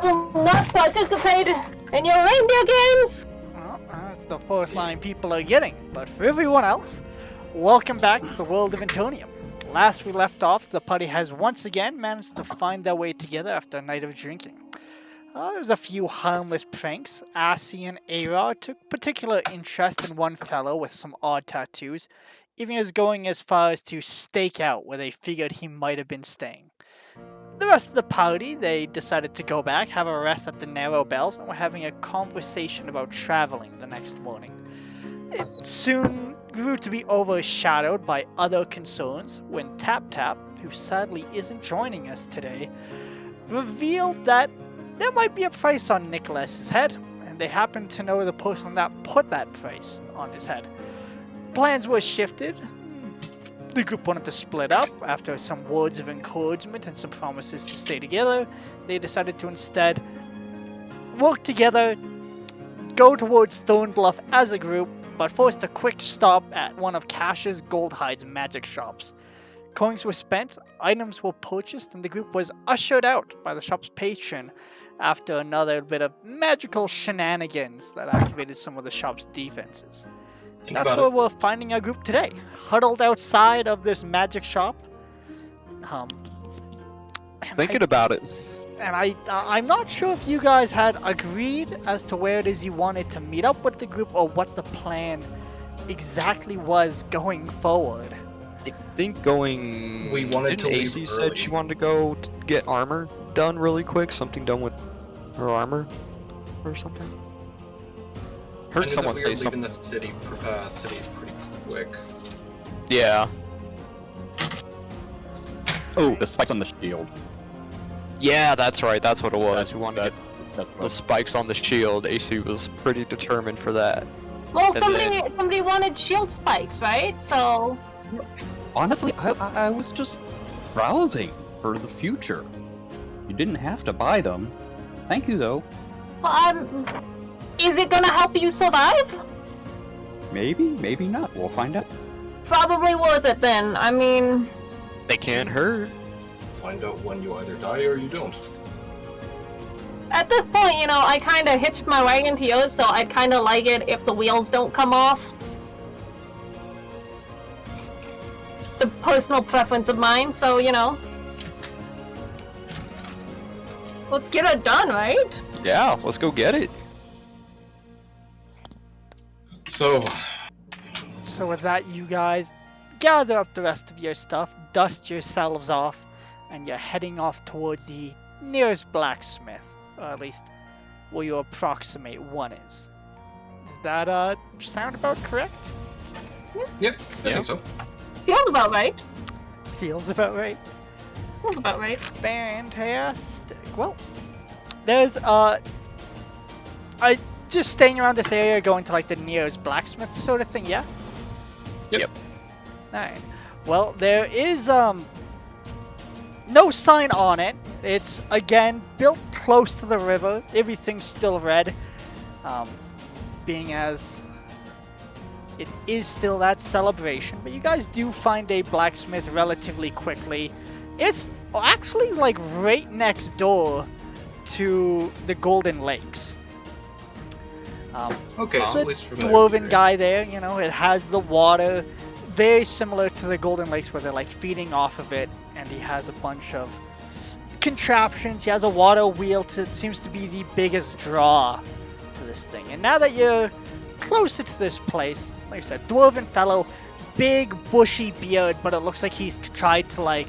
will not participate in your reindeer games. Well, that's the first line people are getting. But for everyone else, welcome back to the world of Antonium. Last we left off, the party has once again managed to find their way together after a night of drinking. There was a few harmless pranks. Assy and Arar took particular interest in one fellow with some odd tattoos, even as going as far as to stake out where they figured he might have been staying. The rest of the party, they decided to go back, have a rest at the Narrow Bells, and were having a conversation about traveling the next morning. It soon grew to be overshadowed by other concerns when Tap Tap, who sadly isn't joining us today, revealed that there might be a price on Nicholas's head, and they happened to know the person that put that price on his head. Plans were shifted. The group wanted to split up. After some words of encouragement and some promises to stay together, they decided to instead work together, go towards Thornbluff as a group, but forced a quick stop at one of Cash's Goldhide's magic shops. Coins were spent, items were purchased, and the group was ushered out by the shop's patron after another bit of magical shenanigans that activated some of the shop's defenses. That's where we're finding our group today, huddled outside of this magic shop. Thinking about it. And I'm not sure if you guys had agreed as to where it is you wanted to meet up with the group or what the plan exactly was going forward. I think going... We wanted to leave AC early. said she wanted to go to get armor done really quick, something done with her armor or something. Heard someone say something. The city pretty quick. Yeah. Oh, the spikes on the shield. Yeah, that's right. That's what it was. That's We wanted to that's get the spikes on the shield. AC was pretty determined for that. Well, And somebody wanted shield spikes, right? So Honestly, I was just browsing for the future. You didn't have to buy them. Thank you, though. well, is it gonna help you survive? Maybe, maybe not. We'll find out. Probably worth it then. I mean, They can't hurt. Find out when you either die or you don't. at this point, you know, I kind of hitched my wagon to yours, so I'd kind of like it if the wheels don't come off. The personal preference of mine, so, you know. Let's get it done, right? Yeah, let's go get it. So, So with that, you guys gather up the rest of your stuff, dust yourselves off, and you're heading off towards the nearest blacksmith, or at least where you approximate one is. Does that sound about correct? yep, I think so. Feels about right. Feels about right. Feels about right. Fantastic. Well, there's just staying around this area, going to like the nearest blacksmith sort of thing, yeah? Yep. Alright. Well, there is no sign on it. It's again built close to the river. Everything's still red. Being as it is still that celebration, but you guys do find a blacksmith relatively quickly. It's actually like right next door to the Golden Lakes. Okay, There's so a at least from there, dwarven right? guy there, you know, it has the water, very similar to the Golden Lakes where they're like feeding off of it, and he has a bunch of contraptions. He has a water wheel seems to be the biggest draw to this thing. And now that you're closer to this place, like I said, dwarven fellow, big bushy beard, but it looks like he's tried to like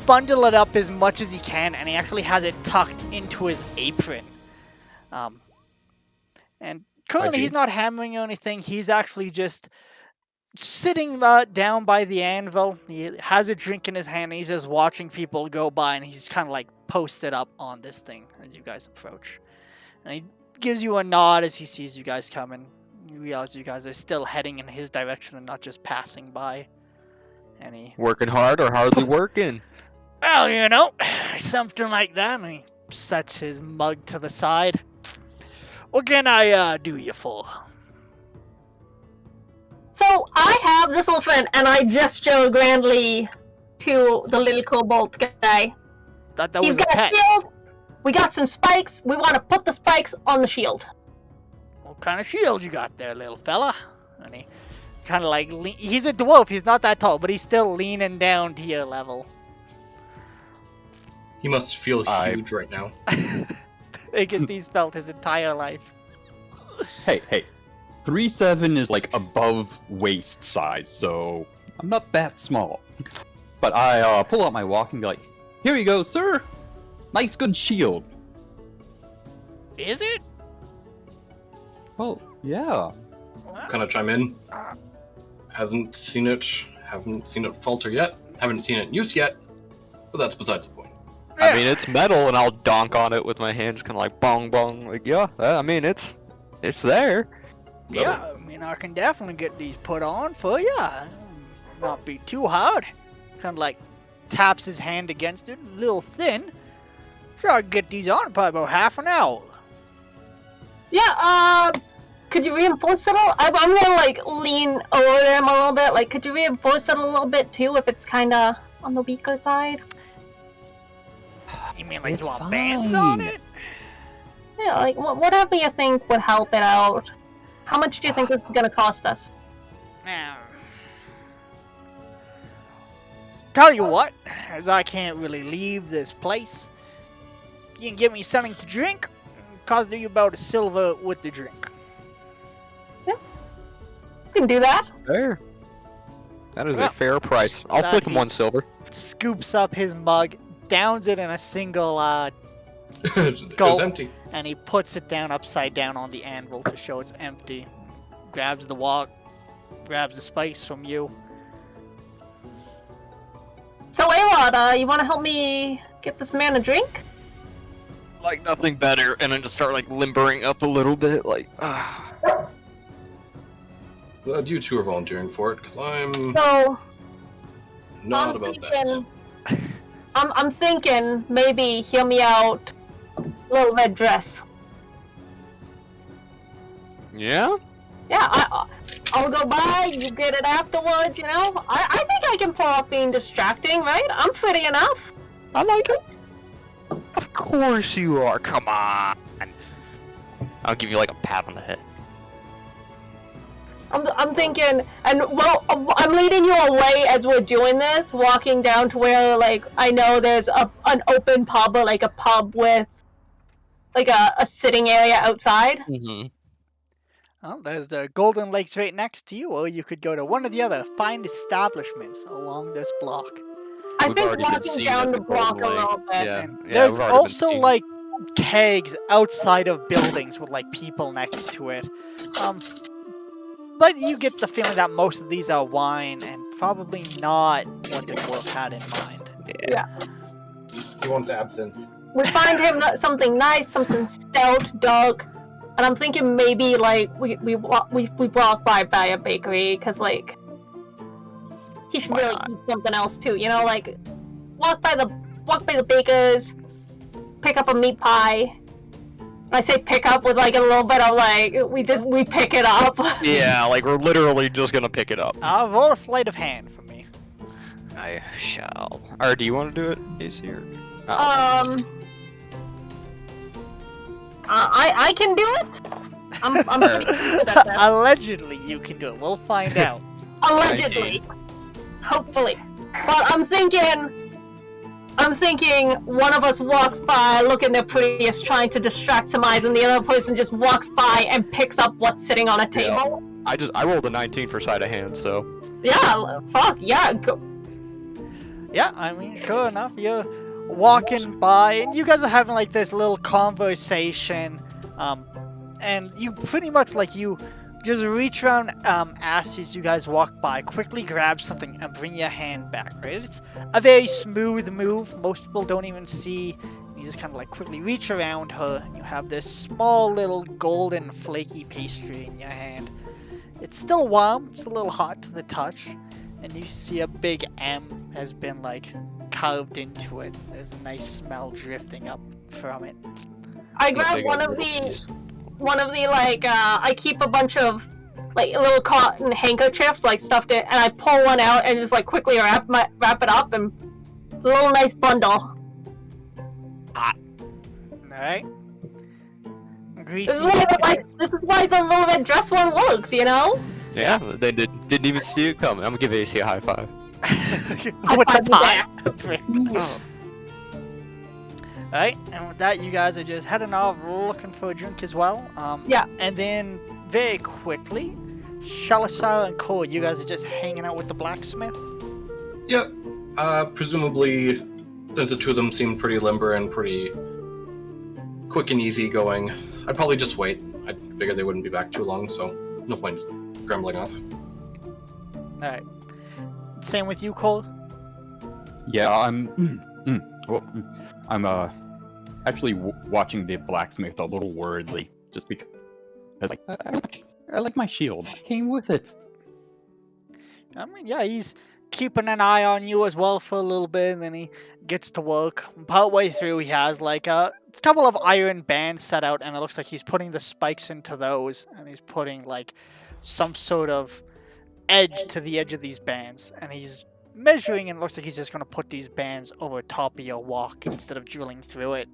bundle it up as much as he can, and he actually has it tucked into his apron. And currently he's not hammering or anything. He's actually just sitting down by the anvil. He has a drink in his hand, and he's just watching people go by, and he's kind of like posted up on this thing as you guys approach. And he gives you a nod as he sees you guys coming. You realize you guys are still heading in his direction and not just passing by. And he, Working hard or hardly working? well, you know, something like that. And he sets his mug to the side. What can I do you for? So I have this little friend, and I gesture grandly to the little kobold guy. That He's was a got pet. a shield. We got some spikes. We want to put the spikes on the shield. What kind of shield you got there, little fella? And he kind of like, he's a dwarf, he's not that tall, but he's still leaning down to your level. He must feel huge right now. Biggest he's felt his entire life. Hey, 3'7" is like above waist size, so I'm not that small. But I pull out my walk and be like, here you go, sir. Nice good shield. Is it? Oh, yeah. Kind of chime in. Haven't seen it falter yet. Haven't seen it in use yet. But that's besides the point. I mean, it's metal, and I'll donk on it with my hand, just kind of like bong bong. Like, yeah, I mean, it's there. Yeah, I mean, I can definitely get these put on for you. Not be too hard. Kind of like taps his hand against it, a little thin. Sure, I can get these on in probably about half an hour. Yeah, could you reinforce it a little? I'm gonna, like, lean over them a little bit. Like, could you reinforce it a little bit, too, if it's kind of on the weaker side? You mean like It's you want bands on fine. it? Yeah, like, whatever you think would help it out. How much do you think this is gonna cost us? Now, tell you what, as I can't really leave this place, you can give me something to drink. Cost you about $1 with the drink. We can do that. Fair. That is Yeah. a fair price. I'll That flick him he- 1 silver. Scoops up his mug, downs it in a single It Gulp. was empty. and he puts it down upside down on the anvil to show it's empty. Grabs the walk, grabs the spice from you. So, Aelod, you want to help me get this man a drink? Like nothing better, and then just start like limbering up a little bit, like. Glad you two are volunteering for it, because I'm So, not I'm about thinking, that. I'm thinking maybe hear me out. Little red dress. Yeah. Yeah, I'll go by. You get it afterwards. You know, I think I can pull off being distracting, right? I'm pretty enough. I like it. Of course you are. Come on. I'll give you like a pat on the head. I'm thinking, and well, I'm leading you away as we're doing this, walking down to where, like, I know there's an open pub, or like a pub with, like, a sitting area outside. Mm-hmm. Well, there's the Golden Lakes right next to you, or you could go to one of the other fine establishments along this block. I We've think already been walking seen down at the the block a Golden little Lake. bit. Yeah. And yeah, there's we've already been also seen. like kegs outside of buildings with like people next to it. But you get the feeling that most of these are wine and probably not what the dwarf had in mind. Yeah. He wants absinthe. We find him something nice, something stout, dark, and I'm thinking maybe like we walk by a bakery because like he should Why really not? eat something else too. You know, like walk by the bakers, pick up a meat pie. I say pick up with like a little bit of like we pick it up. Yeah, like we're literally just gonna pick it up. Roll a sleight of hand for me. I shall. Or do you want to do it, AC? Or... I can do it. I'm pretty good at that. Allegedly, you can do it. We'll find out. Allegedly. Hopefully. But I'm thinking one of us walks by looking their prettiest, trying to distract some eyes, and the other person just walks by and picks up what's sitting on a table. I rolled a 19 for sleight of hand, so. Yeah, fuck, yeah. Go. Yeah, I mean, sure enough, you're walking by, and you guys are having like this little conversation, and you pretty much like you just reach around, as you guys walk by, quickly grab something and bring your hand back, right? It's a very smooth move. Most people don't even see. You just kind of like quickly reach around her, and you have this small little golden flaky pastry in your hand. It's still warm, it's a little hot to the touch, and you see a big M has been like carved into it. There's a nice smell drifting up from it. I grab one of the like I keep a bunch of like little cotton handkerchiefs like stuffed it, and I pull one out and just like quickly wrap it up and a little nice bundle. Alright? This Greasy. is why the little red dress one works, you know? Yeah, they didn't even see it coming. I'm gonna give AC a high five. With the High pie. Alright, and with that, you guys are just heading off looking for a drink as well. Yeah. And then, very quickly, Shalasar and Cole, you guys are just hanging out with the blacksmith? Yeah. Presumably, since the two of them seem pretty limber and pretty quick and easy going, I'd probably just wait. I figured they wouldn't be back too long, so no point scrambling off. Alright. Same with you, Cole? Yeah, I'm actually watching the blacksmith a little worriedly, just because I like my shield. I came with it. I mean, yeah, he's keeping an eye on you as well for a little bit, and then he gets to work. Partway through, he has like a couple of iron bands set out, and it looks like he's putting the spikes into those, and he's putting like some sort of edge to the edge of these bands, and he's measuring, and it looks like he's just going to put these bands over top of your walk instead of drilling through it.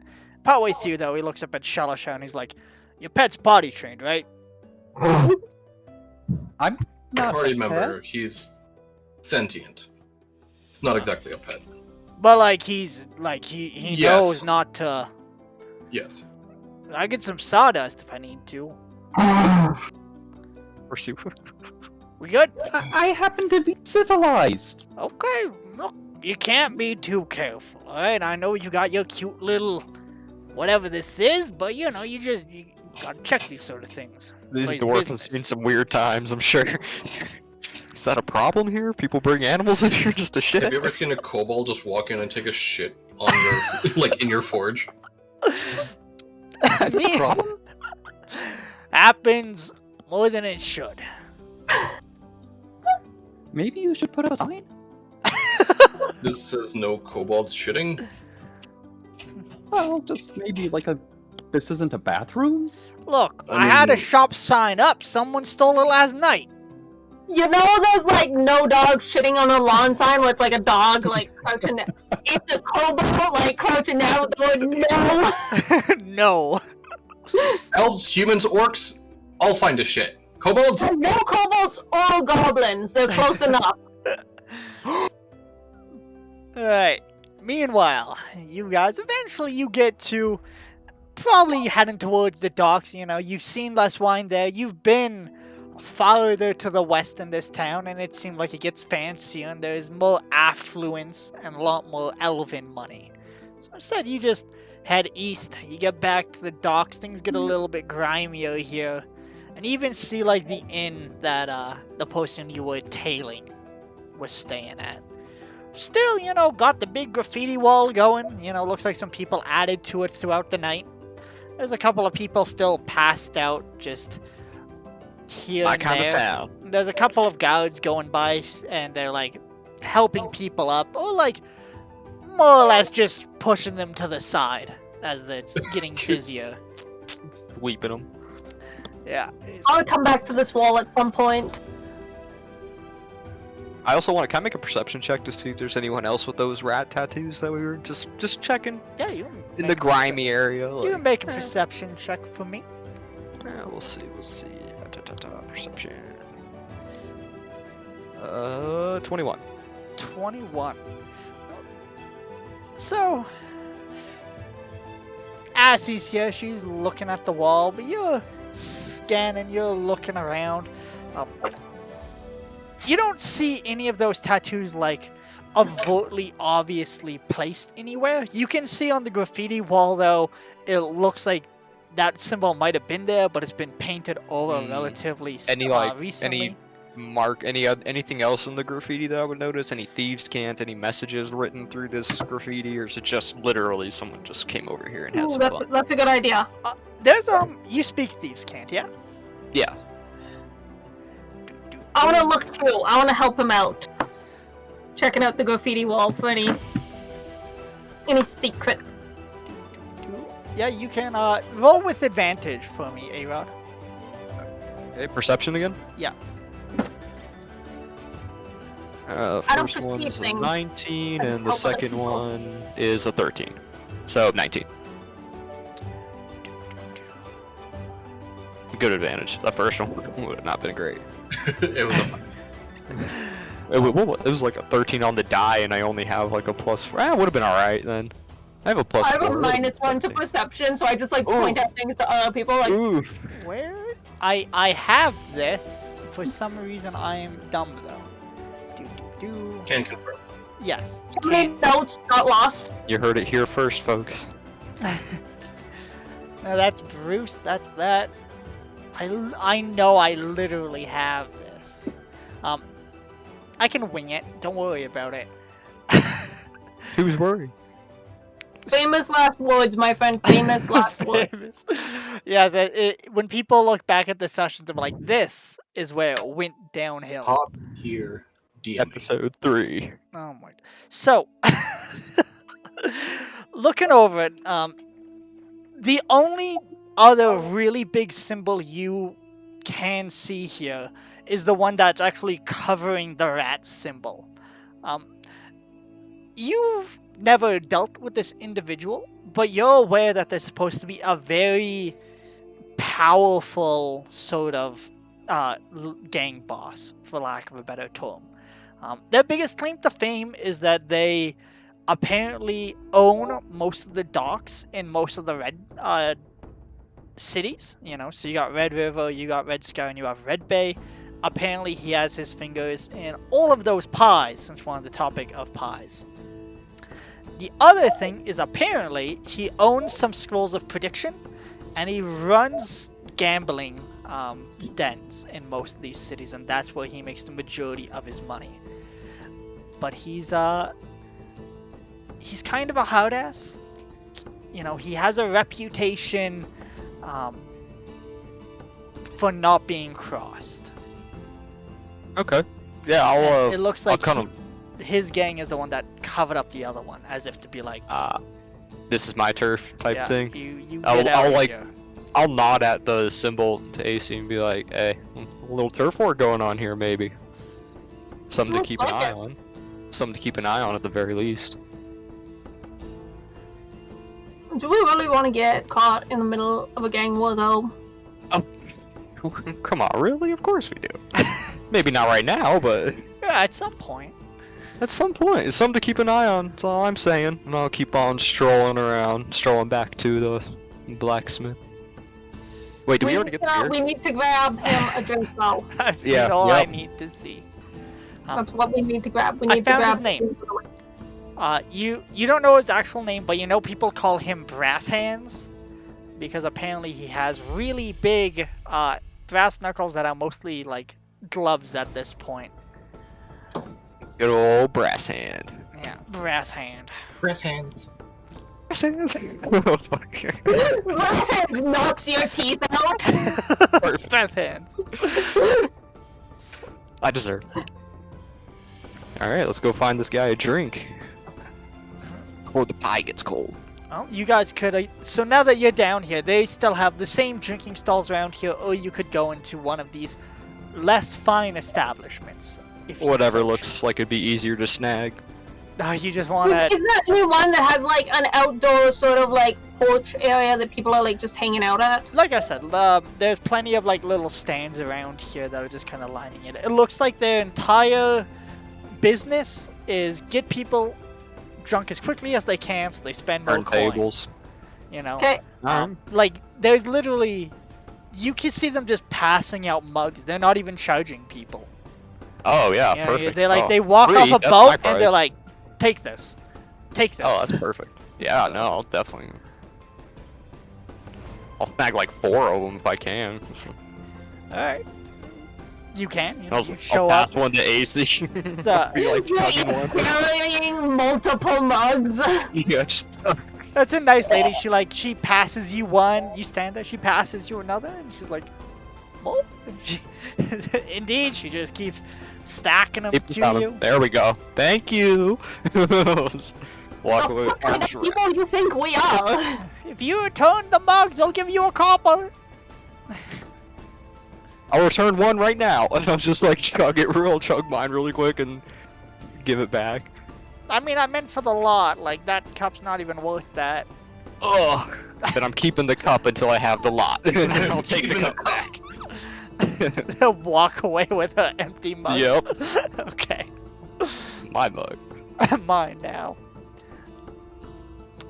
Partway through, though, he looks up at Shalasha, and he's like, "Your pet's potty trained, right?" I'm not Party a member, pet. he's sentient. It's not exactly a pet. But like he's like he Yes. knows not to. Yes. I get some sawdust if I need to. Pursue. We good? I happen to be civilized. Okay. Look, you can't be too careful, alright? I know you got your cute little whatever this is, but you know, you gotta check these sort of things. These Wait, dwarves have business. seen some weird times, I'm sure. Is that a problem here? People bring animals in here just to shit? Have you ever seen a kobold just walk in and take a shit on your, like, in your forge? That's a problem? Happens more than it should. Maybe you should put a sign. This says no kobolds shitting. Well, just maybe like a. This isn't a bathroom. Look, I I had a mean- shop sign up. Someone stole it last night. You know those like no dog shitting on a lawn sign where it's like a dog like crouching down. It's a kobold like crouching down going no. No. Elves, humans, orcs, all find a shit. Kobolds? No kobolds or goblins. They're close enough. Alright. Meanwhile, you guys eventually you get to probably heading towards the docks. You know, you've seen less wine there. You've been farther to the west in this town, and it seemed like it gets fancier and there's more affluence and a lot more elven money. So instead, you just head east. You get back to the docks. Things get a little bit grimier here, and even see like the inn that the person you were tailing was staying at. Still, you know, got the big graffiti wall going. You know, looks like some people added to it throughout the night. There's a couple of people still passed out, just here My and kind there. of town. There's a couple of guards going by, and they're like helping people up, or like more or less just pushing them to the side as it's getting busier. Weeping them. Yeah. I'll come back to this wall at some point. I also want to. Can I make a perception check to see if there's anyone else with those rat tattoos that we were just checking Yeah, you can in make the a grimy area? You can make a perception check for me. Yeah, we'll see. Perception. 21. 21. So, as he's here, she's looking at the wall, but you're scanning, you're looking around. You don't see any of those tattoos, like, overtly obviously placed anywhere. You can see on the graffiti wall, though, it looks like that symbol might have been there, but it's been painted over relatively recently. Anything else in the graffiti that I would notice? Any thieves' cant? Any messages written through this graffiti, or is it just literally someone just came over here and had Ooh, some that's fun? that's a good idea. There's you speak thieves' cant, yeah? Yeah. I want to look too. I want to help him out. Checking out the graffiti wall for any secret. Yeah, you can roll with advantage for me, A-Rod. Okay, perception again? Yeah. I don't First one's perceive a things. 19, I just and the help other second people. one is a 13. So 19. Good advantage. That first one would have not been great. It was a 5. It was like a 13 on the die, and I only have like a plus. It would have been alright then. I have a plus. I have a 4. -1 to perception, so I just like Ooh. point out things to other people. Like, Ooh. Where? I have this. For some reason, I am dumb though. Do. Can confirm. Yes. how many notes got lost? You heard it here first, folks. No, that's Bruce. That's that. I know I literally have this. I can wing it. Don't worry about it. Who's worried? Famous last words, my friend. Famous last words. Famous. Yes, when people look back at the sessions, they're like, "This is where it went downhill." Top tier DM. Episode 3. Oh my. So, looking over it, the only other really big symbol you can see here is the one that's actually covering the rat symbol. You've never dealt with this individual, but you're aware that they're supposed to be a very powerful sort of gang boss, for lack of a better term. Their biggest claim to fame is that they apparently own most of the docks in most of the red cities. You know, so you got Red River, you got Red Sky, and you have Red Bay. Apparently, he has his fingers in all of those pies, since we're on the topic of pies. The other thing is apparently he owns some scrolls of prediction, and he runs gambling dens in most of these cities, and that's where he makes the majority of his money. But he's kind of a hard ass. You know, he has a reputation for not being crossed. Okay. Yeah, I'll. It looks like kind his gang is the one that covered up the other one, as if to be like, this is my turf type yeah, thing. You I'll- get out I'll, of like, here. I'll nod at the symbol to AC and be like, "Hey, a little turf war going on here, maybe. Something to Looks keep an like eye it. on. Something to keep an eye on at the very least." Do we really want to get caught in the middle of a gang war, though? Come on, really? Of course we do. Maybe not right now, but Yeah, at some point. at some point, it's something to keep an eye on. That's all I'm saying. And I'll keep on strolling back to the blacksmith. Wait, did we already get the beer? We need to grab him a drink, though. I've seen Yeah, all I yep. need to see. That's what we need to grab. We I need to found grab his name. You don't know his actual name, but you know people call him Brass Hands because apparently he has really big brass knuckles that are mostly like gloves at this point. Good old brass hand. Yeah, Brass Hand. Press hands. Brass hands. Oh, fuck. Hands knocks your teeth out. Brass Hands. I deserve it. Alright, let's go find this guy a drink. Before the pie gets cold. Well, you guys could. So now that you're down here, they still have the same drinking stalls around here, or you could go into one of these less fine establishments. If you Whatever so looks choose. like it'd be easier to snag. You just want to. Isn't there any one that has like an outdoor sort of like porch area that people are like just hanging out at? Like I said, there's plenty of like little stands around here that are just kind of lining it. It looks like their entire business is get people drunk as quickly as they can, so they spend more coin. Turntables. You know, Okay. like there's literally, you can see them just passing out mugs. They're not even charging people. Oh yeah, You know, perfect. They like Oh, they walk free, off a that's my boat and prize. they're like, take this, take this. Oh, that's perfect. Yeah, So- no, I'll definitely. I'll snag like 4 of them if I can. All right. You can. You, know, I'll you show pass up. one to AC. a- Be like chugging one. Carrying multiple mugs. Yeah, just- That's a nice lady. She passes you one. You stand there. She passes you another, and she's like, "Oh." Indeed, she just keeps stacking them keep to down. you. There we go. Thank you. Walk away. What kind of people you think we are? If you return the mugs, I'll give you a copper. I'll return one right now, and I'll just like chug mine really quick and give it back. I mean, I meant for the lot. Like that cup's not even worth that. Ugh. Then I'm keeping the cup until I have the lot. And then I'll take the Keeping the cup back. They'll walk away with an empty mug. Yep. Okay. My mug. Mine now.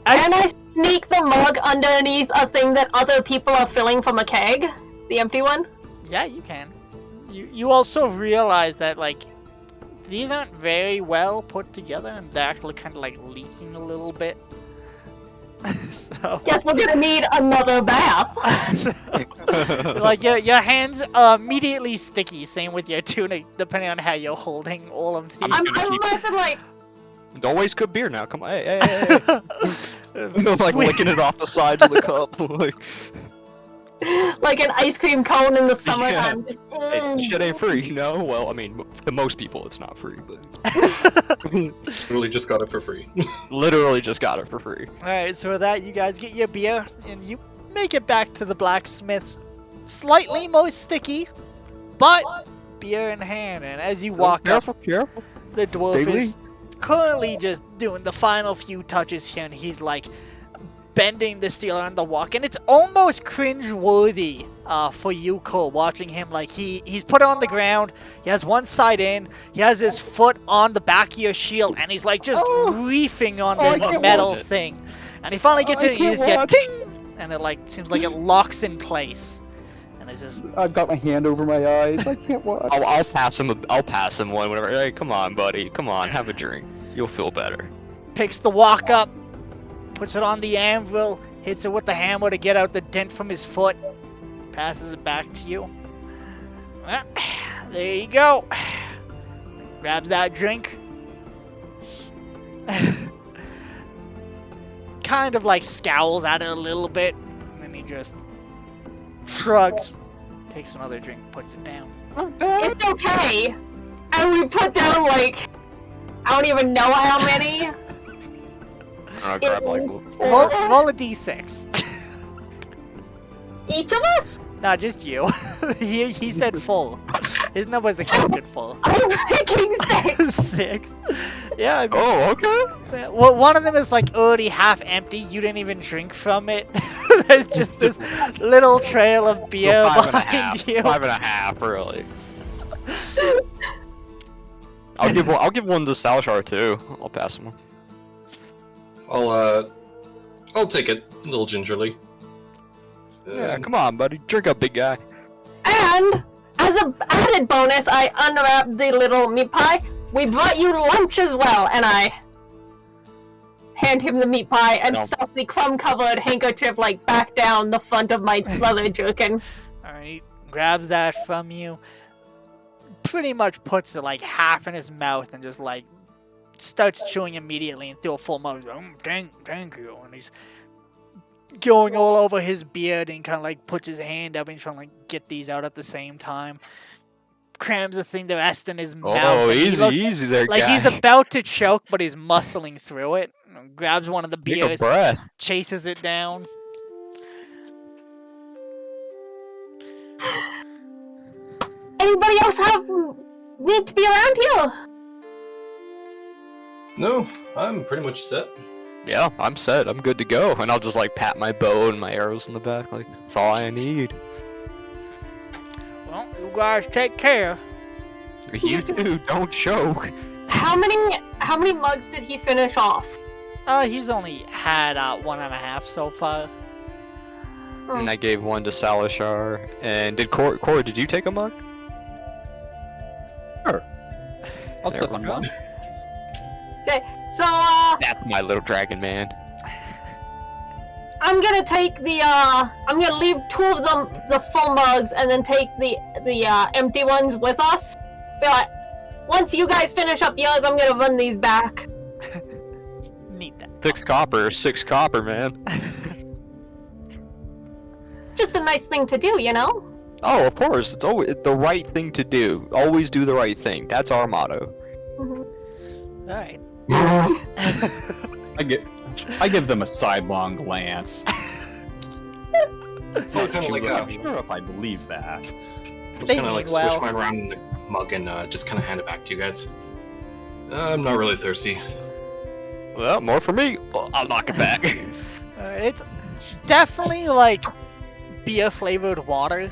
Can I sneak the mug underneath a thing that other people are filling from a keg? The empty one? Yeah, you can. You also realize that, like, these aren't very well put together, and they're actually kind of, like, leaking a little bit. So... Guess we're gonna need another bath. like, your hands are immediately sticky, same with your tunic, depending on how you're holding all of these. I'm imagining, like, Don't waste good beer now. Come on. Hey. Like licking it off the sides of the cup. like an ice cream cone in the summertime. Hey, shit ain't free, you know? Well, I mean, to most people it's not free, but... Really just got it for free. Literally just got it for free. Alright, so with that, you guys get your beer, and you make it back to the blacksmith's. Slightly more sticky, but beer in hand, and as you walk up, Careful. the dwarf Daily? is currently just doing the final few touches here, and he's like bending the steel on the walk, and it's almost cringe-worthy for you, Cole, watching him. Like, he's put on the ground, he has one side in, he has his foot on the back of your shield, and he's like just reefing on I this can't metal watch it. thing. And he finally gets I it, and you can't just get watch ting! And it like seems like it locks in place. And it's just I've got my hand over my eyes. I can't watch. I'll pass him. I'll pass him one. Whatever. Hey, come on, buddy. Come on, have a drink. You'll feel better. picks the walk up, puts it on the anvil, hits it with the hammer to get out the dent from his foot, passes it back to you. Well, there you go. Grabs that drink. Kind of like scowls at it a little bit, and then he just shrugs, takes another drink, puts it down. It's okay. And we put down like I don't even know how many. I'll grab like Roll a d6. Each of us? Not just you. he said full. His number's accounted full. I'm picking 6. 6. Yeah. I mean, Oh, okay. well, one of them is like already half empty. You didn't even drink from it. There's just this little trail of beer So 5.5. behind you. 5.5, really. I'll give one to Salashar too. I'll pass him one. I'll take it a little gingerly. Yeah, come on, buddy. Drink up, big guy. And as an added bonus, I unwrapped the little meat pie. We brought you lunch as well, and I hand him the meat pie and stuff the crumb-covered handkerchief like back down the front of my leather jerkin. Alright, grabs that from you. Pretty much puts it like half in his mouth and just like starts chewing immediately and through a full mouth. Thank you. And he's going all over his beard and kind of like puts his hand up and trying to like get these out at the same time. Crams the rest in his mouth. Oh, and he easy, looks easy there, like guy. he's about to choke, but he's muscling through it. Grabs one of the Take a beers, breath. chases it down. Anybody else need to be around here? No, I'm pretty much set. Yeah, I'm set. I'm good to go. And I'll just like pat my bow and my arrows in the back. Like, that's all I need. Well, you guys take care. You too. Don't choke. How many mugs did he finish off? He's only had 1.5 so far. And I gave one to Salashar. And did Cora, did you take a mug? Sure. I'll There sip we on go. one. Okay, so That's my little dragon man. I'm gonna take the I'm gonna leave 2 of them, the full mugs, and then take the empty ones with us. But once you guys finish up yours, I'm gonna run these back. Need that. 6 copper, man. Just a nice thing to do, you know? Oh, of course. It's always the right thing to do. Always do the right thing. That's our motto. Alright. I give them a sidelong glance. Well, kind of like I'm sure if I believe that. They kind of like mean well. switch mine around in the mug and just kind of hand it back to you guys. I'm not really thirsty. Well, more for me. Well, I'll knock it back. Alright, definitely like beer flavored water.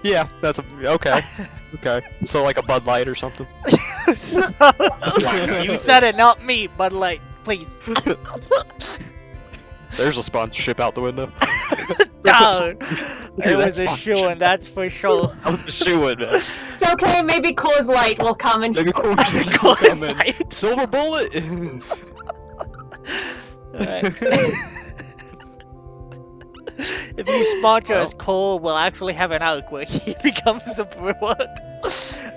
Yeah, that's okay. Okay. So like a Bud Light or something. You said it, not me, Bud Light, please. There's a sponsorship out the window. Down. It Dude, was that's a fine. shoe, and that's for sure. I was just doing, man. It's okay, maybe Coors Light will come and Maybe Coors Light. Silver Bullet. Alright. If you sponsor us, Cole will actually have an arc where he becomes a brewer.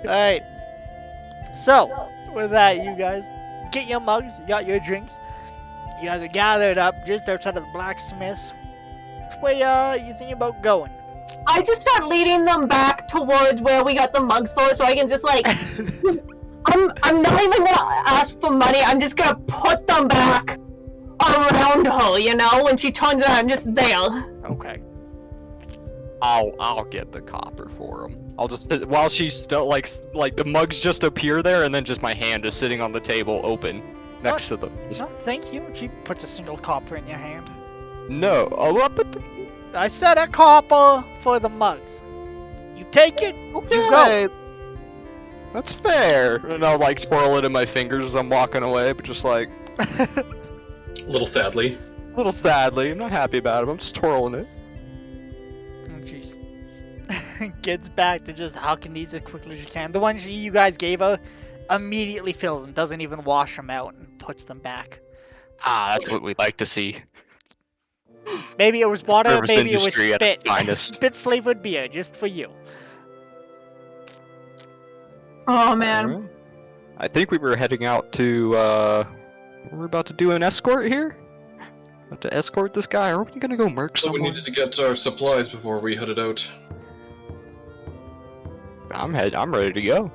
Alright. So, with that, you guys, get your mugs, you got your drinks. You guys are gathered up just outside of the blacksmith's. Which way you thinking about going? I just start leading them back towards where we got the mugs for, so I can just like. I'm not even gonna ask for money. I'm just gonna put them back around her. You know, when she turns around, I'm just there. Okay. I'll get the copper for him. I'll just while she's still like the mugs just appear there, and then just my hand is sitting on the table open next to them. No, thank you. She puts a single copper in your hand. No, up at the. I said a copper for the mugs. You take it, you go. Okay. That's fair. And I'll like twirl it in my fingers as I'm walking away, but just like A little sadly. a little sadly. I'm not happy about it. I'm just twirling it. Oh, jeez. Gets back to just hucking these as quickly as you can. The ones you guys gave her, immediately fills them, doesn't even wash them out, and puts them back. Ah, that's what we like to see. Maybe it was water, Service maybe it was industry at its spit. finest. Spit flavored beer, just for you. Oh man. Alright. I think we were heading out to. We're about to do an escort here. About to escort this guy. Are we gonna go murk So we someone? needed to get our supplies before we headed out. I'm ready to go.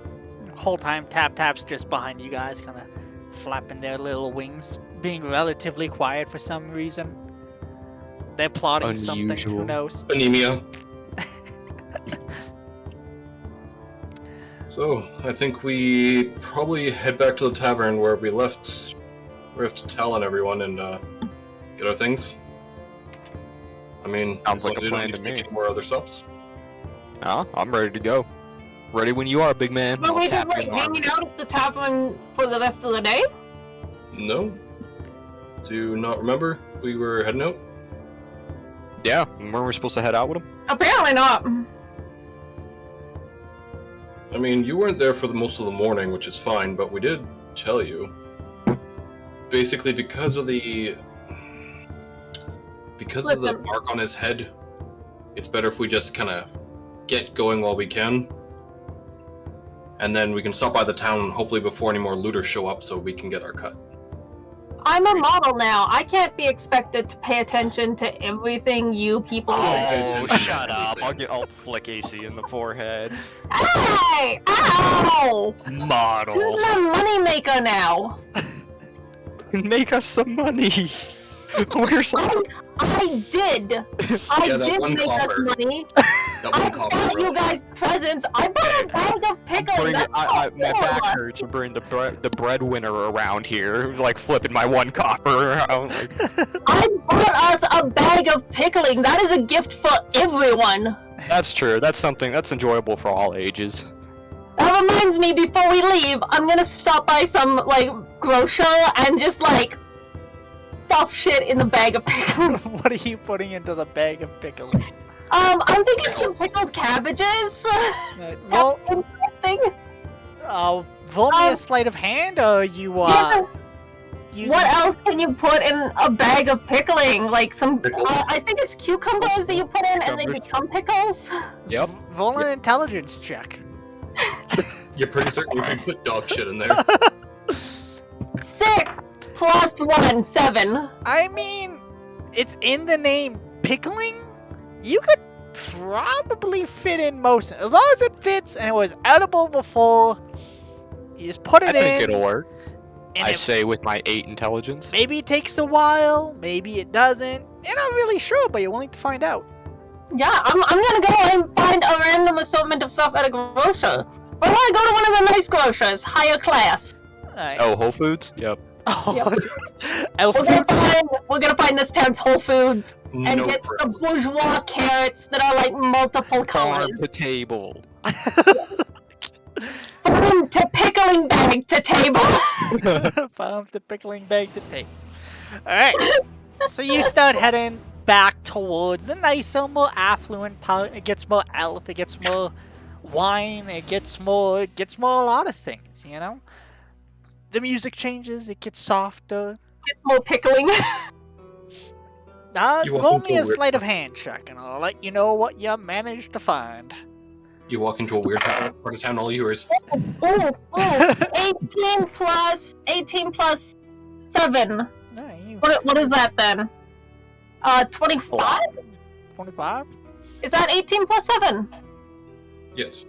Whole time, Tap's just behind you guys, kind of flapping their little wings, being relatively quiet for some reason. They're plotting something, who Unusual. knows? Anemia. So, I think we probably head back to the tavern where we left Tal and everyone and get our things. I mean, Sounds as long like a as we don't plan need to make me. any more other stops. I'm ready to go. Ready when you are, big man. Were I'll we just tap like your arm. hanging out at the tavern for the rest of the day? No? Do you not remember? We were heading out? Yeah, weren't we supposed to head out with him? Apparently not. I mean, you weren't there for most of the morning, which is fine, but we did tell you. Basically, because of the Listen. mark on his head, it's better if we just kind of get going while we can. And then we can stop by the town, hopefully before any more looters show up, so we can get our cut. I'm a model now. I can't be expected to pay attention to everything you people say. Oh, shut up. I'll flick AC in the forehead. Hey! Ow! Model. Who's my money maker now? Make us some money. Where's some... I did. I Yeah, that did one make us copper. money. That I one copper, bought bro. you guys presents. I bought a bag of pickles. Bring That's my back cool. hurts to bring the breadwinner around here, like flipping my one copper around. Like, I bought us a bag of pickling. That is a gift for everyone. that's true. That's something that's enjoyable for all ages. That reminds me, before we leave, I'm gonna stop by some, like, grocer and just, like, stuff shit in the bag of pickling. What are you putting into the bag of pickling? I'm thinking Pickles. some pickled cabbages. Well, Interesting. roll me a sleight of hand, or you Yeah. using... What else can you put in a bag of pickling? Like some, Pickles. I think it's cucumbers that you put in and they Cucumbers. become pickles. Yep. Roll an intelligence check. You're pretty certain if you put dog shit in there. 6 plus 1, 7. I mean, it's in the name pickling. You could probably fit in most, as long as it fits and it was edible before. You just put I it think in. it'll work. And I it- say with my 8 intelligence. maybe it takes a while, maybe it doesn't. You're not really sure, but you're willing to find out. Yeah, I'm gonna go and find a random assortment of stuff at a grocer. Or I go to one of the nice grocers, higher class. Alright. Oh, Whole Foods? Yep. Oh, elf We're gonna foods. find this town's Whole Foods and No get the frills. bourgeois carrots that are like multiple colors. Farm to table. Farm to pickling bag to table. Found the pickling bag to take. Alright. So you start heading back towards the nicer, more affluent part. It gets more elf, it gets more wine, it gets more a lot of things, you know? The music changes, it gets softer. It's more pickling. You walk Roll into me a a weird- sleight of hand check and I'll let you know what you managed to find. You walk into a weird part of town, all yours. Ooh, 18 plus 7. No, you What is that then? 25? 25? Is that 18 plus 7? Yes.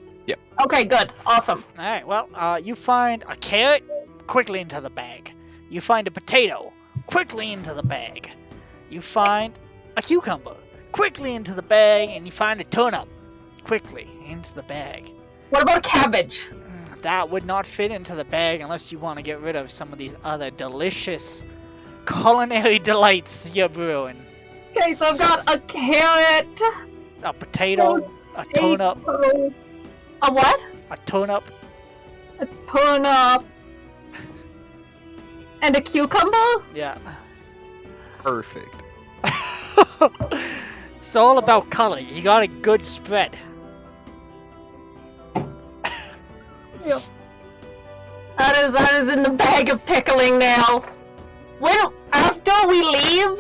Okay, good. Awesome. Alright, well, you find a carrot, quickly into the bag. You find a potato, quickly into the bag. You find a cucumber, quickly into the bag, and you find a turnip, quickly into the bag. What about cabbage? That would not fit into the bag unless you want to get rid of some of these other delicious culinary delights you're brewing. Okay, so I've got a carrot, A potato, a turnip, a what? a turnip, A turnip, and a cucumber? yeah. Perfect. It's all about color. You got a good spread. That is in the bag of pickling now. After we leave,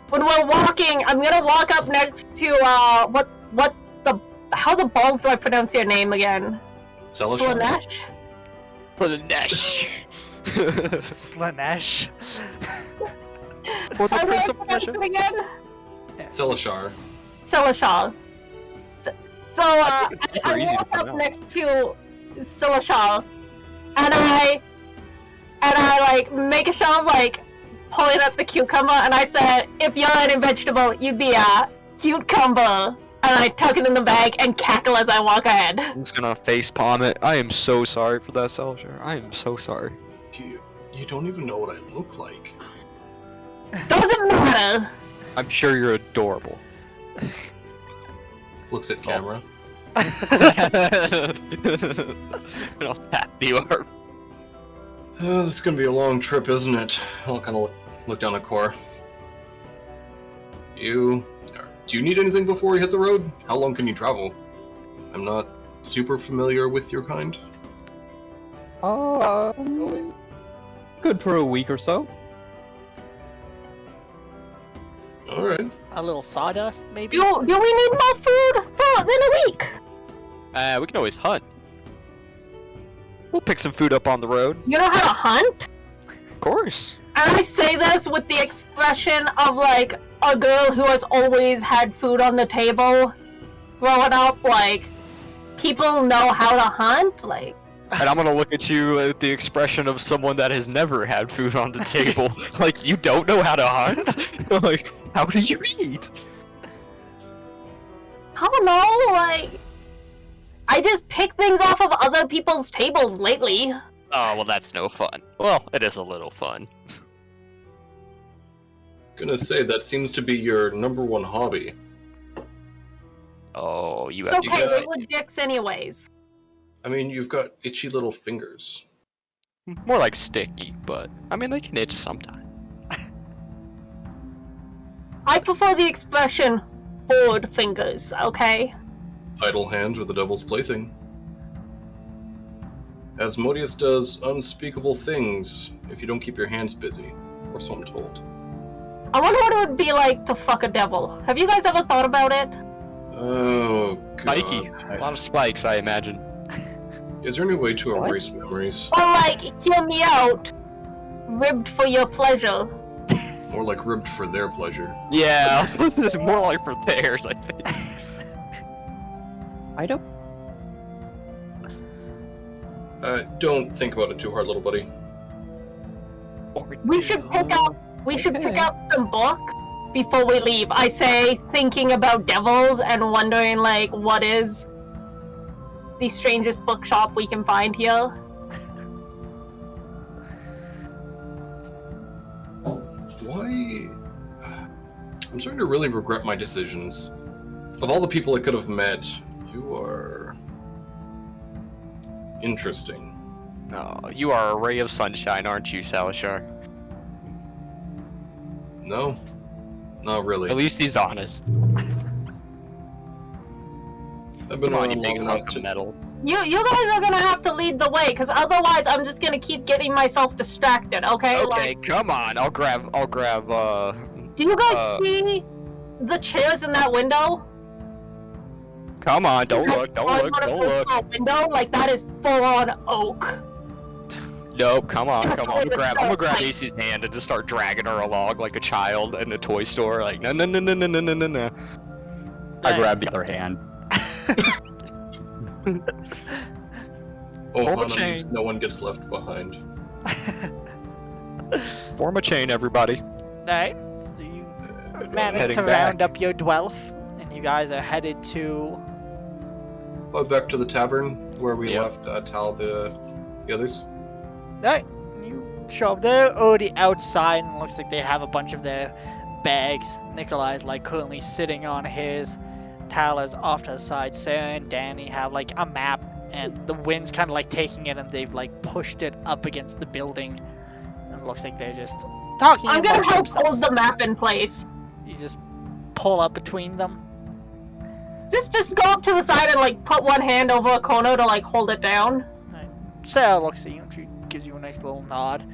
when we're walking, I'm gonna walk up next to how the balls do I pronounce your name again? Celestial. Slanesh? For the Nash. Slanesh. For the How do I Prince of pronounce Pleasure. it again? Celashar. Silashal. So I think it's super I easy to walk up pronounce. next to Silashal, and I like make a show of like pulling up the cucumber, and I said, if you're any vegetable, you'd be a cucumber. And I tuck it in the bag and cackle as I walk ahead. I'm just gonna face palm it. I am so sorry for that, Celsius. I am so sorry. You don't even know what I look like. Doesn't matter. I'm sure you're adorable. Looks at camera. How happy you are. This is gonna be a long trip, isn't it? I'll kind of look down at Core. Do you need anything before we hit the road? How long can you travel? I'm not super familiar with your kind. Good for a week or so. Alright. A little sawdust, maybe? Do we need more food than a week? We can always hunt. We'll pick some food up on the road. You know how to hunt? Of course. And I say this with the expression of like a girl who has always had food on the table growing up. Like, people know how to hunt. Like, And I'm gonna look at you with the expression of someone that has never had food on the table. Like, you don't know how to hunt? Like, how do you eat? I don't know. Like, I just pick things off of other people's tables lately. Oh, well, that's no fun. Well, it is a little fun. Gonna say, that seems to be your number one hobby. Oh, you It's have okay, to they were dicks anyways. I mean, you've got itchy little fingers. More like sticky, but I mean, they can itch sometime. I prefer the expression bored fingers, okay? Idle hands with the devil's plaything. Asmodeus does unspeakable things if you don't keep your hands busy, or so I'm told. I wonder what it would be like to fuck a devil. Have you guys ever thought about it? Oh, God. Spiky. A lot of spikes, I imagine. Is there any way to erase memories? Or like, hear me out, ribbed for your pleasure. Or like ribbed for their pleasure? Yeah, this is more like for theirs, I think. I don't. Don't think about it too hard, little buddy. We should pick up some books before we leave. I say, thinking about devils and wondering like what is the strangest bookshop we can find here. I'm starting to really regret my decisions. Of all the people I could have met, you are interesting. Oh, you are a ray of sunshine, aren't you, Salashar? No, not really. At least he's honest. I've been Come on, around you big long enough hunk to of metal. You guys are gonna have to lead the way, because otherwise I'm just gonna keep getting myself distracted, okay? Okay, come on. I'll grab. Do you guys see the chairs in that window? Come on, don't look. Window, like that is full on oak. Nope, come on. That's I'm always gonna so grab tight. Acey's hand and just start dragging her along like a child in a toy store. Like, no. I grab the other hand. Ohana a chain. means no one gets left behind. Form a chain, everybody. Alright, so you managed Heading to back. round up your dwelf, and you guys are headed to... Back to the tavern where we Yep. left Tal the others. Alright, you show up. They're already outside, and it looks like they have a bunch of their bags. Nikolai's like currently sitting on his. Tal is off to the side. Sarah and Danny have like a map, and the wind's kind of like taking it, and they've like pushed it up against the building. And it looks like they're just talking I'm gonna amongst help themselves. hold the map in place. You just pull up between them. Just go up to the side and like put one hand over a corner to like hold it down. Sarah looks at you and she gives you a nice little nod.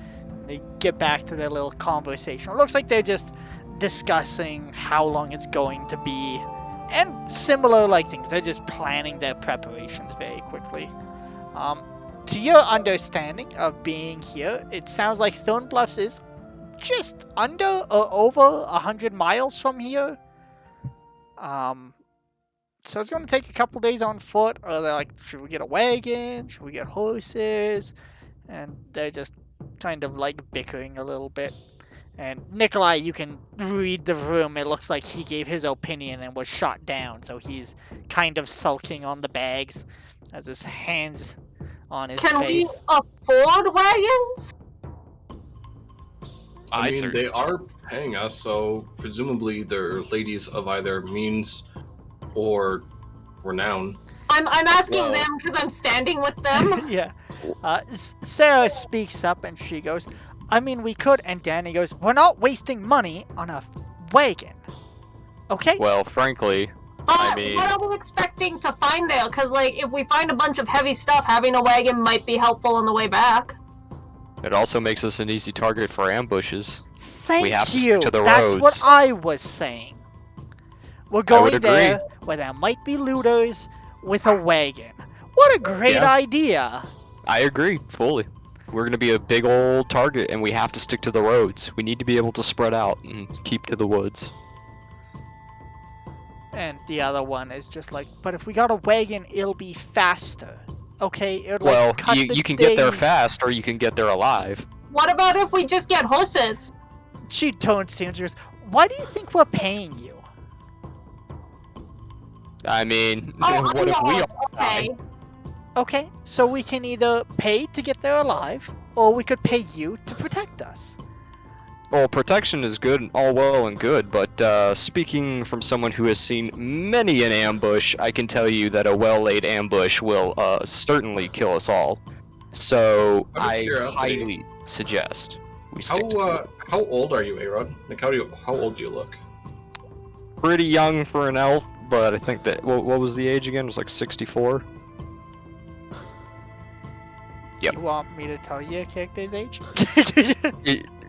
They get back to their little conversation. It looks like they're just discussing how long it's going to be and similar like things. They're just planning their preparations very quickly. To your understanding of being here, it sounds like Stone Bluffs is just under or over 100 miles from here. So it's going to take a couple days on foot, or they're like, should we get a wagon? Should we get horses? And they're just kind of like bickering a little bit. And Nikolai, you can read the room. It looks like he gave his opinion and was shot down, so he's kind of sulking on the bags as his hands on his Can we face. afford wagons? I mean, they are paying us, so presumably they're ladies of either means or renown. I'm asking Well- them because I'm standing with them. Yeah. Sarah speaks up and she goes, I mean, we could. And Danny goes, we're not wasting money on a wagon. Okay? Well, frankly, I mean- What are we expecting to find there? Because, like, if we find a bunch of heavy stuff, having a wagon might be helpful on the way back. it also makes us an easy target for ambushes. Thank have to you. stick to the That's roads. what I was saying. We're would going agree. there where there might be looters with a wagon. What a great Yeah. idea. I agree, fully. We're gonna be a big old target, and we have to stick to the roads. We need to be able to spread out and keep to the woods. And the other one is just like, but if we got a wagon, it'll be faster. Okay? It'll, Well, like, cut the you can get there days. fast, or you can get there alive. What about if we just get horses? She turns to you and she goes, why do you think we're paying you? I mean, Oh, what if we no, all okay. die? Okay, so we can either pay to get there alive, or we could pay you to protect us. Well, protection is good, all well and good, but speaking from someone who has seen many an ambush, I can tell you that a well-laid ambush will certainly kill us all. So Out of I curiosity, highly suggest we stick to How old are you, Arod? Like, how old do you look? pretty young for an elf, but I think that what was the age again? It was like 64. Yep. You want me to tell you your character's age?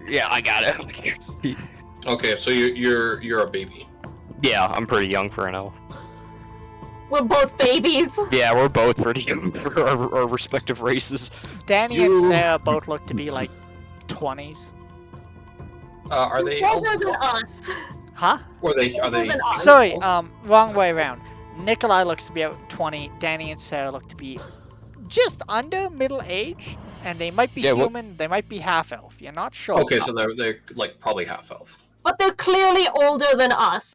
Yeah, I got it. Okay, so you're a baby. Yeah, I'm pretty young for an elf. We're both babies. Yeah, we're both pretty young for our respective races. Danny and Sarah both look to be like 20s. Are they elves? Older than us. Huh? Or are they? Older than us. Sorry, wrong way around. Nikolai looks to be about 20. Danny and Sarah look to be just under middle age, and they might be Yeah, human. They might be half elf. You're not sure. Okay, so they're like probably half elf. But they're clearly older than us.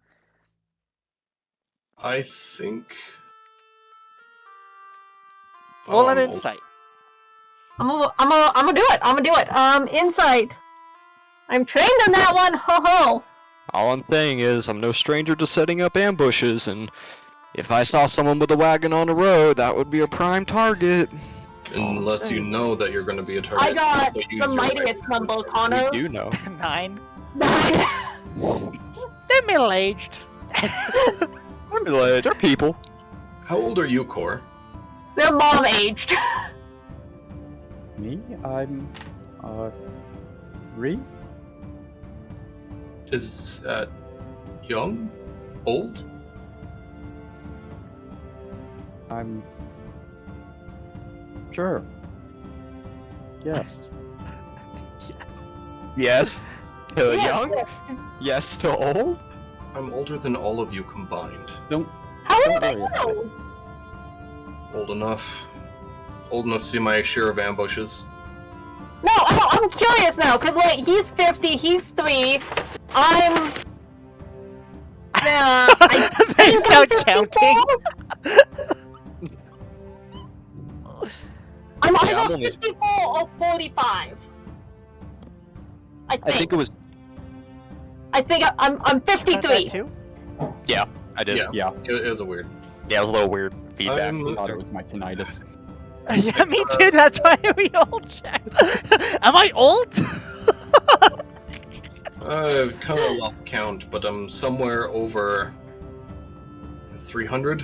I think. Roll an Oh, insight. I'm gonna do it. Insight. I'm trained on that one. Ho ho. All I'm saying is, I'm no stranger to setting up ambushes, and if I saw someone with a wagon on the road, that would be a prime target. Unless you know that you're going to be a target. I got so use the your mightiest rifle. number, Connor. You do know. 9. 9. They're middle-aged. They're people. How old are you, Core? They're mom aged. Me? I'm 3? Is that young? Old? I'm sure. Yes. Yes. To Yeah, young? yeah. Yes to old? I'm older than all of you combined. Don't How Don't old are worry about it. you? Old enough. Old enough to see my share of ambushes. No, I'm curious now, cause like he's 50, he's 3. I'm. I They think start I'm 54. counting. I'm Yeah, either I'm only- 54 or 45. I I think it was. I'm Heard that 53. too? I did. Yeah. Yeah, It is a weird. Yeah, it was a little weird feedback. I thought it was my tinnitus. Yeah, me too. That's why we all checked. Am I old? I've kind of lost count, but I'm somewhere over 300.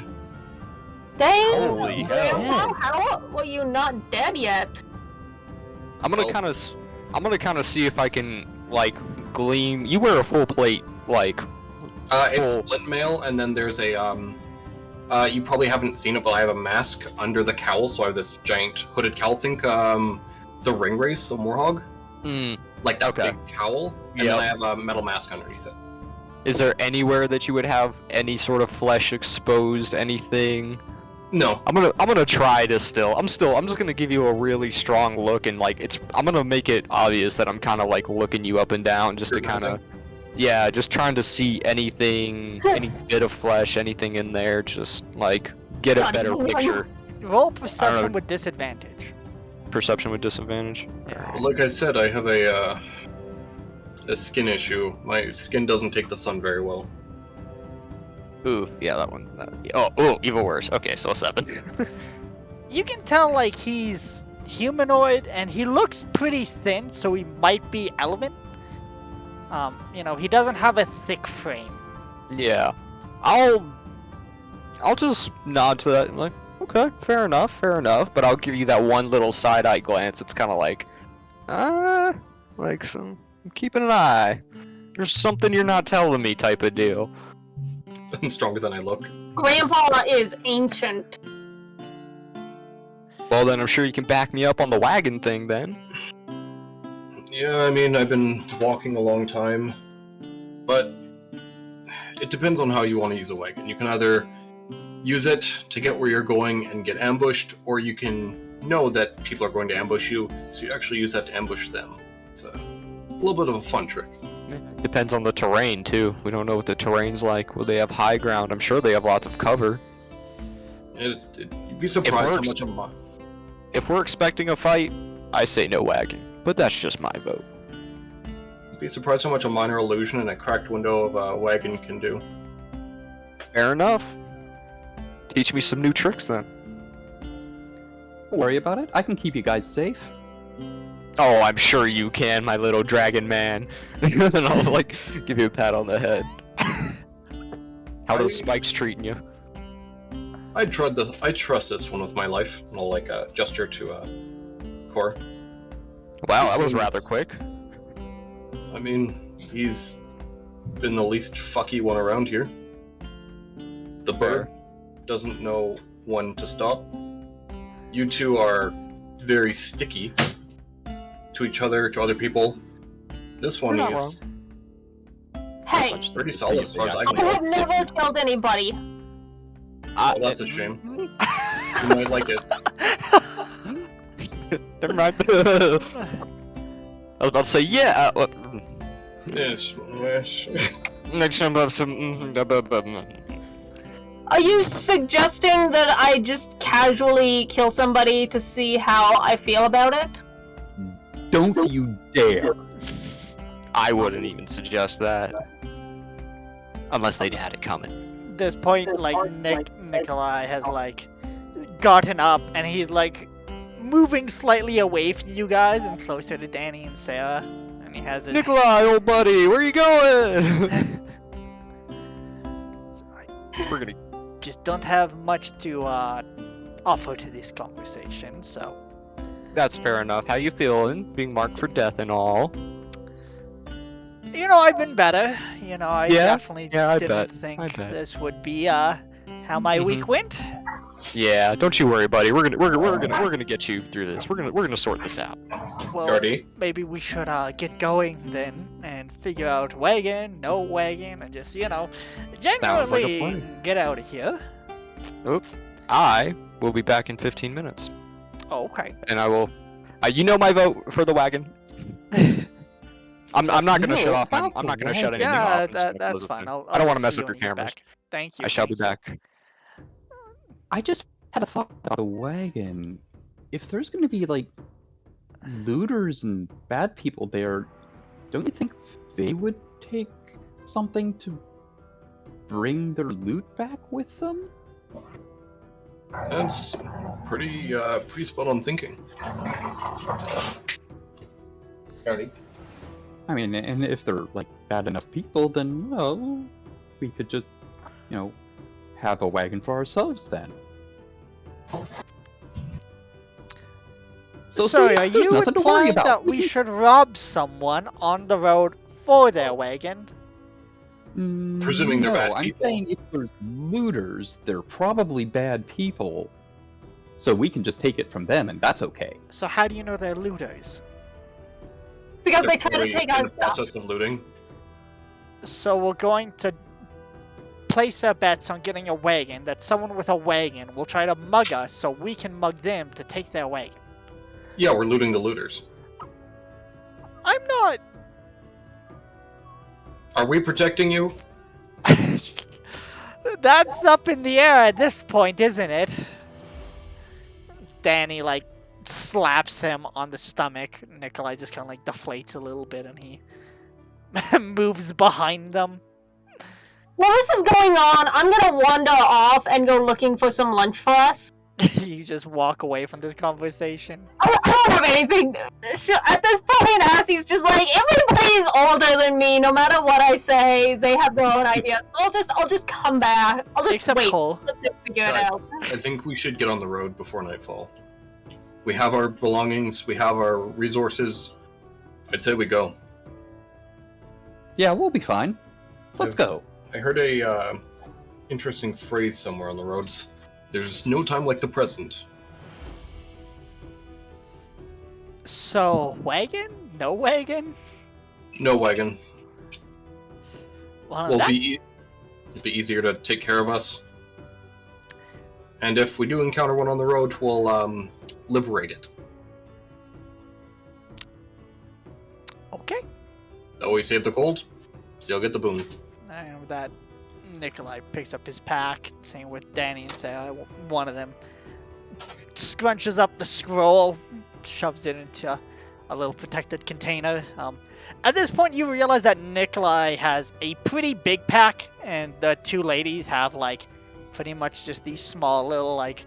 Dang. Holy hell. How were you not dead yet? I'm gonna Well- kind of see if I can like gleam. You wear a full plate, like. It's Oh. splint mail, and then there's a you probably haven't seen it, but I have a mask under the cowl, so I have this giant hooded cowl. Think the ring race, the Moorhog, Mm, like that Okay. big cowl, and Yep. then I have a metal mask underneath it. is there anywhere that you would have any sort of flesh exposed? Anything? No, I'm gonna try to still. I'm just gonna give you a really strong look and like I'm gonna make it obvious that I'm kind of like looking you up and down just to kind of. Yeah, just trying to see anything, any bit of flesh, anything in there, just like get a better picture. Roll perception with disadvantage. Perception with disadvantage. but like I said, I have a skin issue. My skin doesn't take the sun very well. Ooh, yeah, that one. Oh, even worse. Okay, so a 7. You can tell like he's humanoid and he looks pretty thin, so he might be elven. He doesn't have a thick frame. Yeah, I'll just nod to that. Like, okay, fair enough. But I'll give you that one little side-eye glance. It's kind of like, like some I'm keeping an eye. There's something you're not telling me, type of deal. I'm stronger than I look. Grandpa is ancient. Well, then I'm sure you can back me up on the wagon thing then. Yeah, I mean, I've been walking a long time, but it depends on how you want to use a wagon. You can either use it to get where you're going and get ambushed, or you can know that people are going to ambush you, so you actually use that to ambush them. It's a little bit of a fun trick. Depends on the terrain too. We don't know what the terrain's like. Will they have high ground? I'm sure they have lots of cover. You'd be surprised how works. much a mo- If we're expecting a fight, I say no wagon. But that's just my vote. you'd be surprised how much a minor illusion and a cracked window of a wagon can do. Fair enough. Teach me some new tricks then. Don't worry about it. I can keep you guys safe. Oh, I'm sure you can, my little dragon man. And I'll like give you a pat on the head. How those spikes treating you? I trust this one with my life, and I'll like gesture to Core. Wow, This that was seems- rather quick. I mean, he's been the least fucky one around here. The bird doesn't know when to stop. You two are very sticky to each other, to other people. This one You're not is Hey, pretty solid as far as I I can have tell. never killed anybody. Well, that's a shame. You might like it. Never mind. I was about to say, yeah. Yes. Next time I have some. Are you suggesting that I just casually kill somebody to see how I feel about it? Don't you dare. I wouldn't even suggest that. Unless they had it coming. At this point, like, Nikolai has, like, gotten up, and he's, like, moving slightly away from you guys and closer to Danny and Sarah. And he has his... Nikolai, old buddy, where you going? We're gonna... Just don't have much to, offer to this conversation, so... That's fair enough. How you feeling? Being marked for death and all. You know, I've been better. You know, I Yeah? definitely Yeah, I didn't bet. think I bet. this would be, how my week went. Yeah, don't you worry, buddy. We're gonna get you through this. We're gonna sort this out. Well, Gardy? maybe we should, get going then and figure out wagon, no wagon, and just, you know, like a genuinely plan. get out of here. I will be back in 15 minutes, Oh, okay. and I will. You know my vote for the wagon. I'm not gonna No, shut off. about I'm not the gonna shut anything Yeah, off. that's fine. I'll I don't want to just mess see with you your when you get cameras. back. Thank you. I shall be thank you. back. I just had a thought about the wagon. If there's going to be like looters and bad people there, don't you think they would take something to bring their loot back with them? That's pretty spot on thinking. Gardy? I mean, and if they're like bad enough people, then well, we could just, you know, have a wagon for ourselves then. So, see, are there's you nothing to worry implying about. that we should rob someone on the road for their wagon? Presuming they're no, bad I'm people. saying if there's looters, they're probably bad people. So we can just take it from them, and that's okay. So how do you know they're looters? Because They're they try to probably take in our the stuff. process of looting. So we're going to place our bets on getting a wagon, that someone with a wagon will try to mug us so we can mug them to take their wagon. Yeah, we're looting the looters. I'm not... Are we protecting you? That's up in the air at this point, isn't it? Danny, like, slaps him on the stomach. Nikolai just kind of, like, deflates a little bit and he moves behind them. While this is going on, I'm gonna wander off and go looking for some lunch for us. You just walk away from this conversation. I don't have anything. At this point, Assie's just like, everybody's older than me. No matter what I say, they have their own ideas. So I'll just come back. I'll just Except wait. Cole. Let them figure it Guys, out. I think we should get on the road before nightfall. We have our belongings, we have our resources. I'd say we go. Yeah, we'll be fine. Let's go. I heard a interesting phrase somewhere on the roads. There's no time like the present. So, wagon? No wagon? No wagon. Well, It'll that... be easier to take care of us. And if we do encounter one on the road, we'll liberate it. Okay. Always save the gold, still get the boon. And with that, Nikolai picks up his pack, same with Danny and Sarah. One of them scrunches up the scroll, shoves it into a little protected container. At this point, you realize that Nikolai has a pretty big pack, and the two ladies have, like, pretty much just these small little, like,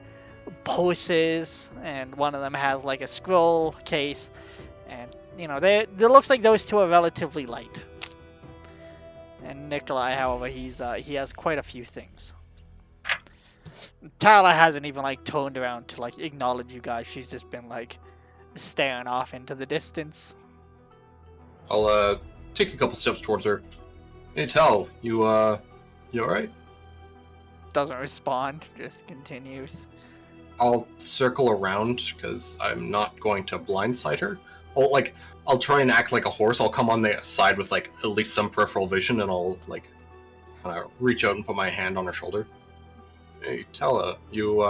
purses, and one of them has, like, a scroll case, and, you know, it looks like those two are relatively light. And Nikolai, however, he has quite a few things. Tyler hasn't even, like, turned around to, like, acknowledge you guys. She's just been, like, staring off into the distance. I'll take a couple steps towards her. Hey, Tal, you alright? Doesn't respond, just continues. I'll circle around, because I'm not going to blindside her. I'll try and act like a horse. I'll come on the side with, like, at least some peripheral vision, and I'll, like, kind of reach out and put my hand on her shoulder. Hey, Tala, you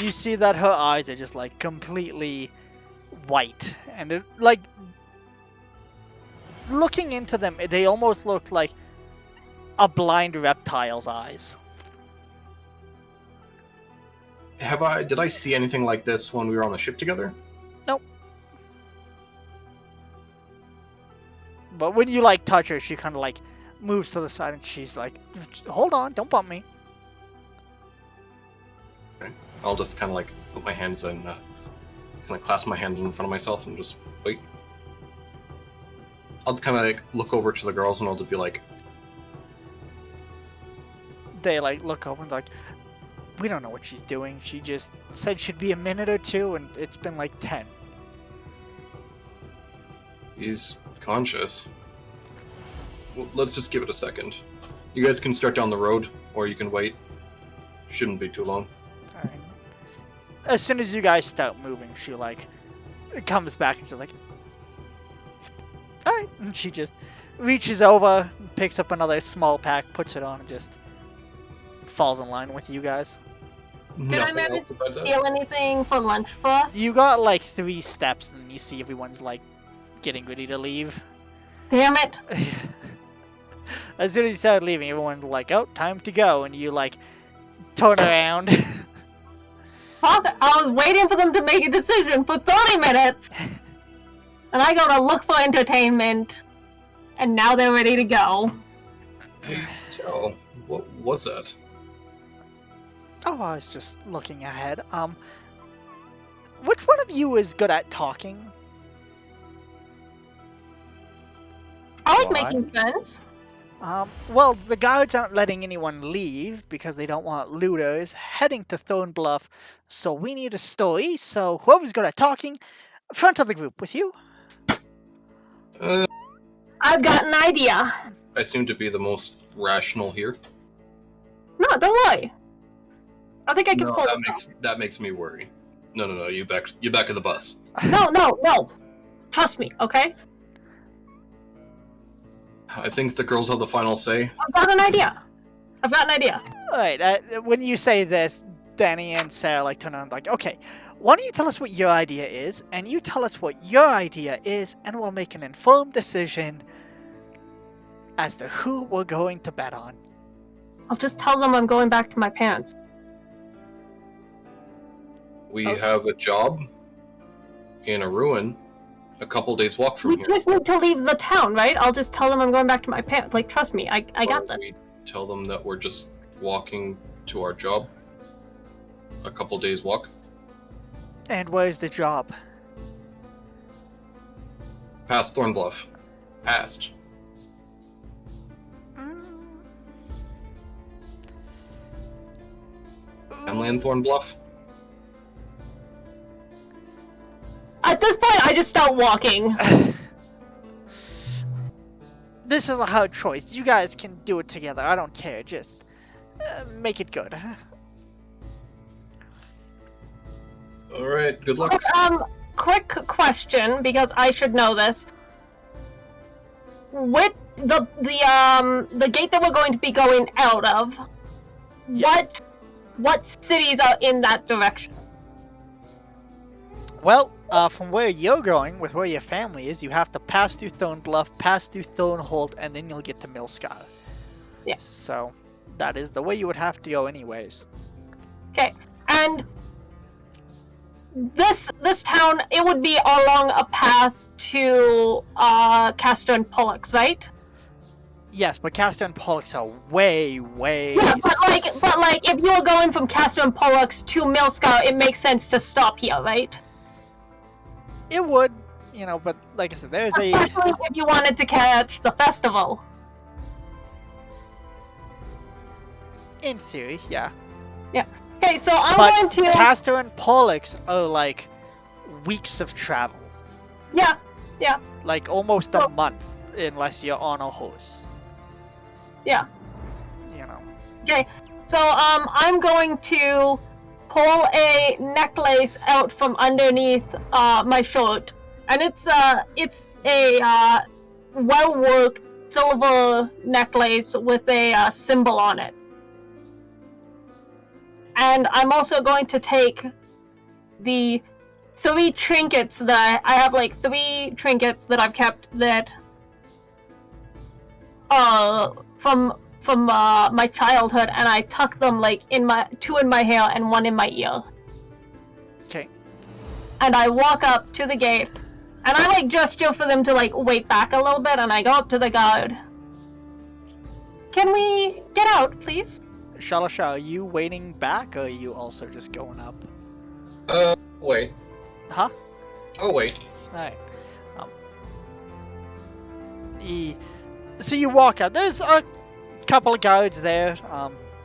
You see that her eyes are just, like, completely white. And, it, like, looking into them, they almost look like a blind reptile's eyes. did I see anything like this when we were on the ship together? Nope. But when you like touch her, she kind of like moves to the side and she's like, "Hold on, don't bump me." Okay. I'll just kind of like put my hands in, kind of clasp my hands in front of myself and just wait. I'll kind of like look over to the girls and I'll just be like, They like look over and like, "We don't know what she's doing. She just said she'd be a minute or two, and it's been like 10." he's conscious. Well, let's just give it a second. You guys can start down the road, or you can wait. Shouldn't be too long. Alright. As soon as you guys start moving, she like comes back and she's like, "Alright," and she just reaches over, picks up another small pack, puts it on, and just falls in line with you guys. Did I manage to steal anything for lunch for us? You got like 3 steps, and you see everyone's like getting ready to leave. Damn it! As soon as you started leaving, everyone's like, "Oh, time to go," and you like turn around. Fuck, I was waiting for them to make a decision for 30 minutes! And I gotta look for entertainment. And now they're ready to go. Hey, Joe, what was that? Oh, I was just looking ahead. Which one of you is good at talking? I like Why? making friends. Well, the guards aren't letting anyone leave because they don't want looters heading to Thorn Bluff, so we need a story, so whoever's good at talking, front of the group with you. I've got an idea. I seem to be the most rational here. No, don't worry. I think I can No, pull that this that makes me worry. No, you back of the bus. off. No. Trust me, okay? I think the girls have the final say. I've got an idea. Alright, when you say this, Danny and Sarah like turn around like, "Okay, why don't you tell us what your idea is, and you tell us what your idea is, and we'll make an informed decision as to who we're going to bet on." I'll just tell them I'm going back to my parents. We Okay. have a job in a ruin, a couple days walk from We here. just need to leave the town, right? I'll just tell them I'm going back to my parents. Like, trust me, I got Or this. we tell them that we're just walking to our job, a couple days walk. And where's the job? Past Thornbluff. Past. Inland Thornbluff. At this point, I just start walking. This is a hard choice. You guys can do it together. I don't care. Just make it good. Alright, good luck. Quick question, because I should know this. With the gate that we're going to be going out of, what cities are in that direction? Well, from where you're going, with where your family is, you have to pass through Thornbluff, pass through Thornhold, and then you'll get to Millscar. Yeah. So, that is the way you would have to go anyways. Okay, and this town, it would be along a path to Castor and Pollux, right? Yes, but Castor and Pollux are way. Yeah, but like, if you were going from Castor and Pollux to Millscar, it makes sense to stop here, right? It would, but like I said, there's a... Especially if you wanted to catch the festival. In theory, yeah. Okay, so I'm But going to... Castor and Pollux are like weeks of travel. Yeah. Like almost a month, unless you're on a horse. Yeah. You know. So, I'm going to pull a necklace out from underneath my shirt, and it's a well-worked silver necklace with a symbol on it. And I'm also going to take the 3 trinkets that I have, like 3 trinkets that I've kept that from my childhood, and I tuck them like in my 2 in my hair and 1 in my ear. Okay. And I walk up to the gate, And I like gesture for them to like wait back a little bit, and I go up to the guard. Can we get out, please? Shalasha, are you waiting back, or are you also just going up? Wait. Huh? Oh, wait. Alright. So you walk out. There's a couple of guards there,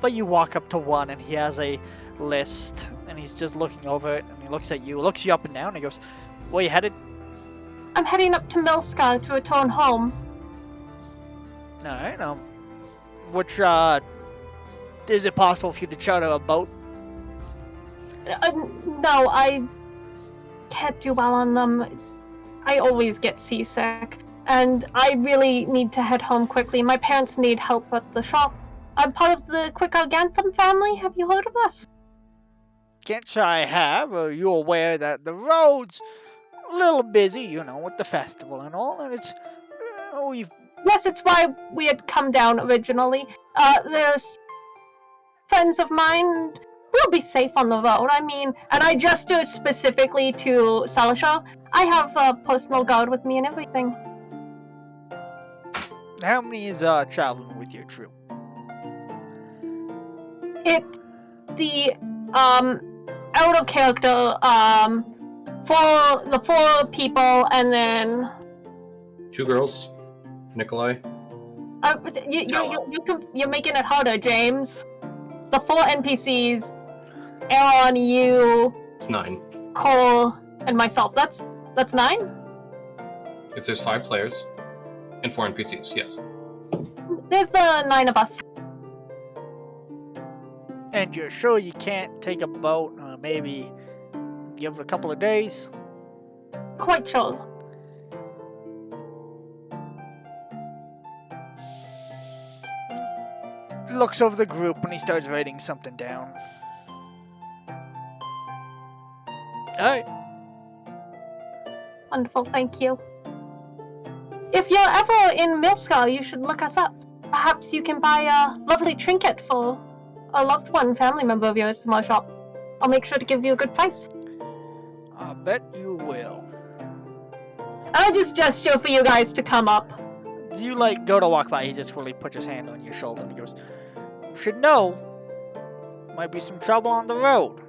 but you walk up to one, and he has a list, and he's just looking over it, and he looks at you, looks you up and down, and he goes, "Where you headed?" I'm heading up to Milscar to return home. Alright, which, is it possible for you to charter a boat? No, I can't do well on them. I always get seasick, and I really need to head home quickly. My parents need help at the shop. I'm part of the Quick Arganthum family. Have you heard of us? Can't say I have. Are you aware that the road's a little busy, you know, with the festival and all, and it's, we've... Yes, it's why we had come down originally. There's friends of mine. We'll be safe on the road. I mean, and I gestured specifically to Salasha. I have a personal guard with me and everything. How many is, traveling with your troop? The elder character, for the 4 people, and then 2 girls. Nikolai. you're making it harder, James. The 4 NPCs, Aaron, you, It's 9. Cole, and myself. That's 9? If there's 5 players and 4 NPCs, yes. There's the 9 of us. And you're sure you can't take a boat, maybe give it a couple of days? Quite sure. Looks over the group and he starts writing something down. Alright. Wonderful, thank you. If you're ever in Milscar, you should look us up. Perhaps you can buy a lovely trinket for a loved one, family member of yours from our shop. I'll make sure to give you a good price. I bet you will. I'll just gesture for you guys to come up. Do you, like, go to walk by, he just really puts his hand on your shoulder and he goes, "You should know, might be some trouble on the road.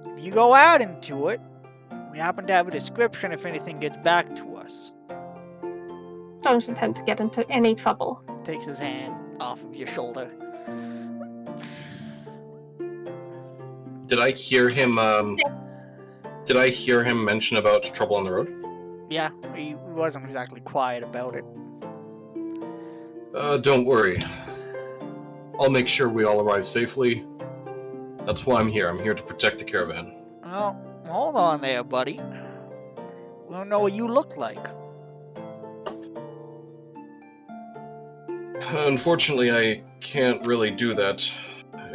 If you go out into it, we happen to have a description if anything gets back to us." Don't intend to get into any trouble. Takes his hand off of your shoulder. Did I hear him mention about trouble on the road? Yeah, he wasn't exactly quiet about it. Don't worry. I'll make sure we all arrive safely. That's why I'm here. I'm here to protect the caravan. Well, hold on there, buddy. We don't know what you look like. Unfortunately, I can't really do that. I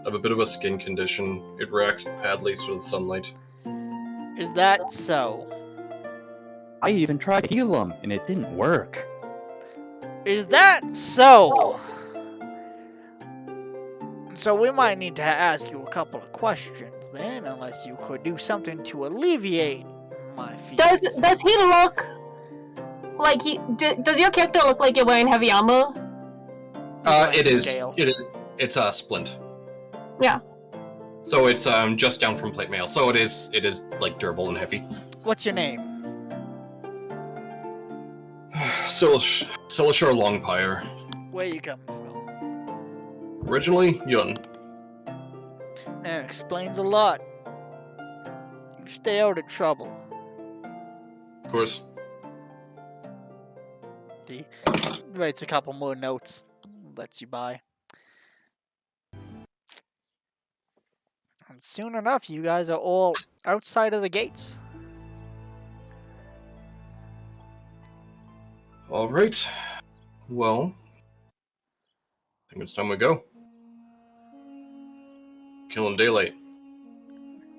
have a bit of a skin condition. It reacts badly to the sunlight. Is that so? I even tried to heal him, and it didn't work. Is that so? So we might need to ask you a couple of questions then, unless you could do something to alleviate my fears. Does he look like he? Does your character look like you're wearing heavy armor? It is. Scale. It's a splint. Yeah. So it's just down from plate mail. So it is like durable and heavy. What's your name? Silashar Longpire. Where you coming from? Originally, Yun. That explains a lot. You stay out of trouble. Of course. He writes a couple more notes. Lets you by. And soon enough, you guys are all outside of the gates. All right. Well, I think it's time we go. Killing daylight.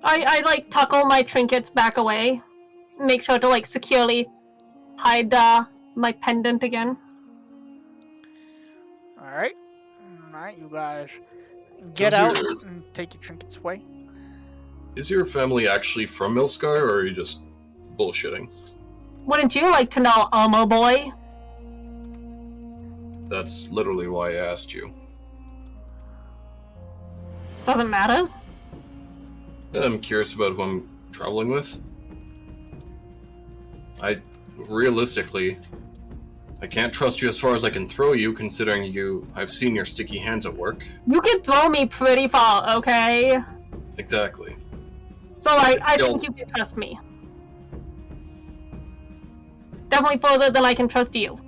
I like tuck all my trinkets back away. Make sure to like securely hide my pendant again. Alright. Alright, you guys get out and take your trinkets away. Is your family actually from Milscar, or are you just bullshitting. Wouldn't you like to know, Elmo boy? That's literally why I asked you. Doesn't matter. I'm curious about who I'm traveling with. Realistically, I can't trust you as far as I can throw you, considering I've seen your sticky hands at work. You can throw me pretty far, okay? Exactly. So, like, I Still- think you can trust me. Definitely further than I can trust you.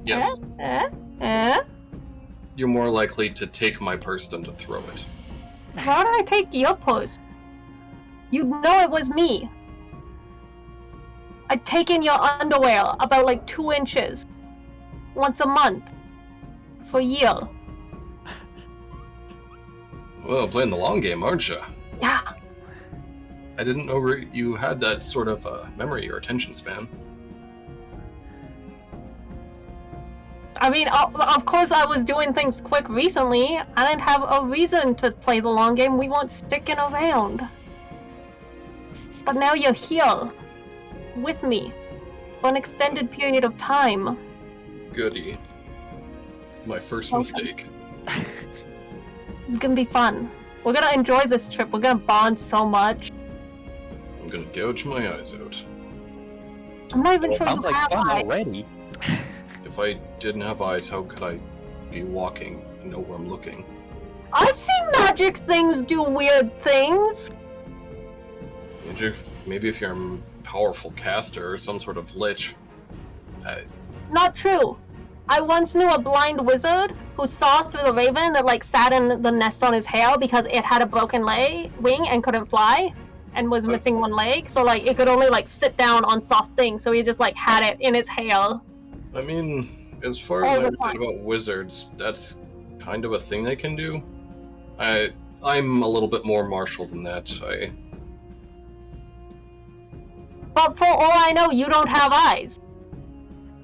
Yes. Eh? You're more likely to take my purse than to throw it. Why would I take your purse? You know it was me. I'd taken your underwear about like 2 inches. Once a month. For a year. Well, playing the long game, aren't you? Yeah. I didn't know you had that sort of memory or attention span. I mean, of course I was doing things quick recently. I didn't have a reason to play the long game. We weren't sticking around. But now you're here. With me. For an extended period of time. Goody. My first Okay. mistake. It's gonna be fun. We're gonna enjoy this trip. We're gonna bond so much. I'm gonna gouge my eyes out. I'm not even Well, sure sounds you like have fun eyes. already. If I didn't have eyes, how could I be walking and know where I'm looking? I've seen magic things do weird things. Maybe if you're a powerful caster or some sort of lich. Not true. I once knew a blind wizard who saw through the raven that like sat in the nest on his hair because it had a broken wing and couldn't fly and was missing one leg. So like it could only like sit down on soft things. So he just like had it in his hair. I mean, as far as I understand about wizards, that's kind of a thing they can do. I'm a little bit more martial than that. But for all I know, you don't have eyes.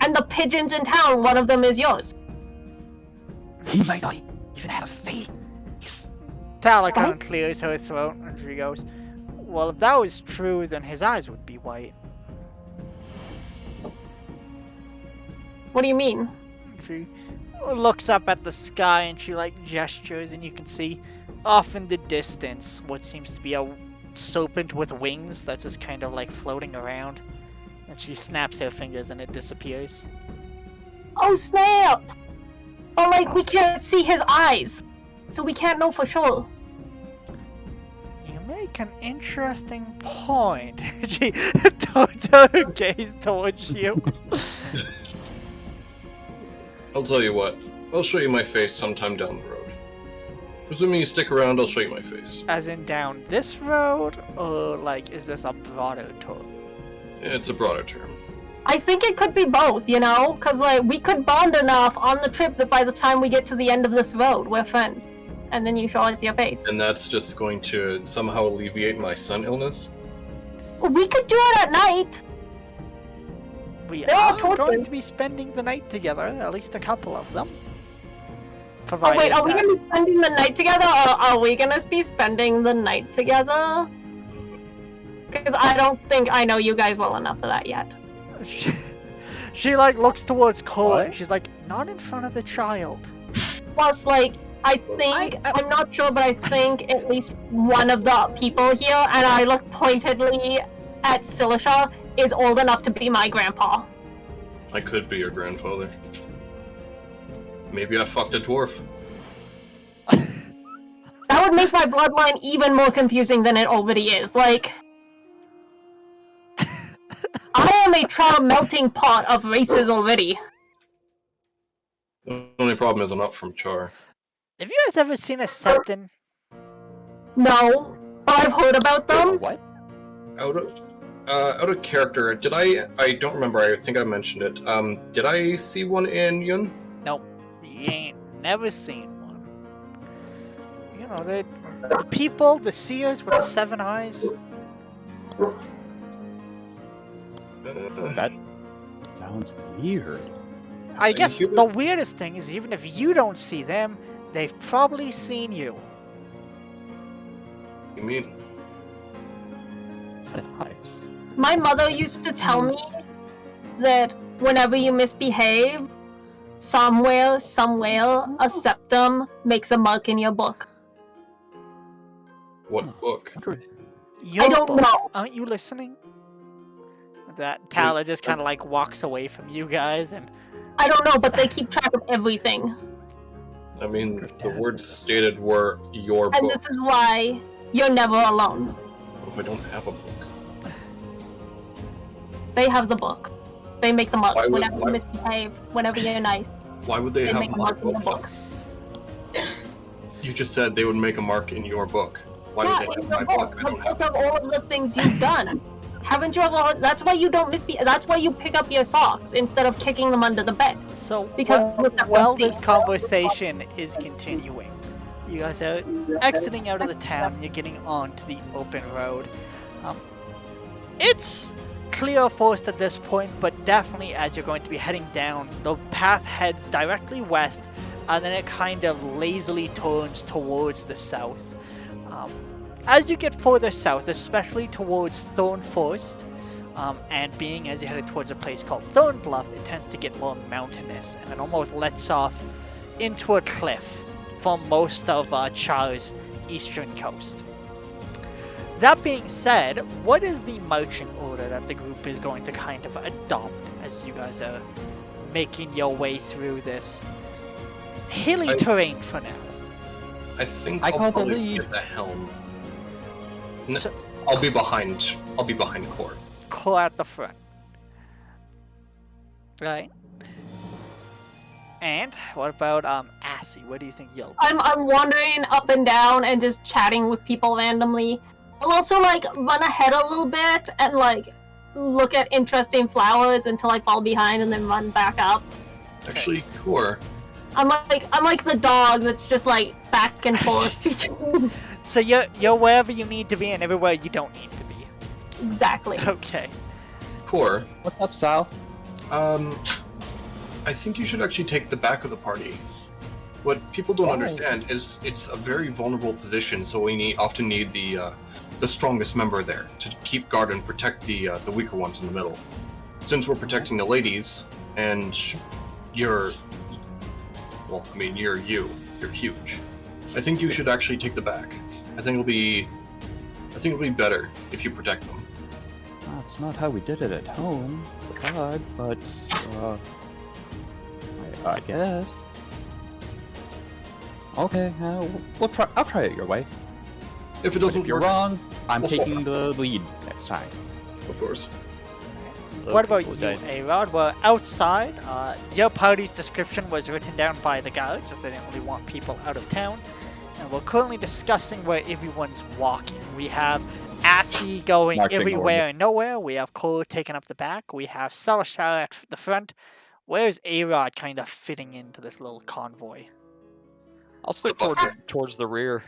And the pigeons in town, one of them is yours. He might not even have a face. Talakon What? clears her throat and she goes, well, if that was true, then his eyes would be white. What do you mean? She looks up at the sky and she like gestures, and you can see off in the distance what seems to be a serpent with wings that's just kind of like floating around. And she snaps her fingers and it disappears. Oh snap! But like we can't see his eyes. So we can't know for sure. You make an interesting point. She turns her gaze towards you. I'll tell you what. I'll show you my face sometime down the road. Presuming you stick around, I'll show you my face. As in down this road, or like is this a broader term? It's a broader term. I think it could be both, you know? Cause like we could bond enough on the trip that by the time we get to the end of this road, we're friends. And then you show us your face. And that's just going to somehow alleviate my sun illness? We could do it at night. We They're all are tortured. going to be spending the night together, at least a couple of them. Oh Provided wait, are we that- gonna be spending the night together, or are we gonna be spending the night together? Because I don't think I know you guys well enough for that yet. She like looks towards Cole What? and she's like, not in front of the child. Plus, like, I think, I'm not sure, but I think at least one of the people here, and I look pointedly at Silisha, is old enough to be my grandpa. I could be your grandfather. Maybe I fucked a dwarf. That would make my bloodline even more confusing than it already is. Like, I am a child melting pot of races already. The only problem is I'm not from Char. Have you guys ever seen a Septon? No, but I've heard about them. What? Out of character, did I don't remember, I think I mentioned it. Did I see one in Yun? Nope. You ain't never seen one. You know, the people, the seers with the 7 eyes. That sounds weird. I guess you- the weirdest thing is even if you don't see them, they've probably seen you. You mean? Nice. My mother used to tell me that whenever you misbehave, somewhere, a septum makes a mark in your book. What book? Your I don't book. know. Aren't you listening? That Tala just kind of like walks away from you guys and. I don't know, but they keep track of everything. I mean, the words stated were your And book. this is why you're never alone. What if I don't have a book? They have the book. They make the mark Why would- whenever why- you misbehave, whenever you're nice. Why would they They have make a my mark in the book? book. You just said they would make a mark in your book. Why Yeah, would they in have your my book. book? I don't have Because of all of the things you've done. Haven't you ever heard? That's why you don't misbehave. That's why you pick up your socks instead of kicking them under the bed. So Because while this conversation is continuing, you guys are exiting out of the town. You're getting onto the open road. It's clear forest at this point, but definitely as you're going to be heading down, the path heads directly west, and then it kind of lazily turns towards the south. As you get further south, especially towards Thorn Forest, and being as you headed towards a place called Thorn Bluff, it tends to get more mountainous, and it almost lets off into a cliff for most of Char's eastern coast. That being said, what is the marching order that the group is going to kind of adopt as you guys are making your way through this hilly terrain for now? I think I I'll call the probably lead. get the helm. So, I'll be behind Core. Core at the front. Right. And what about Assy? What do you think you'll I'm wandering up and down and just chatting with people randomly. I'll also like run ahead a little bit and like look at interesting flowers until I fall behind and then run back up. Actually, Core. I'm like the dog that's just like back and forth between. So you're wherever you need to be and everywhere you don't need to be. Exactly. Okay. Core. What's up, Sal? I think you should actually take the back of the party. What people don't understand is it's a very vulnerable position, so we often need the strongest member there to keep guard and protect the weaker ones in the middle. Since we're protecting the ladies, and you're huge. I think you should actually take the back. I think it'll be better if you protect them. That's not how we did it at home. God, but I guess. Okay, we'll try. I'll try it your way. If it But doesn't if you're work, wrong, I'm we'll taking swap. the lead next time. of course. What about you, A-Rod? Well, outside, your party's description was written down by the guards, as they didn't really want people out of town. And we're currently discussing where everyone's walking. We have Assy going Marching everywhere and nowhere. We have Cole taking up the back. We have Celestar at the front. Where's A-Rod kind of fitting into this little convoy? I'll slip towards the rear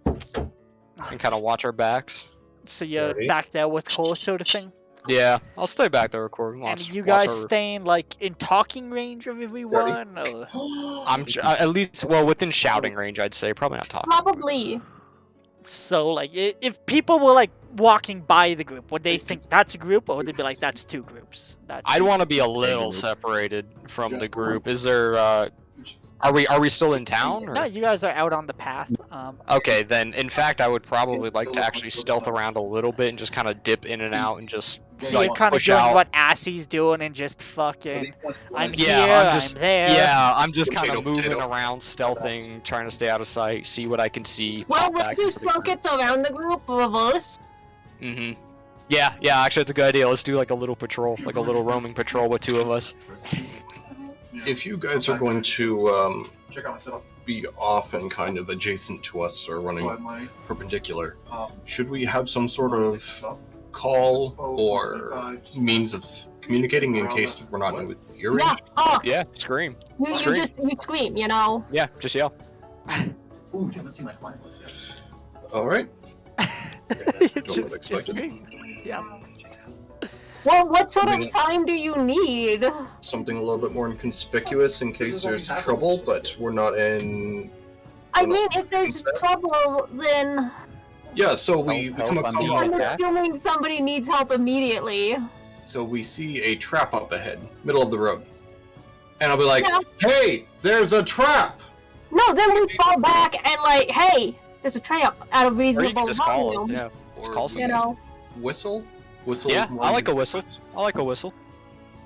and kind of watch our backs. So you're Ready? back there with Cole, sort of thing? Yeah, I'll stay back there, record. And you guys staying like in talking range of everyone? Or... I'm at least within shouting range, I'd say. Probably not talking. Probably. So like, if people were like walking by the group, would they think that's a group, or would they be like, that's two groups? I'd want to be a little separated from the group. Is there? Are we still in town? Or? No, you guys are out on the path. Okay, then in fact, I would probably like to actually stealth around a little bit and just kind of dip in and out and just So you're kind of push doing out. what Assy's doing and just fucking, I'm Yeah, here, I'm just I'm there. yeah, I'm just kind Potato, of moving potato. around, stealthing, trying to stay out of sight, see what I can see. Well, pop let's back do into the group. circuits around the group, reverse. Mm-hmm. Yeah, actually, it's a good idea. Let's do like a little patrol, like a little roaming patrol with two of us. If you guys are going to be off and kind of adjacent to us or running perpendicular, should we have some sort of call or means of communicating in case we're not with ear range? Yeah, talk. Yeah, scream. You scream, you know. Yeah, just yell. Ooh, yeah, let's see my client list. All right. just expected. scream. Yeah. Well, what sort I of mean- sign do you need? Something a little bit more inconspicuous in case there's trouble, but we're not in. I Well, mean, if there's trouble, then Yeah, so we Help, come I'm being across. I'm attacked. assuming somebody needs help immediately. So we see a trap up ahead, middle of the road. And I'll be like, Yeah. hey, there's a trap! No, then we fall back and like, hey, there's a trap at a Or you reasonable can just call it. volume. Yeah. Or Call we You know, whistle? Whistle Yeah, is more I like a ubiquitous. whistle. I like a whistle.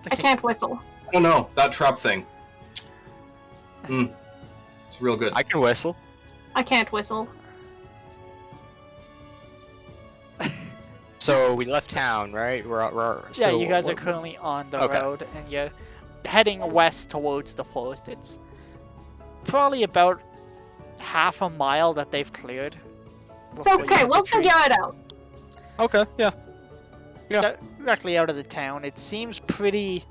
I can't whistle. Oh no, that trap thing. It's real good. I can whistle. I can't whistle. So we left town, right? Yeah, so you guys are what- currently on the Okay. road, and you're heading west towards the forest. It's probably about half a mile that they've cleared. It's before you okay, hit the we'll tree. figure it out. Okay, yeah. Directly out of the town. It seems pretty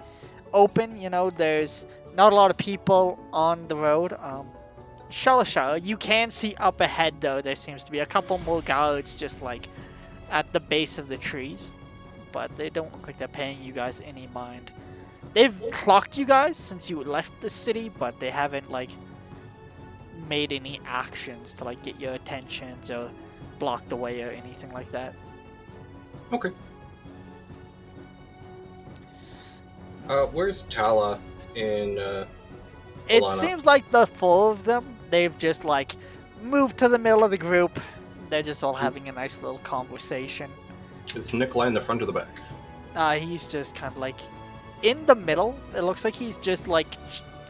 open, you know, there's not a lot of people on the road. Shalasha, you can see up ahead though, there seems to be a couple more guards just like at the base of the trees. But they don't look like they're paying you guys any mind. They've clocked you guys since you left the city, but they haven't like made any actions to like get your attentions or block the way or anything like that. Okay. Where's Tala in It Alana? seems like the four of them, they've just like moved to the middle of the group. They're just all having a nice little conversation. Is Nikolai in the front or the back? He's just kind of like in the middle. It looks like he's just like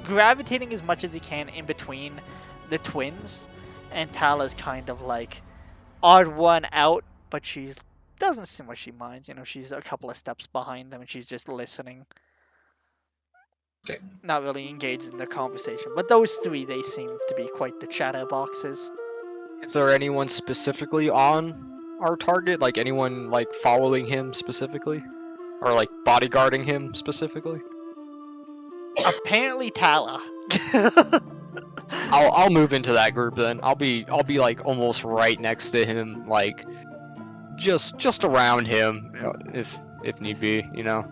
gravitating as much as he can in between the twins. And Tala's kind of like odd one out, but she's doesn't seem like she minds. You know, she's a couple of steps behind them and she's just listening. Okay. Not really engaged in the conversation. But those three, they seem to be quite the chatterboxes. Is there anyone specifically on our target? Like anyone like following him specifically? Or like bodyguarding him specifically? Apparently Tala. I'll move into that group then. I'll be like almost right next to him, like just around him, if need be, you know.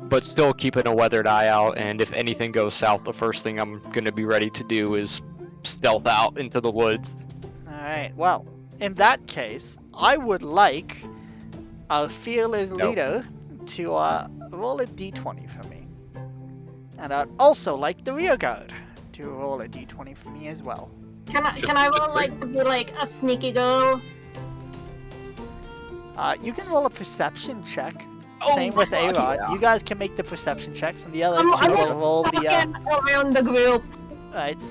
But still keeping a weathered eye out, and if anything goes south, the first thing I'm gonna be ready to do is stealth out into the woods. Alright, well, in that case, I would like our fearless leader to roll a d20 for me. And I'd also like the rear guard to roll a d20 for me as well. Can I roll like to be like a sneaky girl? You can roll a perception check. Oh, Same with fuck A-Rod. yeah. You guys can make the perception checks, and the other I'm two will just roll the... walking around the group. Right,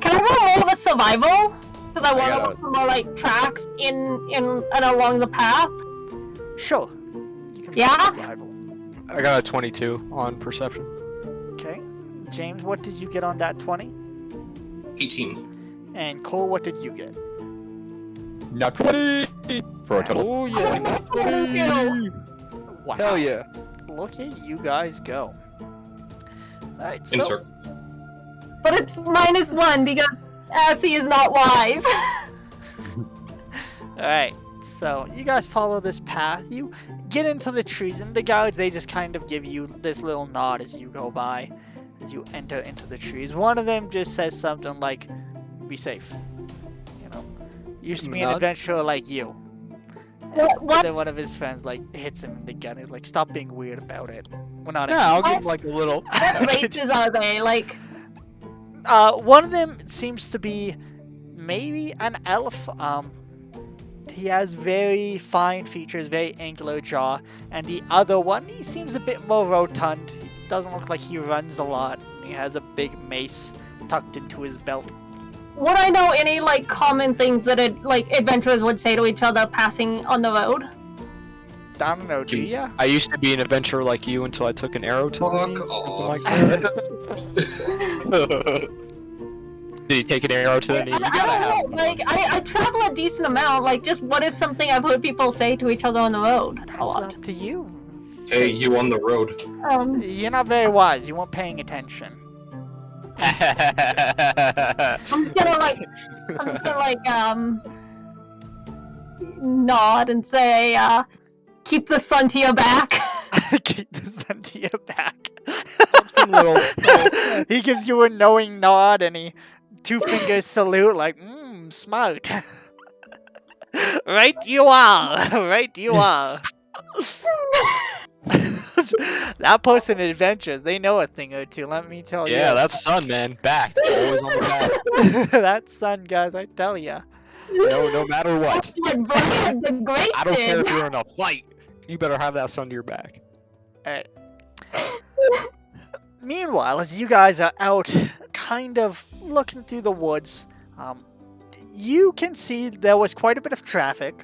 Can I roll more of a survival? Because I want to got look for more like tracks in and along the path. sure. You can Yeah? roll survival. I got a 22 on perception. Okay. James, what did you get on that 20? 18. And Cole, what did you get? Now 20 for a total. Oh yeah! Wow. Hell yeah! Look at you guys go. Alright, so... Insert. But it's -1 because Assy is not wise. Alright, so you guys follow this path. You get into the trees, and the guards, they just kind of give you this little nod as you go by, as you enter into the trees. One of them just says something like, be safe. You know, used to be an Nod? adventurer like you. What? And then one of his friends, like, hits him in the gun. He's like, stop being weird about it. We're not Yeah, I'll NPCs." give like a little. What races are they? Like, One of them seems to be maybe an elf. He has very fine features, very angular jaw, and the other one, he seems a bit more rotund. He doesn't look like he runs a lot. And he has a big mace tucked into his belt. would I know any like common things that like adventurers would say to each other passing on the road? I don't know, do ya? I used to be an adventurer like you until I took an arrow to the Fuck knee, something off. like that. Did he take an arrow to the knee? You I gotta have don't know. Like, I travel a decent amount. Like, just what is something I've heard people say to each other on the road? A That's lot. up to you. Hey, you on the road. You're not very wise. You weren't paying attention. I'm just gonna like nod and say, keep the sun to your back. Keep the sun to your back. little, He gives you a knowing nod and he two fingers salute like, smart. Right you are. Right you are. That person in adventures, they know a thing or two, let me tell Yeah, you. that's Sun, man. Back. Always on the back. That Sun, guys, I tell ya. No matter what. What Bucket the Great I don't care did. if you're in a fight. You better have that Sun to your back. Alright. Meanwhile, as you guys are out kind of looking through the woods, you can see there was quite a bit of traffic,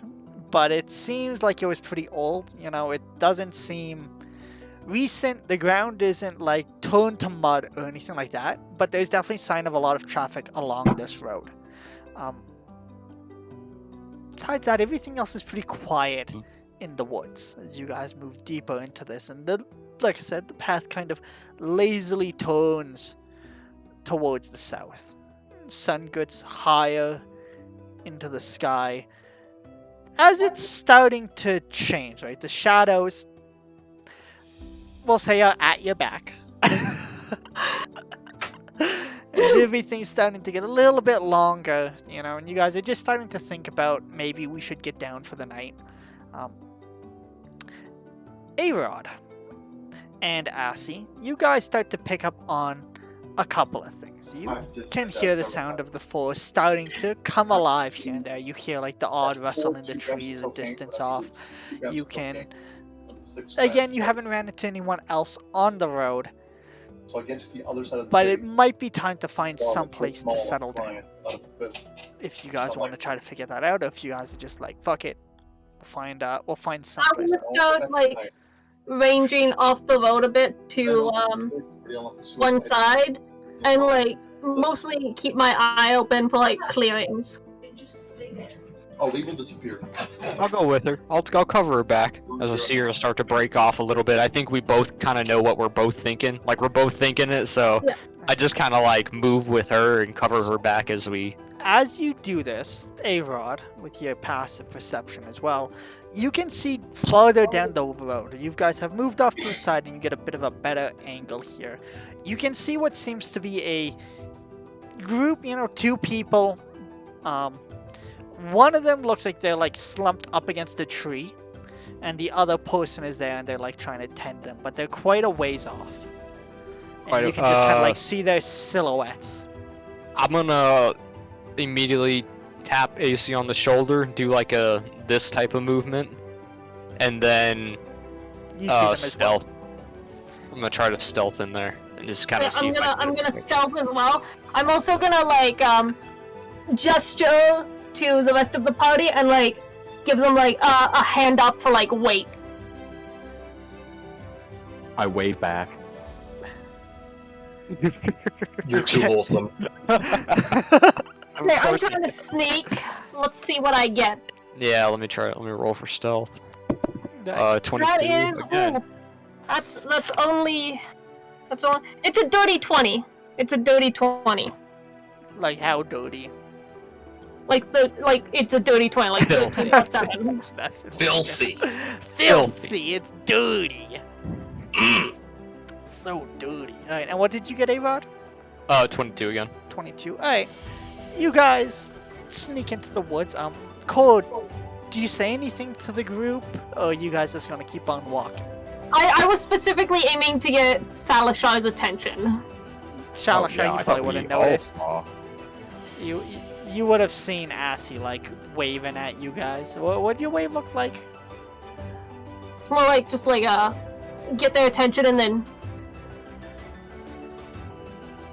but it seems like it was pretty old. You know, it doesn't seem recent. The ground isn't like turned to mud or anything like that, but there's definitely sign of a lot of traffic along this road. Besides that, everything else is pretty quiet in the woods as you guys move deeper into this, and like I said, the path kind of lazily turns towards the south. Sun gets higher into the sky as it's starting to change, right? The shadows, we'll say, are at your back. And everything's starting to get a little bit longer, you know, and you guys are just starting to think about maybe we should get down for the night. A-Rod and Assy, you guys start to pick up on a couple of things. You can hear the sound of the forest starting to come alive here and there. You hear like the odd rustle in the trees a distance off. You can, again, you haven't ran into anyone else on the road, So I get to the other side of the but city. it might be time to find while some the place to small settle down. client out of this. If you guys want to try to figure that out, or if you guys are just like, fuck it, we'll find some I'm place. gonna start like ranging off the road a bit to one side, and like mostly keep my eye open for like clearings. I'll leave and disappear. I'll go with her. I'll cover her back as I see her start to break off a little bit. I think we both kind of know what we're both thinking. Like, we're both thinking it, so Yeah. I just kind of like move with her and cover her back as we... As you do this, A-Rod, with your passive perception as well, you can see farther down the road. You guys have moved off to the side and you get a bit of a better angle here. You can see what seems to be a group, you know, two people. One of them looks like they're like slumped up against a tree, and the other person is there and they're like trying to tend them, but they're quite a ways off. And you can just kind of like see their silhouettes. I'm gonna immediately tap AC on the shoulder, do like a this type of movement, and then You see them as well. stealth. I'm gonna try to stealth in there and just kind of see. I'm gonna stealth as well. I'm also gonna like gesture to the rest of the party and like give them like a hand up for like wait. I wave back. You're too wholesome. Okay, I'm trying to sneak. Let's see what I get. Yeah, let me roll for stealth. Nice. 22 That is again. ooh, that's only it's a dirty 20. It's a dirty 20. Like how dirty? Like it's a dirty 20, like 13 plus 7. That's Filthy. Filthy. It's dirty. So dirty. All right, and what did you get, A-Rod? 22 again. 22. All right, you guys sneak into the woods. Code, do you say anything to the group, or are you guys just gonna keep on walking? I was specifically aiming to get Salashar's attention. Shalashar, yeah, you I probably thought would we have all noticed. saw. You would have seen Assy like waving at you guys. What do your wave look like? It's more like just like get their attention and then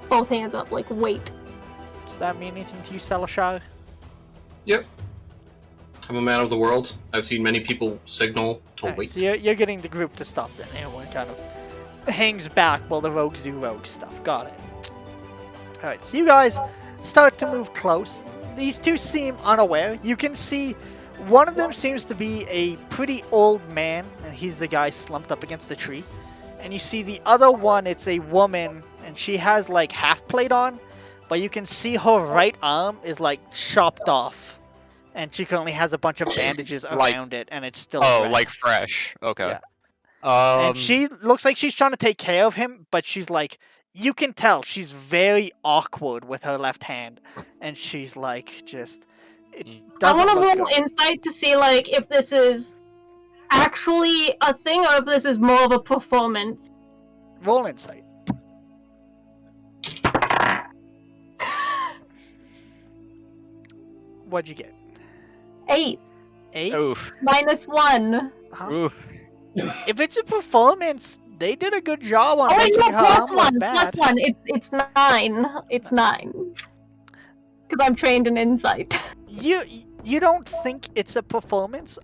both hands up, like wait. Does that mean anything to you, Salashar? Yep. I'm a man of the world. I've seen many people signal to Alright, wait. so you're getting the group to stop then. Everyone kind of hangs back while the rogues do rogue stuff. Got it. Alright, so you guys start to move close. These two seem unaware. You can see one of them seems to be a pretty old man, and he's the guy slumped up against the tree. And you see the other one, it's a woman, and she has like half plate on, but you can see her right arm is like chopped off. And she currently has a bunch of bandages Like- around it, and it's still Oh, red. like fresh. Okay. Yeah. And she looks like she's trying to take care of him, but she's like, you can tell she's very awkward with her left hand. And she's like, just It I doesn't want to look roll good. insight to see like if this is actually a thing or if this is more of a performance. Roll insight. What'd you get? 8 8? Oof. -1. Huh? Oof. If it's a performance, they did a good job on Oh, wait, making no, her arm look +1. bad. +1. It's 9. It's 9. Because I'm trained in insight. You don't think it's a performance,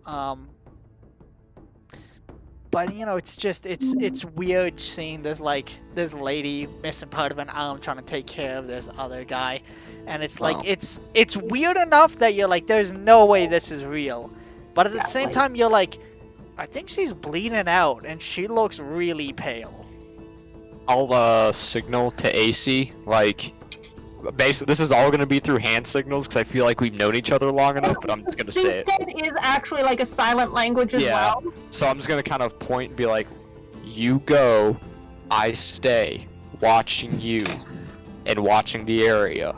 but you know it's weird seeing this lady missing part of an arm trying to take care of this other guy, and it's like Wow. it's weird enough that you're like there's no way this is real, but at the same Exactly. time you're like I think she's bleeding out and she looks really pale. I'll signal to AC, like, basically, this is all gonna be through hand signals because I feel like we've known each other long enough, but I'm just gonna say it. Seastead is actually like a silent language as Yeah. well. So I'm just gonna kind of point and be like, you go, I stay, watching you, and watching the area.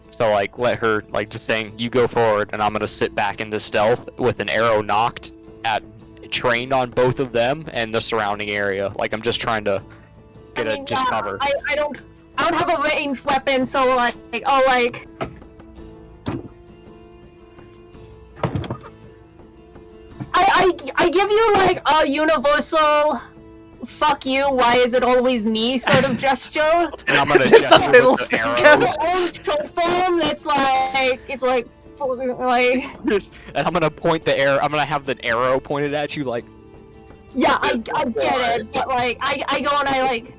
So like, let her, like, just saying, you go forward, and I'm gonna sit back into stealth with an arrow knocked at, trained on both of them and the surrounding area. Like, I'm just trying to get just cover. I don't have a ranged weapon, so like I give you like a universal fuck you, why is it always me sort of gesture. And I'm gonna Just a gesture little with the finger. arrows. Your own short form that's like And I'm gonna point the arrow. I'm gonna have the arrow pointed at you, like, yeah, I get it, but like I go and I like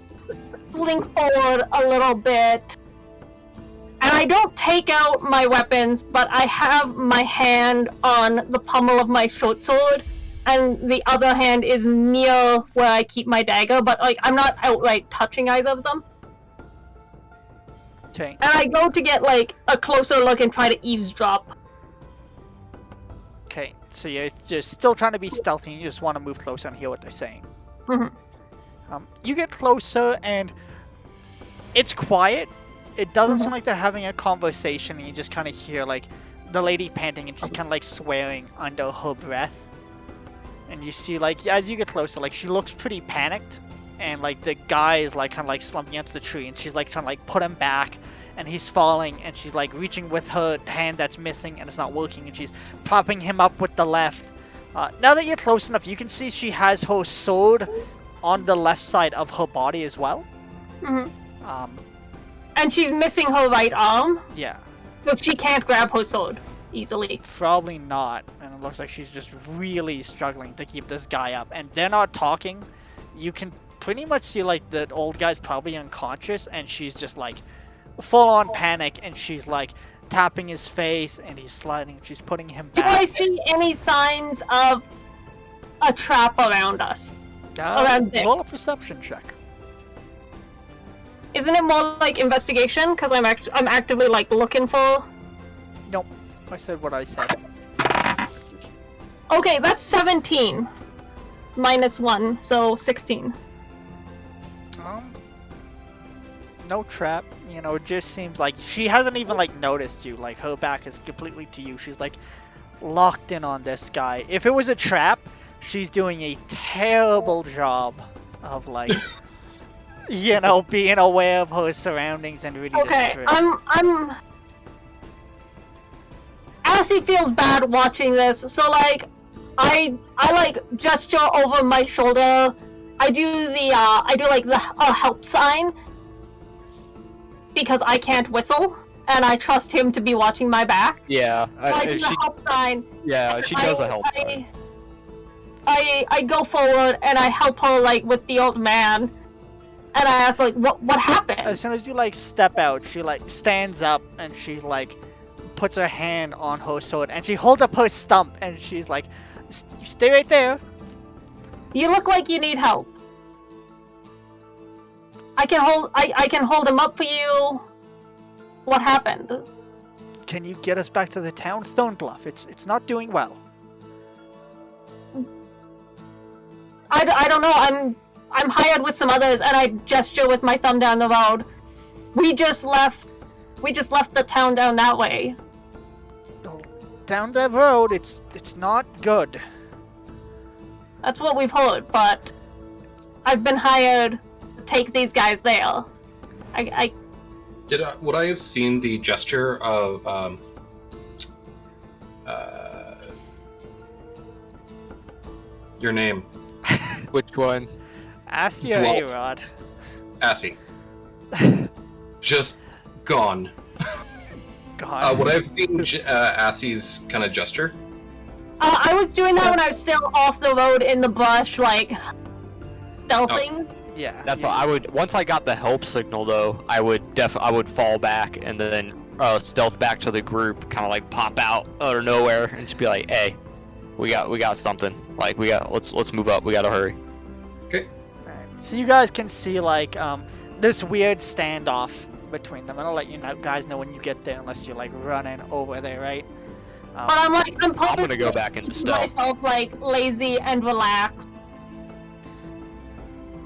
slink forward a little bit. And I don't take out my weapons, but I have my hand on the pommel of my short sword, and the other hand is near where I keep my dagger, but like I'm not outright touching either of them. Okay. And I go to get like a closer look and try to eavesdrop. Okay, so you're just still trying to be stealthy and you just want to move closer and hear what they're saying. Mhm. You get closer and it's quiet. It doesn't sound like they're having a conversation, and you just kind of hear like the lady panting and she's kind of like swearing under her breath. And you see like as you get closer, like she looks pretty panicked, and like the guy is like kind of like slumping against the tree, and she's like trying to like put him back, and he's falling, and she's like reaching with her hand that's missing and it's not working, and she's propping him up with the left. Now that you're close enough, you can see she has her sword on the left side of her body as well. Mhm. Um, And she's missing her right arm, yeah, so she can't grab her sword easily. probably not. And it looks like she's just really struggling to keep this guy up. And they're not talking. You can pretty much see like the old guy's probably unconscious, and she's just like full on panic, and she's like tapping his face, and he's sliding. She's putting him Do I back. see any signs of a trap around us? Around there. Roll a perception check. Isn't it more like investigation? Because I'm actively like looking for. Nope. I said what I said. Okay, that's 17. -1, so 16. No trap. You know, it just seems like she hasn't even like noticed you. Like her back is completely to you. She's like locked in on this guy. If it was a trap, she's doing a terrible job of like, you know, being aware of her surroundings and really Okay, distracted. I'm. Assie feels bad watching this, so like, I like gesture over my shoulder. I do the help sign because I can't whistle, and I trust him to be watching my back. Yeah, So I do the help sign. yeah, she does a help sign. I go forward and I help her like with the old man, and I ask like, what happened? As soon as you like step out, she like stands up and she like puts her hand on her sword and she holds up her stump and she's like, "You stay right there." You look like you need help. I can hold him up for you. What happened? Can you get us back to the town? Thornbluff. It's not doing well. I don't know. I'm hired with some others, and I gesture with my thumb down the road. We just left the town down that way. down that road, it's not good. That's what we've heard, but I've been hired to take these guys there. Would I have seen the gesture of your name? Which one? Ask your Dwarf. A-Rod. Assy. Just gone. God. Would I have seen Assy's kind of gesture? I was doing that when I was still off the road in the bush, like stealthing. Yeah. That's what I would. Once I got the help signal, though, I would fall back and then stealth back to the group, kind of like pop out of nowhere and just be like, "Hey, we got something. Like let's move up. We gotta hurry." Okay. Alright, so you guys can see like this weird standoff between them. And I'll let you guys know when you get there, unless you're like running over there, right? But I'm gonna go back into stealth. myself like lazy and relaxed.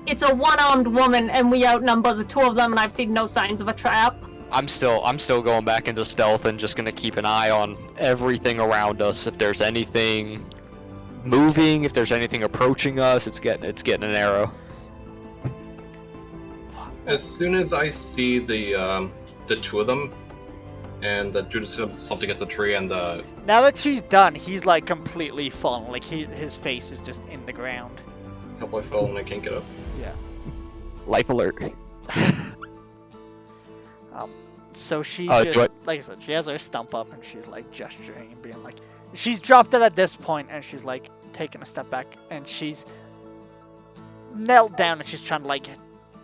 It's a one-armed woman, and we outnumber the two of them, and I've seen no signs of a trap. I'm still going back into stealth and just gonna keep an eye on everything around us. If there's anything moving, if there's anything approaching us, it's getting an arrow. As soon as I see the two of them, and the dude slumped against the tree, and the Now that she's done, he's like completely fallen. Like his face is just in the ground. Hellboy fell and I can't get up. Yeah. Life alert. So she do just, like I said, she has her stump up and she's like gesturing and being like, she's dropped it at this point and she's like taking a step back and she's knelt down and she's trying to like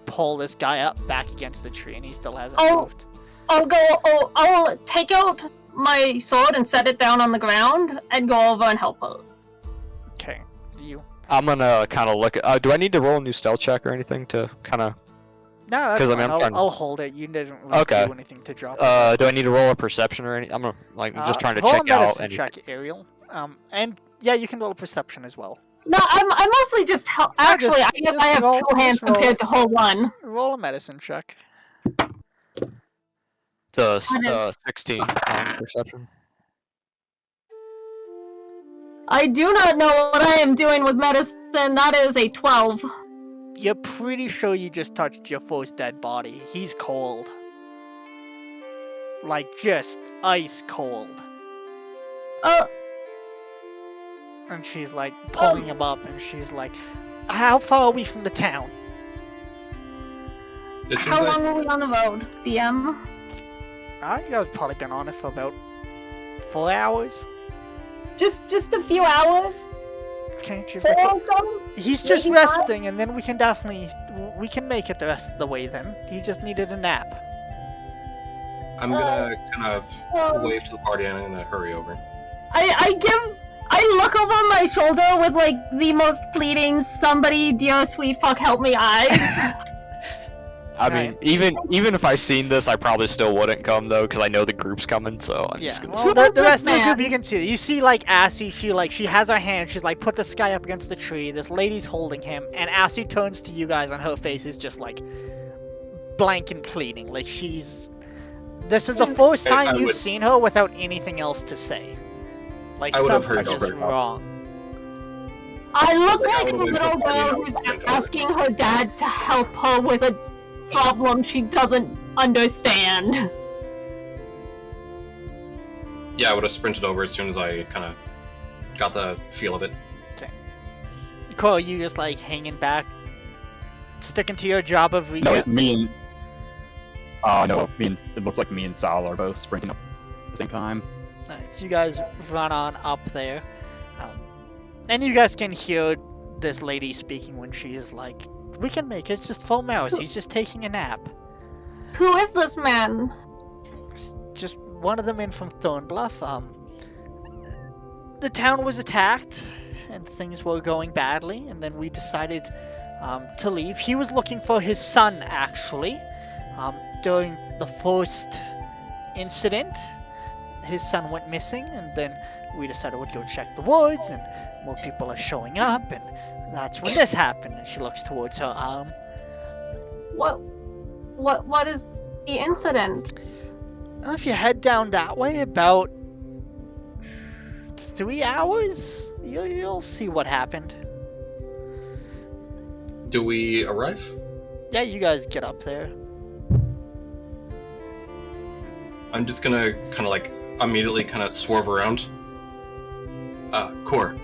pull this guy up back against the tree and he still hasn't moved. I'll take out my sword and set it down on the ground and go over and help her. Okay. I'm gonna kind of look at. Do I need to roll a new stealth check or anything to kind of? No, that's 'Cause, I fine. mean, I'm I'll hold it. You didn't really Okay. do anything to drop it. Do I need to roll a perception or anything? I'm gonna, just trying to roll check a out medicine anything. check, Ariel. And yeah, you can roll a perception as well. No, I'm mostly just actually, I guess I have roll- two hands just roll. compared to whole one. Roll a medicine check. It's 16 on perception. I do not know what I am doing with medicine. That is a 12. You're pretty sure you just touched your foe's dead body. He's cold. Like, just ice cold. And she's like pulling him up and she's like, how far are we from the town? As soon How as long were we on the road, DM? You guys probably been on it for about 4 hours. Just a few hours? Okay, she's like, he's just maybe resting and then we can make it the rest of the way then. He just needed a nap. I'm gonna kind of wave to the party and I'm gonna hurry over. I look over my shoulder with like the most pleading, somebody, dear sweet fuck, help me eyes. I mean, even if I seen this, I probably still wouldn't come though, because I know the group's coming. So I'm just gonna. Well, the rest of the group you can see. You see, like Assy, she has her hand. She's like, put this guy up against the tree. This lady's holding him, and Assy turns to you guys, and her face is just like blank and pleading. Like this is the first time you've seen her without anything else to say. Like I would have something's heard just over. I look like a little girl who's asking her dad to help her with a problem she doesn't understand. Yeah, I would have sprinted over as soon as I kind of got the feel of it. Okay. Cole, you just like hanging back, sticking to your job of No, it looks like me and Sal are both sprinting up at the same time. Alright, so you guys run on up there. And you guys can hear this lady speaking when she is like, we can make it, it's just 4 hours, he's just taking a nap. Who is this man? It's just one of the men from Thornbluff. The town was attacked, and things were going badly, and then we decided to leave. He was looking for his son, actually. During the first incident, his son went missing, and then we decided we'd go check the woods, and more people are showing up, and that's when this happened. And she looks towards her arm. What is the incident? If you head down that way, about 3 hours? You'll see what happened. Do we arrive? Yeah, you guys get up there. I'm just gonna kind of like immediately kind of swerve around. Core,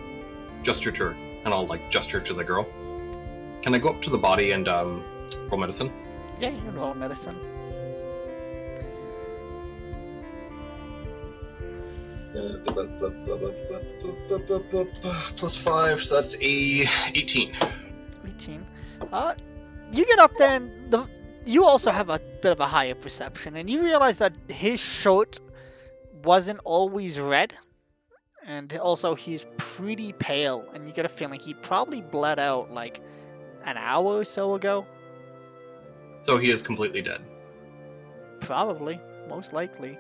just your turn, and I'll like gesture to the girl. Can I go up to the body and roll medicine? Yeah, you can roll medicine. +5, so that's a 18. 18. You get up there and you also have a bit of a higher perception, and you realize that his shirt wasn't always red, and also he's pretty pale, and you get a feeling he probably bled out like an hour or so ago. So he is completely dead. Probably, most likely.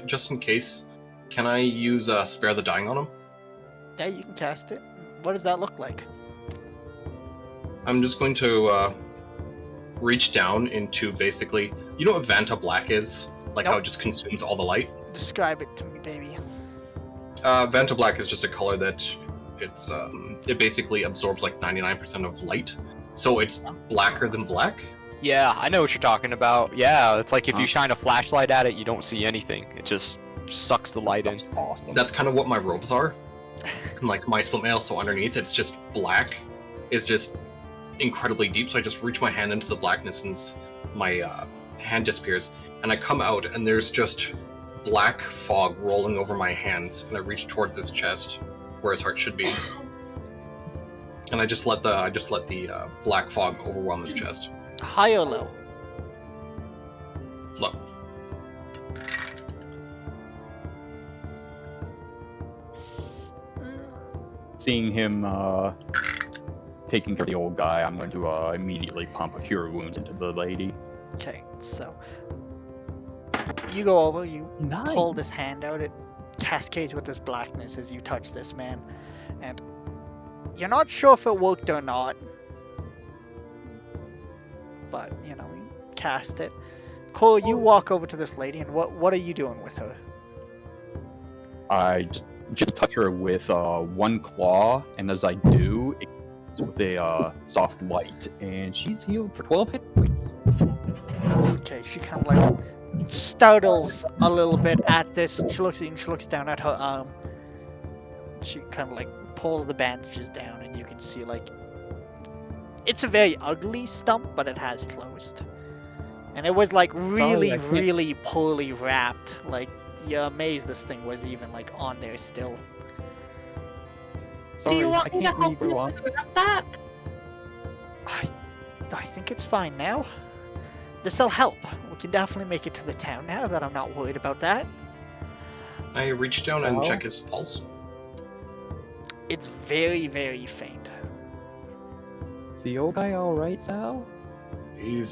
Just in case, can I use Spare the Dying on him? Yeah, you can cast it. What does that look like? I'm just going to reach down into basically, you know what Vanta Black is? Like how it just consumes all the light? Describe it to me, baby. Vanta Black is just a color that it basically absorbs like 99% of light. So it's blacker than black. Yeah, I know what you're talking about. Yeah, it's like if you shine a flashlight at it, you don't see anything. It just sucks the light in. Awesome. That's kind of what my robes are. And like my split mail, so underneath it's just black. It's just incredibly deep. So I just reach my hand into the blackness and my hand disappears. And I come out and there's just black fog rolling over my hands. And I reach towards his chest where his heart should be. And I just let the black fog overwhelm his chest. High or low? Low. Seeing him taking care of the old guy, I'm going to immediately pump a cure wounds into the lady. Okay, so you go over, you Nice. pull this hand out, it cascades with this blackness as you touch this man, and you're not sure if it worked or not, but you know, you cast it. Cole, you walk over to this lady, and what are you doing with her? I just touch her with one claw, and as I do, it's with a soft light, and she's healed for 12 hit points. Okay, she kind of like startles a little bit at this. She looks at you and she looks down at her arm. She kind of like pulls the bandages down, and you can see like it's a very ugly stump, but it has closed. And it was like really, really poorly wrapped. Like you're amazed this thing was even like on there still. Sorry, Do you want I me to can't help read you on. grab that? I think it's fine now. This'll help. We can definitely make it to the town now that I'm not worried about that. I reach down and So? check his pulse. It's very, very faint. Is the old guy alright, Sal? He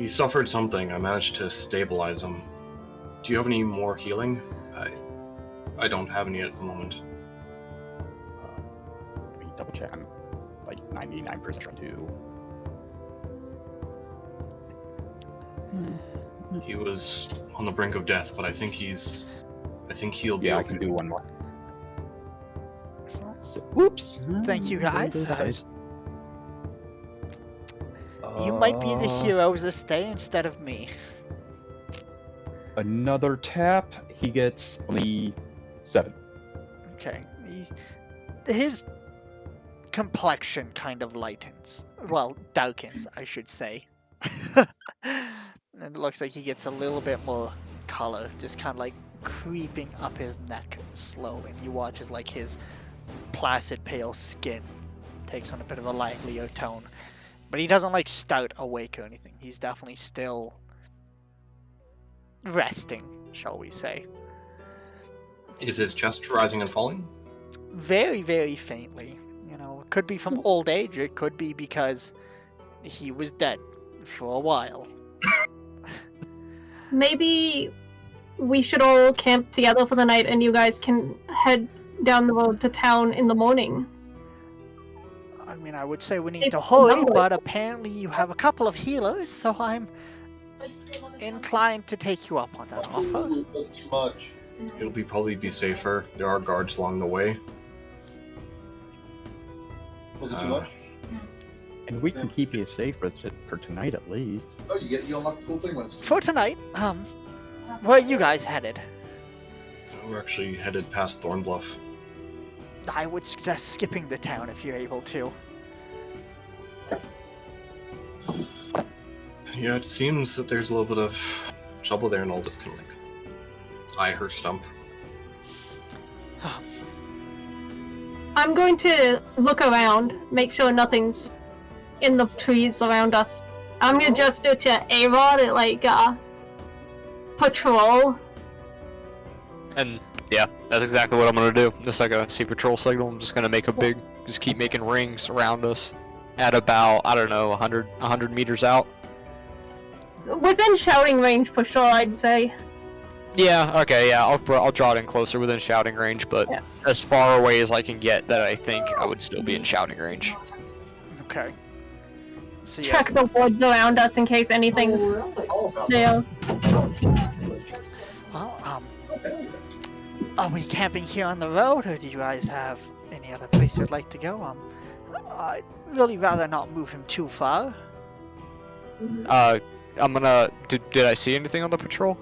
suffered something. I managed to stabilize him. Do you have any more healing? I don't have any at the moment. Let me double check. I'm like 99% sure too. He was on the brink of death, but I think he'll be Yeah, I okay. can do one more. So, oops. Thank you, guys. There goes You might be the heroes this day instead of me. Another tap. He gets only 7. Okay. His complexion kind of lightens. Well, darkens, I should say. And it looks like he gets a little bit more color, just kind of like creeping up his neck slow. And you watch as like his placid pale skin takes on a bit of a livelier tone. But he doesn't like start awake or anything. He's definitely still resting, shall we say. Is his chest rising and falling? Very, very faintly. You know, it could be from old age, it could be because he was dead for a while. Maybe we should all camp together for the night and you guys can head down the road to town in the morning. I mean, I would say we need If to hurry, not- but apparently you have a couple of healers, so I'm inclined to take you up on that offer. That's too much. It'll probably be safer. There are guards along the way. Was it too much? And we can keep you safe for tonight at least. Oh, you unlock the cool thing when it's For tonight, where are you guys headed? We're actually headed past Thornbluff. I would suggest skipping the town if you're able to. Yeah, it seems that there's a little bit of trouble there, and I'll just kind of like eye her stump. I'm going to look around, make sure nothing's in the trees around us. I'm gonna gesture to A-Rod, like, patrol. And yeah, that's exactly what I'm gonna do. Just like a sea patrol signal, I'm just gonna make just keep making rings around us at about, I don't know, 100 meters out. Within shouting range for sure, I'd say. Yeah, okay, yeah, I'll draw it in closer within shouting range, but Yeah. as far away as I can get that I think I would still be in shouting range. Okay. So yeah, Check the woods around us in case anything's all about there. well, are we camping here on the road, or do you guys have any other place you'd like to go? I'd really rather not move him too far. I'm gonna. Did I see anything on the patrol?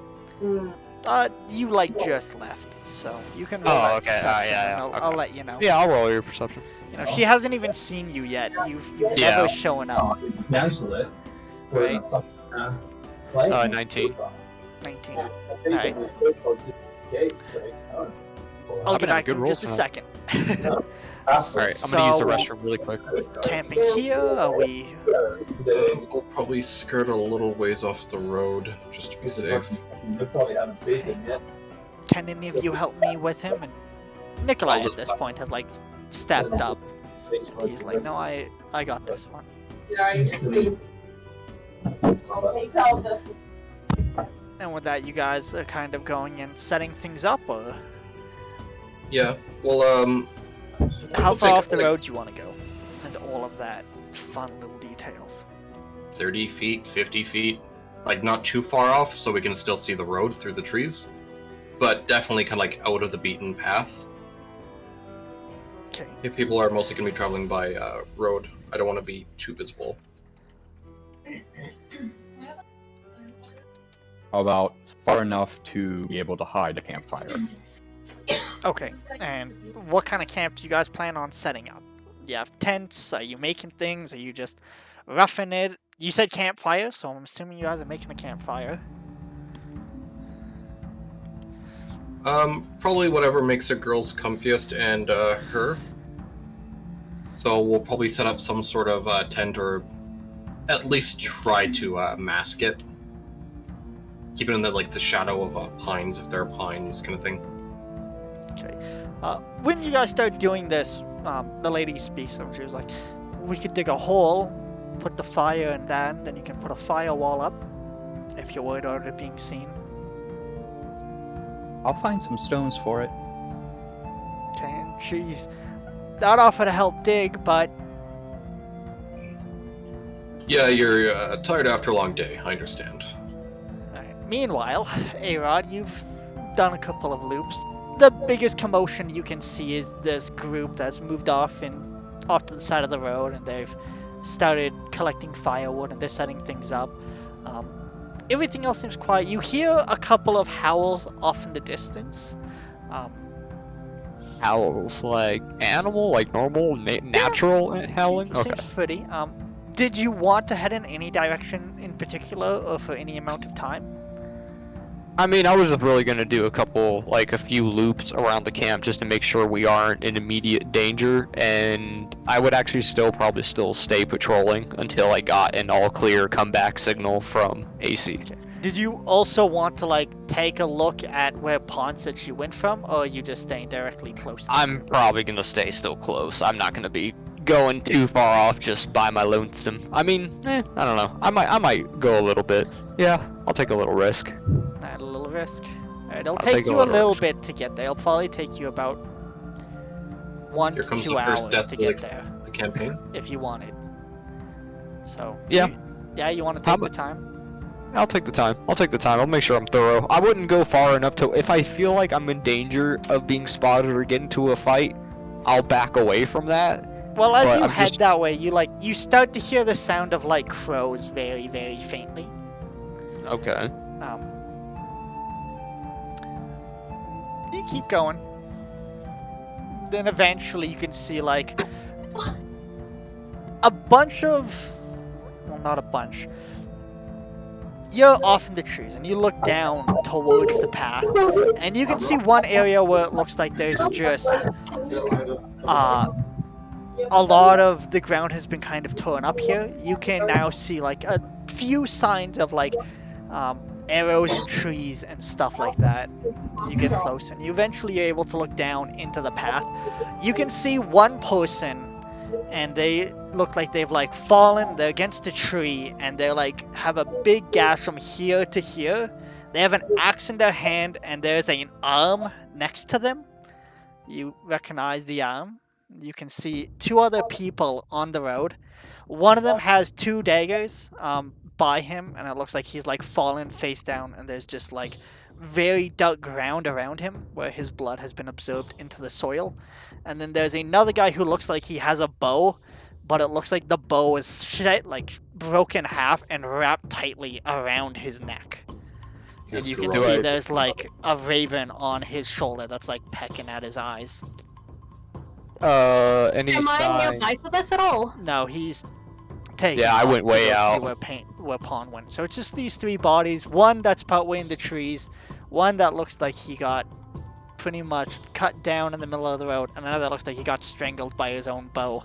You like just left, so you can roll Oh, that okay, perception, yeah, and okay. I'll let you know. Yeah, I'll roll your perception. You know, she hasn't even seen you yet. You've Yeah. never shown up. Right? 19. 19. Alright. I'll I've get been having back to good you in rolls just a tonight. second. Alright, I'm gonna use the restroom really quick. Camping here, are we? We'll probably skirt a little ways off the road just to be safe. Can any of you help me with him? And Nikolai at this point has like stepped up. He's like, no, I got this one. And with that, you guys are kind of going and setting things up, or Yeah, well, how we'll far take, off the like, road do you want to go? And all of that fun little details. 30 feet, 50 feet. Like, not too far off, so we can still see the road through the trees. But definitely kind of like out of the beaten path. Okay. If people are mostly going to be traveling by road, I don't want to be too visible. How about far enough to be able to hide a campfire? Okay. And what kind of camp do you guys plan on setting up? You have tents? Are you making things? Are you just roughing it? You said campfire, so I'm assuming you guys are making a campfire. Probably whatever makes the girls comfiest and her. So we'll probably set up some sort of tent, or at least try to mask it. Keep it in the shadow of pines, if there are pines, kind of thing. Okay. When you guys start doing this, the lady speaks up. She was like, we could dig a hole, put the fire in that, then you can put a firewall up if you're worried about it being seen. I'll find some stones for it. Okay, and she's not offer to help dig, but Yeah, you're tired after a long day, I understand. meanwhile, A-Rod, you've done a couple of loops. The biggest commotion you can see is this group that's moved off to the side of the road, and they've started collecting firewood and they're setting things up. Everything else seems quiet. You hear a couple of howls off in the distance. Howls like animal, like normal, natural howling. Seems Okay. pretty. Did you want to head in any direction in particular, or for any amount of time? I mean, I was just really gonna do a few loops around the camp just to make sure we aren't in immediate danger, and I would actually probably still stay patrolling until I got an all clear comeback signal from AC. Did you also want to take a look at where Pond said she went from, or are you just staying directly close to I'm probably gonna stay still close. I'm not gonna be going too far off just by my lonesome. I mean, I don't know. I might go a little bit. Yeah, I'll take a little risk. At a little risk. Alright, it'll I'll take take a you a little little risk. bit to get there. It'll probably take you about 1 Here to comes 2 the first hours death to of get there, the campaign. if you wanted. So, Yeah. you want to How take the mu- time? I'll take the time. I'll make sure I'm thorough. I wouldn't go far enough to. If I feel like I'm in danger of being spotted or get into a fight, I'll back away from that. Well, as But you I'm head just- that way, you start to hear the sound of like crows very, very faintly. Okay. You keep going. Then eventually you can see like a bunch of, well, not a bunch. You're off in the trees and you look down towards the path and you can see one area where it looks like there's just a lot of the ground has been kind of torn up here. You can now see like a few signs of like arrows in trees and stuff like that as you get closer. And you eventually are able to look down into the path. You can see one person and they look like they've like fallen. They're against a tree and they're like have a big gash from here to here. They have an axe in their hand and there's an arm next to them. You recognize the arm. You can see two other people on the road. One of them has two daggers by him, and it looks like he's like fallen face down, and there's just like very dark ground around him where his blood has been absorbed into the soil. And then there's another guy who looks like he has a bow, but it looks like the bow is like broken in half and wrapped tightly around his neck. And you can see there's like a raven on his shoulder that's like pecking at his eyes. Any Am I sign? nearby for this at all? No, he's taken. Yeah, I off went to way go see out. where Pawn went. So it's just these three bodies. One that's partway in the trees. One that looks like he got pretty much cut down in the middle of the road. And another that looks like he got strangled by his own bow.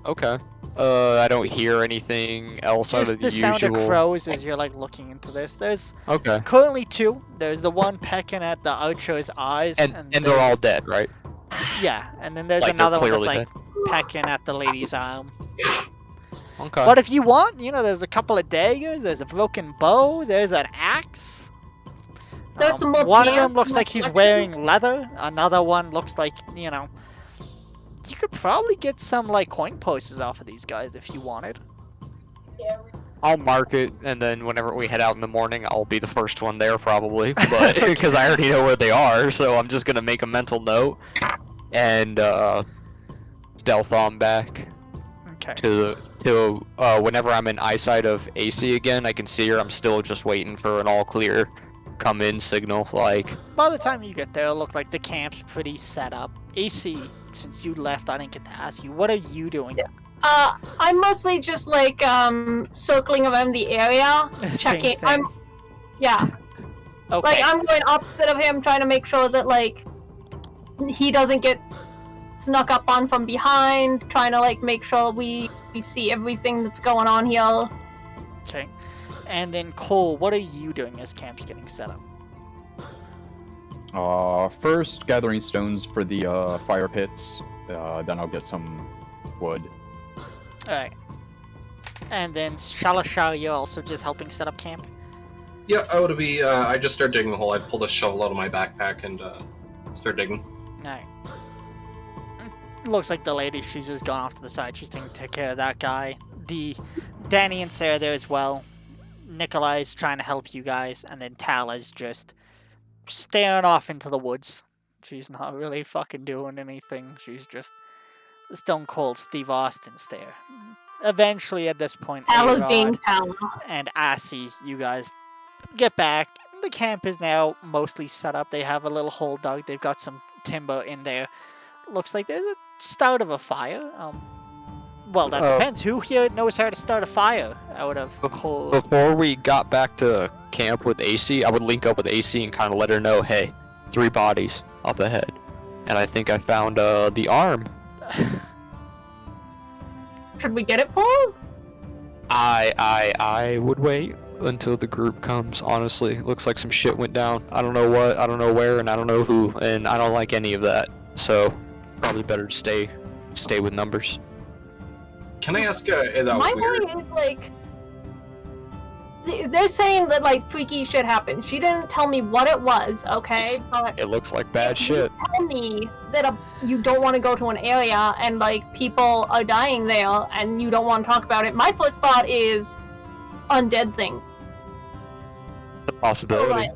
Okay. I don't hear anything else out Just of the the sound usual. of crows as you're like looking into this. There's Okay. currently two. There's the one pecking at the archer's eyes. And they're there's- all dead, right? Yeah, and then there's Like, they're another one that's clearly like pecking at the lady's arm. Okay. But if you want, there's a couple of daggers, there's a broken bow, there's an axe. There's some more one of pants them looks in like my he's collection. wearing leather. Another one looks like, you could probably get some like coin purses off of these guys if you wanted. I'll mark it, and then whenever we head out in the morning, I'll be the first one there probably, but because I already know where they are, so I'm just gonna make a mental note and stealth on back Okay. to whenever I'm in eyesight of AC again, I can see her. I'm still just waiting for an all clear come in signal. Like, By the time you get there, it'll look like the camp's pretty set up. AC, since you left, I didn't get to ask you, what are you doing? I'm mostly just like circling around the area, Same checking. thing. Yeah. Okay. Like I'm going opposite of him, trying to make sure that like he doesn't get snuck up on from behind. Trying to like make sure we see everything that's going on here. Okay. And then Cole, what are you doing as camp's getting set up? First, gathering stones for the fire pits. Then I'll get some wood. Alright. And then Shalashar, you're also just helping set up camp? Yeah, I would be. I just start digging a hole. I'd pull the shovel out of my backpack and start digging. Alright. Looks like the lady, she's just gone off to the side. She's taking care of that guy. Danny and Sarah there as well. Nikolai's trying to help you guys. And then Tala's just staring off into the woods. She's not really fucking doing anything. She's just the stone cold Steve Austin stare. Eventually, at this point, Tala's A-Rod being Tala. and Assy, you guys get back. The camp is now mostly set up. They have a little hole dug. They've got some timber in there. Looks like there's a start of a fire. Well, that depends. Who here knows how to start a fire out of coal? before we got back to camp with AC, I would link up with AC and kind of let her know, hey, 3 bodies up ahead. And I think I found the arm. Should we get it, Paul? I would wait until the group comes, honestly. It looks like some shit went down. I don't know what, I don't know where, and I don't know who, and I don't like any of that. So, probably better to stay with numbers. Can I ask? Is that My weird? worry is like they're saying that like freaky shit happened. She didn't tell me what it was, okay? But It looks like bad if shit. You tell me that you don't want to go to an area and like people are dying there and you don't want to talk about it. My first thought is, undead thing. It's a possibility. Right.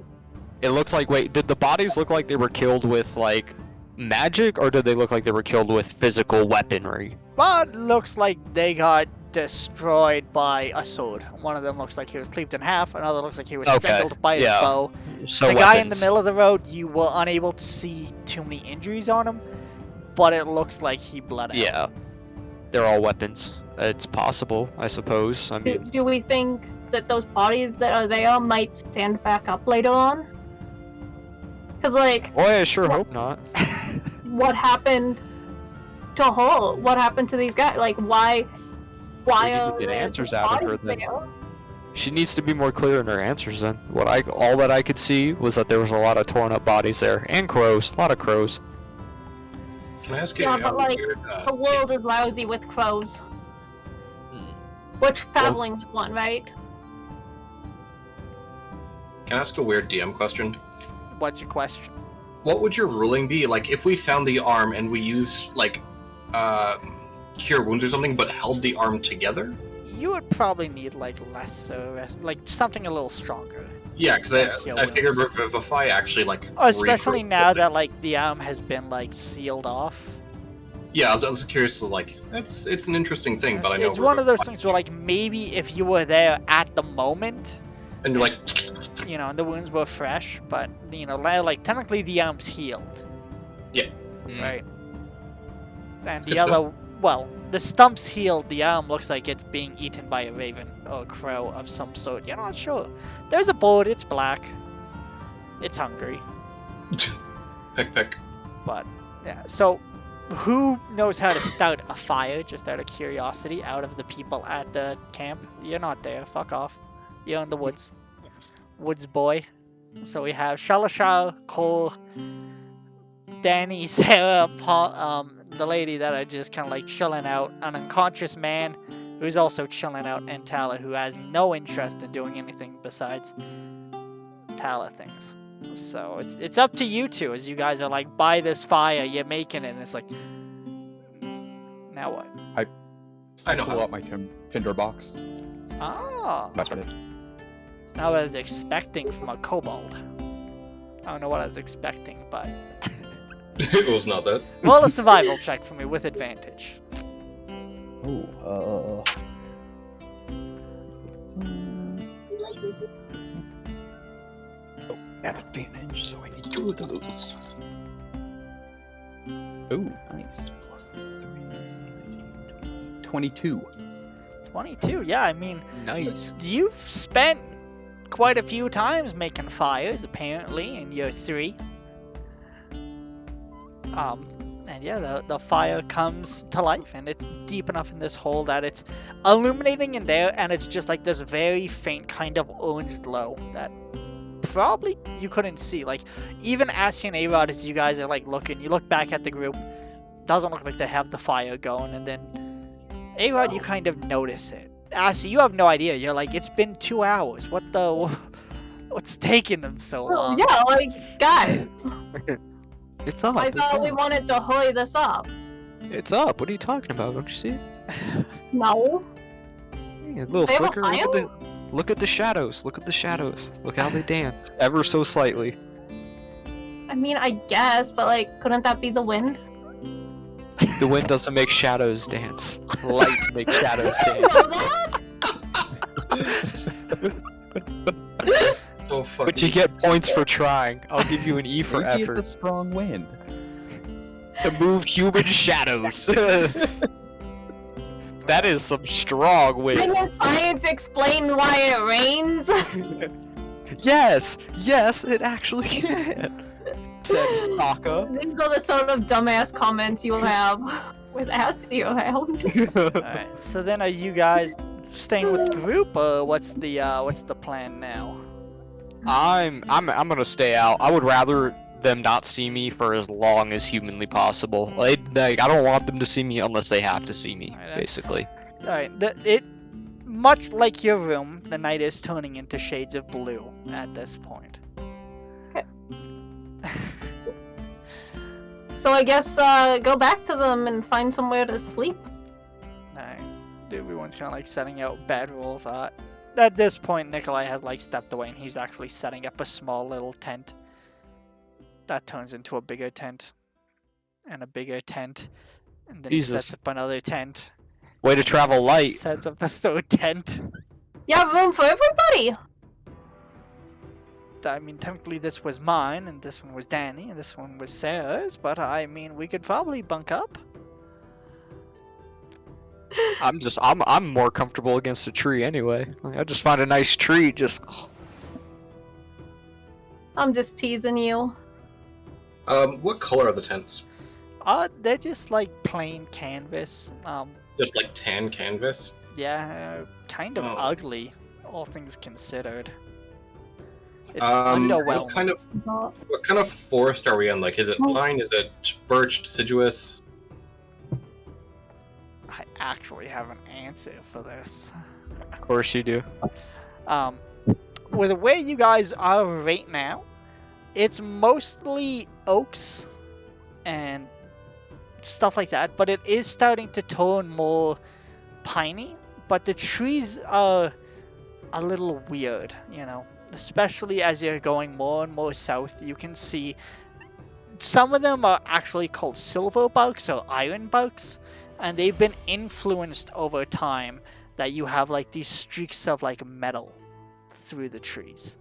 It looks like, wait, did the bodies look like they were killed with, like, magic, or did they look like they were killed with physical weaponry? But looks like they got destroyed by a sword. One of them looks like he was cleaved in half. Another looks like he was Okay, strangled by yeah. a bow. So The guy in the weapons. middle of the road, you were unable to see too many injuries on him, but it looks like he bled out. Yeah. They're all weapons. It's possible, I suppose. I mean, Do we think that those bodies that are there might stand back up later on? Because, like, boy, I sure hope not. what happened to Hull? What happened to these guys? Like, why We need to are get there answers out of her bodies then. there? She needs to be more clear in her answers then. All that I could see was that there was a lot of torn up bodies there. And crows. A lot of crows. Can I ask you Yeah, a but, like, weird, The world is lousy with crows. We're traveling with one, right? can I ask a weird DM question? What's your question? What would your ruling be? Like, if we found the arm and we used, like, cure wounds or something, but held the arm together? You would probably need like like something a little stronger. Yeah, because Cure I figured wounds. Revivify actually, like... Especially regrowth now with it. that like the arm has been like sealed off. Yeah, I was curious to, like... It's an interesting thing, but I know... It's one of those Revivify- things where like maybe if you were there at the moment, And you're like... you know, the wounds were fresh, but you know, like technically the arm's healed. Yeah. Right. And Good the to know. other, well, the stump's healed. The arm looks like it's being eaten by a raven or a crow of some sort. You're not sure. There's a bird. It's black. It's hungry. Peck. But yeah. So, who knows how to start a fire? Just out of curiosity, out of the people at the camp. You're not there. Fuck off. You're in the woods. Woods boy. So we have Shalashar, Cole, Danny, Sarah, Paul, the lady that are just kind of like chilling out, an unconscious man who's also chilling out, and Tala, who has no interest in doing anything besides Tala things. So it's up to you two, as you guys are like by this fire, you're making it, and it's like, now what? I know Pull how. out my tinder box. Ah, That's what it. it's not what I was expecting from a kobold. I don't know what I was expecting, but It was not that. roll a survival check for me with advantage. Oh, advantage, so I need 2 of those. Oh, nice. Plus 3, 22. 22, yeah, I mean, Nice. you've spent quite a few times making fires, apparently, in year 3. And yeah, the fire comes to life, and it's deep enough in this hole that it's illuminating in there, and it's just like this very faint kind of orange glow that probably you couldn't see. Like, even Assi and A-Rod, as you guys are like looking, you look back at the group, doesn't look like they have the fire going, and then A-Rod, you kind of notice it. Assi, you have no idea. You're like, it's been 2 hours. What's taking them so Well, long? yeah, like, guys, It's up. I It's thought we up. wanted to hurry this up. It's up. What are you talking about? Don't you see it? No. Yeah, a little They have a flicker. Look at the shadows. Look at the shadows. Look how they dance. Ever so slightly. I mean, I guess, but, like, couldn't that be the wind? The wind doesn't make shadows dance. Light makes shadows You dance. know that? So fucking... But you get points for trying. I'll give you an E for Maybe effort. it's a strong wind. To move human shadows. That is some strong wind. Didn't science explain why it rains? Yes, it actually can. Said Sokka. These are the sort of dumbass comments you have with Assi around. Alright, so then are you guys staying with the group, or what's the plan now? I'm gonna stay out. I would rather them not see me for as long as humanly possible. Like I don't want them to see me unless they have to see me, Alright. basically. Alright, much like your room, the night is turning into shades of blue at this point. So I guess go back to them and find somewhere to sleep. Alright, everyone's kind of like setting out bed rolls. at this point, Nikolai has like stepped away, and he's actually setting up a small little tent. That turns into a bigger tent, and a bigger tent, and then he Jesus. sets up another tent. Way to travel light. Sets up the third tent. You have room for everybody. I mean, technically this was mine, and this one was Danny, and this one was Sarah's, but I mean, we could probably bunk up. I'm more comfortable against a tree anyway. I just find a nice tree, just. I'm just teasing you. What color are the tents? They're just like plain canvas. It's like tan canvas. Yeah, kind of Oh. ugly, all things considered. It's What underwhelming. kind of forest are we in? Like, is it pine? Is it birch, deciduous? I actually have an answer for this. Of course you do. With where you guys are right now, it's mostly oaks and stuff like that, but it is starting to turn more piney, but the trees are a little weird, you know, especially as you're going more and more south. You can see some of them are actually called silver bugs or iron bugs, and they've been influenced over time that you have like these streaks of like metal through the trees.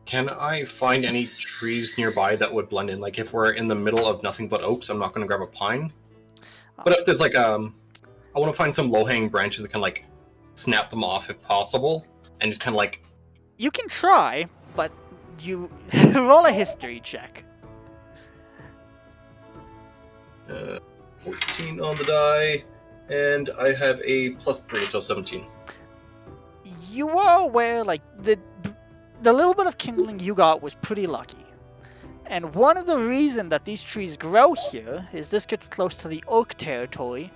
Can I find any trees nearby that would blend in? Like, if we're in the middle of nothing but oaks, I'm not going to grab a pine. But if there's like I want to find some low-hanging branches that can like snap them off if possible, and just kind of like. You can try, but you roll a history check. 14 on the die, and I have a +3, so 17. You are aware, like, the little bit of kindling you got was pretty lucky. And one of the reasons that these trees grow here is this gets close to the oak territory.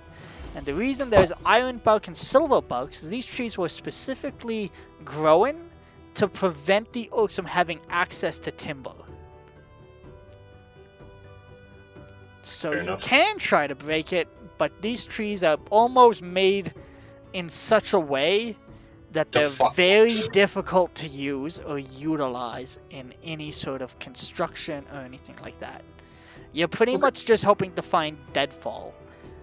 And the reason there's iron bug and silver bugs is these trees were specifically growing to prevent the oaks from having access to timber. So Fair you enough. can try to break it, but these trees are almost made in such a way that To they're fuck very oaks. difficult to use or utilize in any sort of construction or anything like that. You're pretty Okay. much just hoping to find deadfall.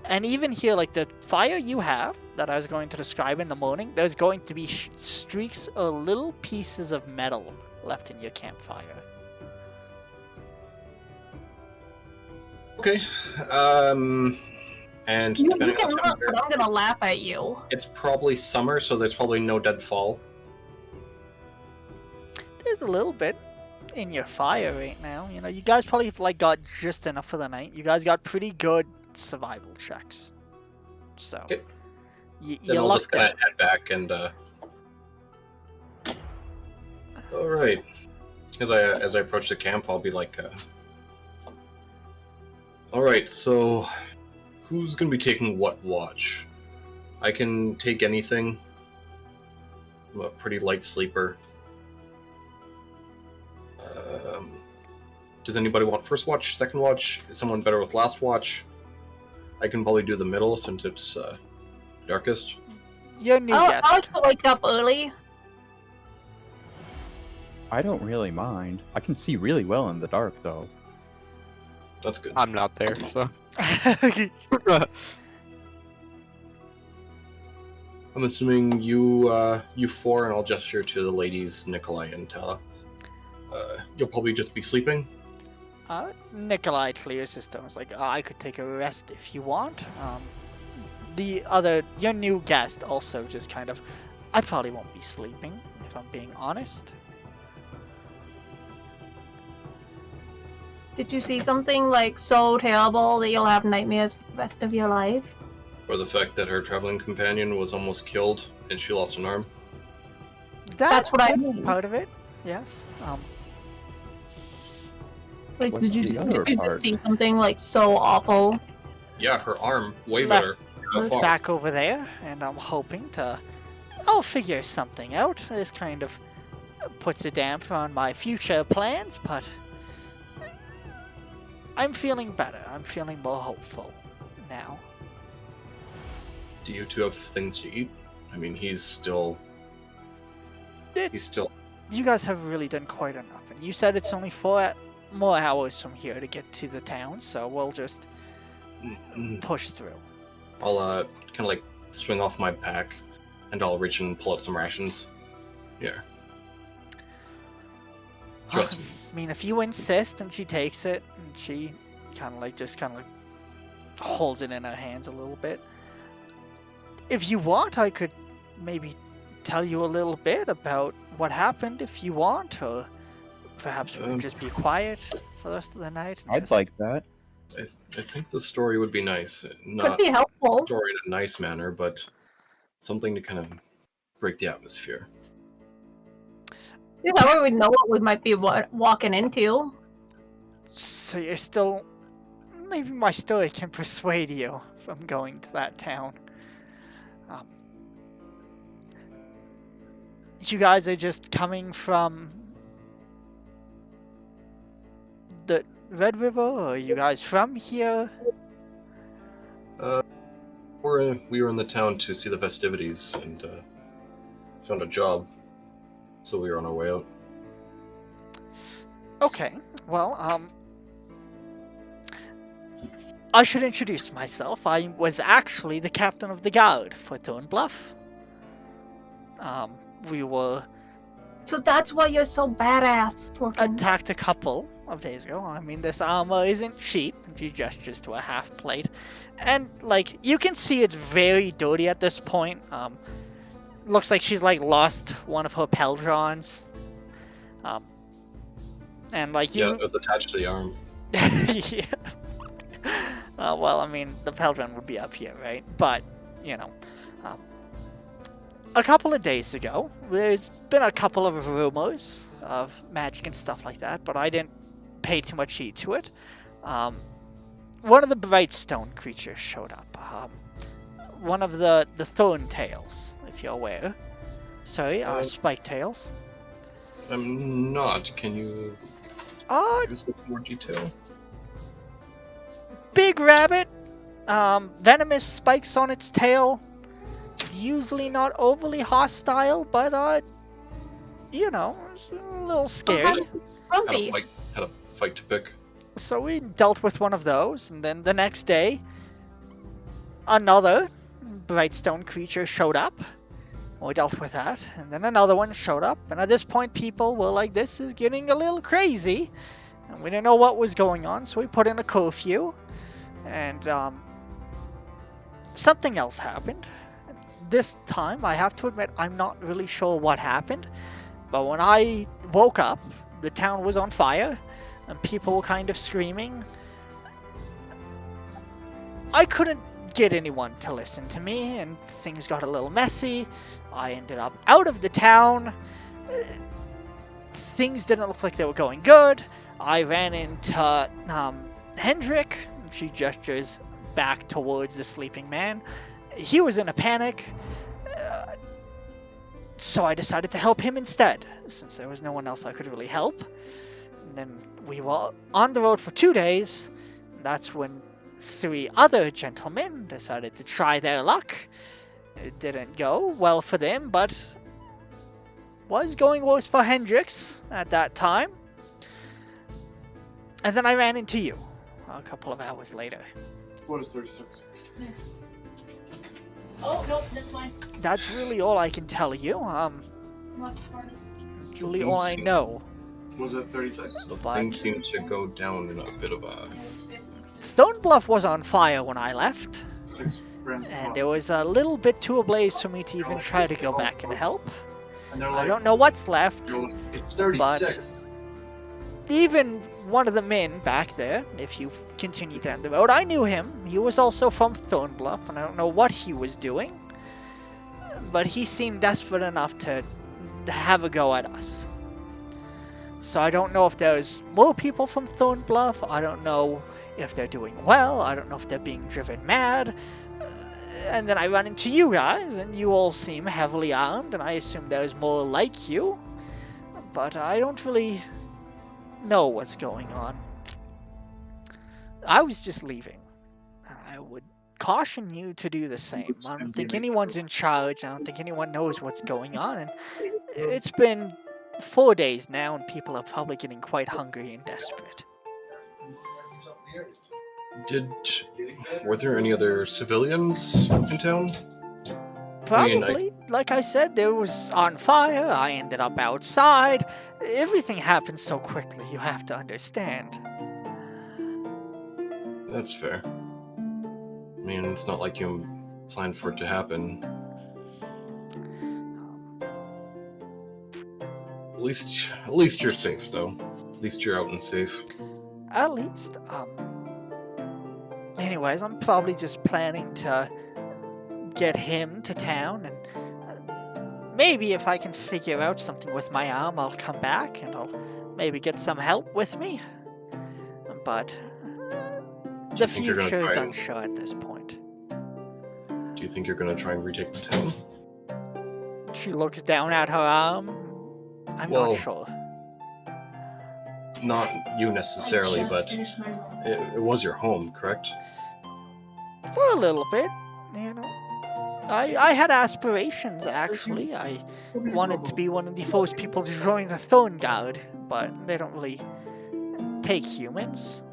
And even here, like the fire you have that I was going to describe in the morning, there's going to be streaks or little pieces of metal left in your campfire. Okay. And You depending can on the look, temperature, but I'm gonna laugh at you. it's probably summer, so there's probably no deadfall. There's a little bit in your fire right now. You know, you guys probably like got just enough for the night. You guys got pretty good survival checks. So, Okay. you Then I'll just lucked kind out. of head back and. All right. As I approach the camp, I'll be like, all right. So, who's gonna be taking what watch? I can take anything. I'm a pretty light sleeper. Does anybody want first watch, second watch? Is someone better with last watch? I can probably do the middle since it's darkest. You're a new I guest. like to wake up early. I don't really mind. I can see really well in the dark, though. That's good. I'm not there, so. I'm assuming you four, and I'll gesture to the ladies, Nikolai and Tala. You'll probably just be sleeping. Nikolai clears his throat. Like, I could take a rest if you want. Your new guest also just kind of, I probably won't be sleeping, if I'm being honest. Did you see something like so terrible that you'll have nightmares for the rest of your life? Or the fact that her traveling companion was almost killed and she lost an arm. That's what I could be mean. Part of it, yes. Like, What's did the you other just part? see something like so awful? Yeah, her arm, way Left. better. How far? Back over there, and I'm hoping I'll figure something out. This kind of puts a damper on my future plans, but I'm feeling better. I'm feeling more hopeful now. Do you two have things to eat? I mean, he's still. You guys have really done quite enough, and you said it's only 4 more hours from here to get to the town, so we'll just push through. I'll kind of like swing off my pack, and I'll reach and pull out some rations. Here. Trust me. I mean, if you insist, and she takes it, and she kind of like holds it in her hands a little bit. If you want, I could maybe tell you a little bit about what happened if you want, or perhaps we can just be quiet for the rest of the night. I'd like that. I think the story would be nice. Could Not be helpful. story in a nice manner, but something to kind of break the atmosphere. That way we know what we might be walking into. So you're still... Maybe my story can persuade you from going to that town. You guys are just coming from the Red River, or are you guys from here? We were in the town to see the festivities and found a job, so we were on our way out. Okay, well, I should introduce myself. I was actually the captain of the guard for Thornbluff. We were So that's why you're so badass looking. attacked a couple of days ago. I mean, this armor isn't cheap. She gestures to a half plate. And, like, you can see it's very dirty at this point. Looks like she's, like, lost one of her peldrons. And, like, you... Yeah, it was attached to the arm. yeah. Well, I mean, the peldron would be up here, right? But, you know... a couple of days ago, there's been a couple of rumors of magic and stuff like that, but I didn't pay too much heed to it. One of the bright stone creatures showed up. One of the thorn tails, if you're aware. Sorry, spike tails. I'm not. Can you give us a little more detail? Big rabbit, venomous spikes on its tail. Usually not overly hostile, but you know, it's a little scary. Had a fight to pick. So we dealt with one of those, and then the next day, another bright stone creature showed up. We dealt with that, and then another one showed up, and at this point people were like, this is getting a little crazy, and we didn't know what was going on, so we put in a curfew, and something else happened. This time, I have to admit, I'm not really sure what happened, but when I woke up, the town was on fire, and people were kind of screaming. I couldn't get anyone to listen to me, and things got a little messy. I ended up out of the town. Things didn't look like they were going good. I ran into Hendrik. She gestures back towards the sleeping man. He was in a panic, so I decided to help him instead, since there was no one else I could really help. And then we were on the road for 2 days. That's when 3 other gentlemen decided to try their luck. It didn't go well for them, but was going worse for Hendrix at that time. And then I ran into you a couple of hours later. What is 36? Yes. Oh, nope, that's fine. That's really all I can tell you. I'm not the smartest. Really all I know. Was it 36? So things seem to go down in a bit of a... Stonebluff was on fire when I left, 6 grand. and it was a little bit too ablaze for me to even try to go back and help. And they're I like, don't know what's left. it's 36. Even one of the men back there, if you continue down the road, I knew him. He was also from Thornbluff, and I don't know what he was doing. But he seemed desperate enough to have a go at us. So I don't know if there's more people from Thornbluff. I don't know if they're doing well. I don't know if they're being driven mad. And then I run into you guys, and you all seem heavily armed, and I assume there's more like you. But I don't really know what's going on. I was just leaving. I would caution you to do the same. I don't think anyone's in charge. I don't think anyone knows what's going on. And it's been 4 days now, and people are probably getting quite hungry and desperate. Were there any other civilians in town? Probably. Like I said, there was on fire. I ended up outside. Everything happened so quickly, you have to understand. That's fair. I mean, it's not like you planned for it to happen. At least you're safe, though. At least you're out and safe. At least, anyways, I'm probably just planning to get him to town, and maybe if I can figure out something with my arm, I'll come back and I'll maybe get some help with me. But the future is unsure at this point. Do you think you're gonna try and retake the town? She looks down at her arm. I'm not sure. Not you necessarily, but it was your home, correct? For a little bit, you know. I had aspirations, actually. I wanted to be one of the first people to join the Thorn Guard, but they don't really take humans.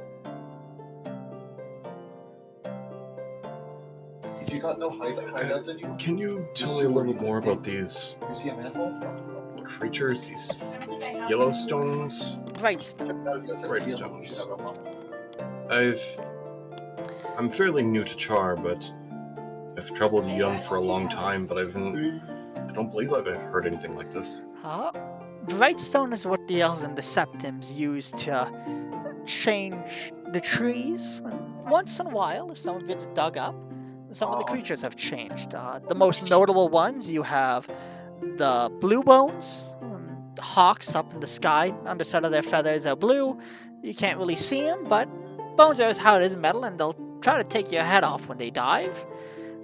You got no hideouts in you? Can you tell me a little bit more about these You see a mantle? creatures, these Yellowstones? Brightstone. Brightstones. I'm fairly new to Char, but I've traveled Yun for a long time, but I don't believe I've ever heard anything like this. Brightstone is what the elves and the septims use to change the trees. Once in a while, if someone gets dug up, some of the creatures have changed. The most notable ones, you have the blue bones, hawks up in the sky. Underside of their feathers are blue. You can't really see them, but bones are as hard as metal, and they'll try to take your head off when they dive.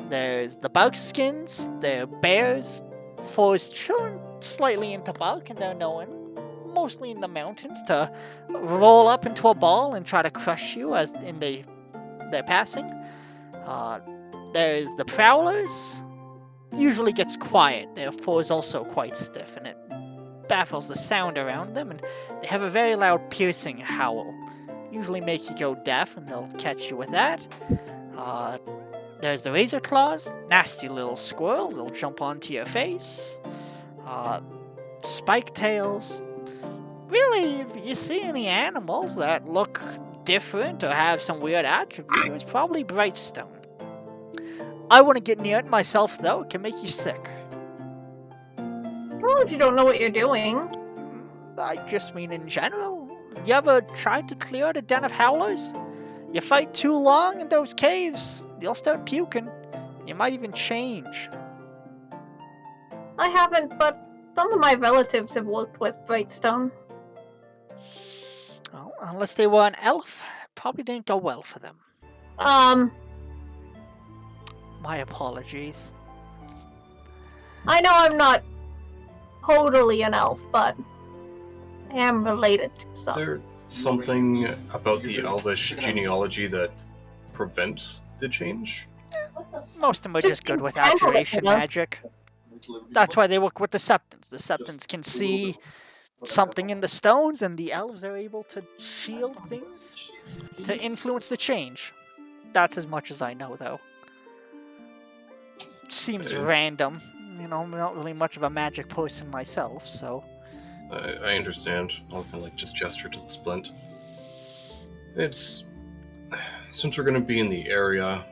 There's the buckskins, they're bears, forest children slightly into bulk, and they're known, mostly in the mountains, to roll up into a ball and try to crush you as in their passing. There's the prowlers, usually gets quiet, their fur is also quite stiff, and it baffles the sound around them, and they have a very loud piercing howl. Usually make you go deaf, and they'll catch you with that. There's the razor claws, nasty little squirrels, they'll jump onto your face. Spike tails. Really, if you see any animals that look different or have some weird attribute, it's probably Brightstone. I wouldn't get near it myself, though. It can make you sick. Well, if you don't know what you're doing. I just mean in general. You ever tried to clear out a den of howlers? You fight too long in those caves, you'll start puking. You might even change. I haven't, but some of my relatives have worked with Brightstone. Well, unless they were an elf, probably didn't go well for them. My apologies. I know I'm not totally an elf, but I am related to some. Is there something about the elvish genealogy that prevents the change? Most of them are just good with abjuration magic. That's why they work with the Septons. The Septons can see something in the stones, and the elves are able to shield things to influence the change. That's as much as I know, though. Seems random. You know, I'm not really much of a magic person myself, so... I understand. I'll kind of like just gesture to the splint. It's... Since we're going to be in the area,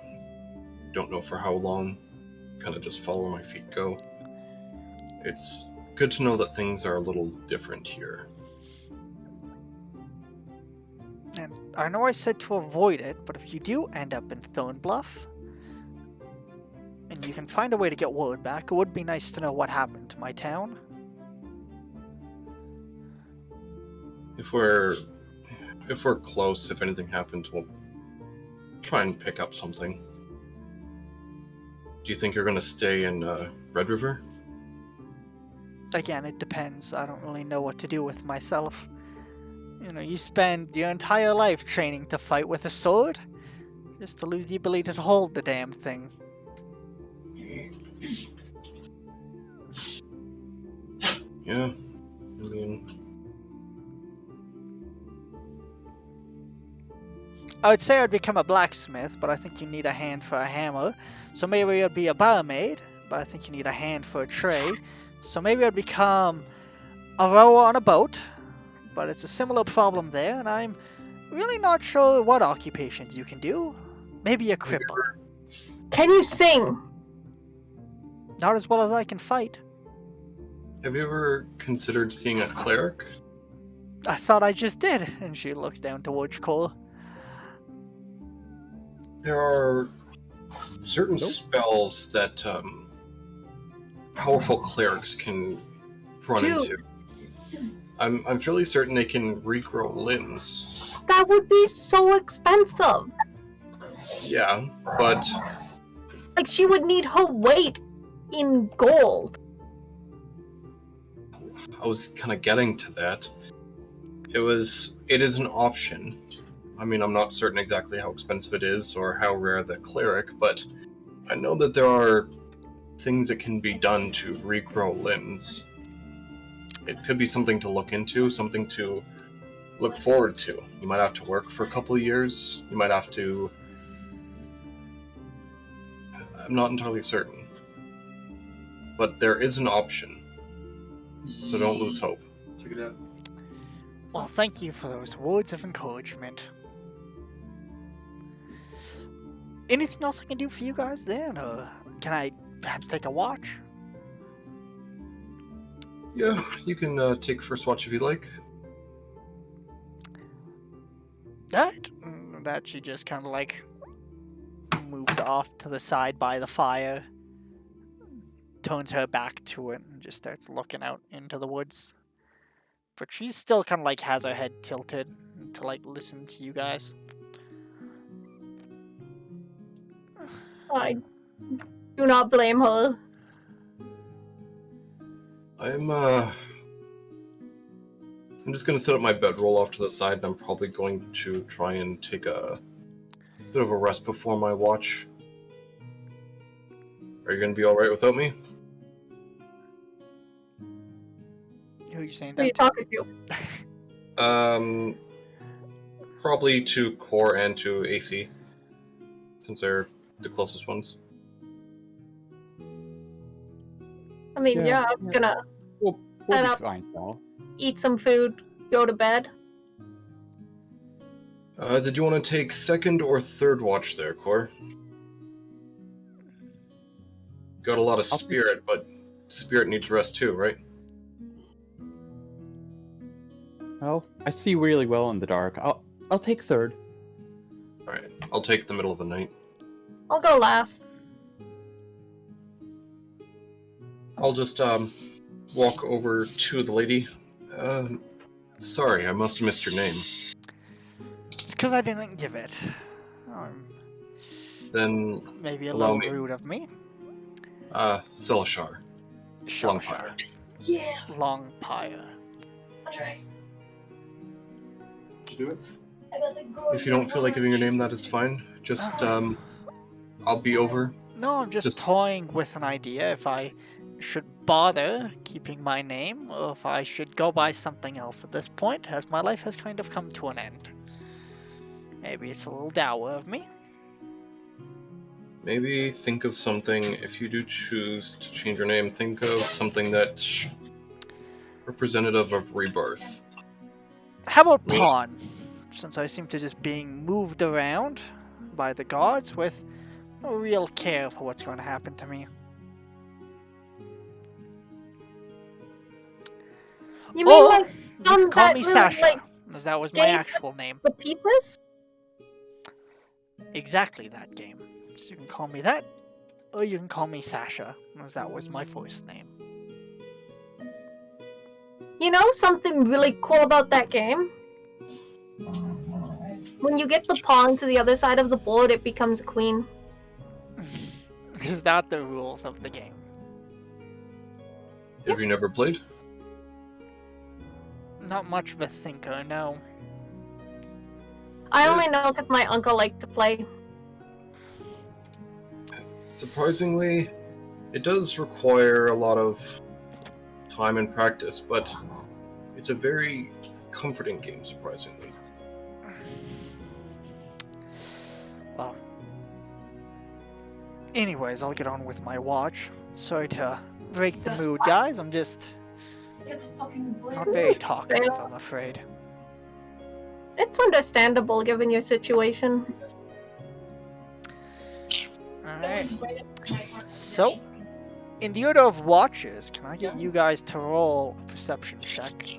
don't know for how long, kind of just follow where my feet go. It's good to know that things are a little different here. And I know I said to avoid it, but if you do end up in Thornbluff, and you can find a way to get word back, it would be nice to know what happened to my town. If we're close, if anything happens, we'll try and pick up something. Do you think you're going to stay in Red River? Again, it depends. I don't really know what to do with myself. You know, you spend your entire life training to fight with a sword. Just to lose the ability to hold the damn thing. Yeah. I mean, I would say I'd become a blacksmith, but I think you need a hand for a hammer. So maybe I'd be a barmaid, but I think you need a hand for a tray. So maybe I'd become a rower on a boat, but it's a similar problem there, and I'm really not sure what occupations you can do. Maybe a cripple. Can you sing? Not as well as I can fight. have you ever considered seeing a cleric? I thought I just did. And she looks down towards Cole. There are certain spells that powerful clerics can run Dude. into. I'm fairly certain they can regrow limbs. That would be so expensive. Yeah, but Like, she would need her weight in gold. I was kind of getting to that. It is an option. I mean, I'm not certain exactly how expensive it is or how rare the cleric, but I know that there are things that can be done to regrow limbs. It could be something to look into, something to look forward to. You might have to work for a couple of years. You might have to... I'm not entirely certain. But there is an option. So don't lose hope. Check it out. Well, thank you for those words of encouragement. Anything else I can do for you guys then? Or can I perhaps take a watch? Yeah, you can take first watch if you like. Alright. That she just kind of like moves off to the side by the fire, turns her back to it, and just starts looking out into the woods. But she's still kind of like has her head tilted to like listen to you guys. I do not blame her. I'm just gonna set up my bedroll off to the side, and I'm probably going to try and take a bit of a rest before my watch. Are you gonna be alright without me? Who are you saying Who are you that talking to? Probably to Core and to AC, since they're the closest ones. I mean, yeah, I was gonna We'll Set be up. fine, pal. eat some food, go to bed. Did you want to take second or third watch there, Core? Got a lot of spirit, but spirit needs rest too, right? Well, I see really well in the dark. I'll take third. Alright, I'll take the middle of the night. I'll go last. I'll just walk over to the lady. Sorry, I must have missed your name. It's because I didn't give it. Then, Maybe a allow little me. rude of me. Silashar. Longfire. Yeah. Longfire. Okay. Did you do it? I got the If you don't feel like giving your name, that is fine. Just, I'll be over. No, I'm just Just- toying with an idea if I should bother keeping my name or if I should go by something else at this point, as my life has kind of come to an end. Maybe it's a little dour of me. Maybe think of something, if you do choose to change your name, think of something that's representative of rebirth. How about Me? pawn? Since I seem to just being moved around by the gods with no real care for what's going to happen to me. You mean Or like you can call that me really, Sasha, like, as that was my game actual name. the pieces? Exactly that game. So you can call me that, or you can call me Sasha, as that was my first name. You know something really cool about that game? When you get the pawn to the other side of the board, it becomes a queen. Is that the rules of the game? Have you never played? Not much of a thinker, no. I only know because my uncle liked to play. Surprisingly, it does require a lot of time and practice, but it's a very comforting game, surprisingly. Well, anyways, I'll get on with my watch. Sorry to break the mood, guys. I'm just Get the fucking blade. not very talkative, I'm afraid. It's understandable given your situation. Alright. So, in the order of watches, can I get you guys to roll a perception check? Did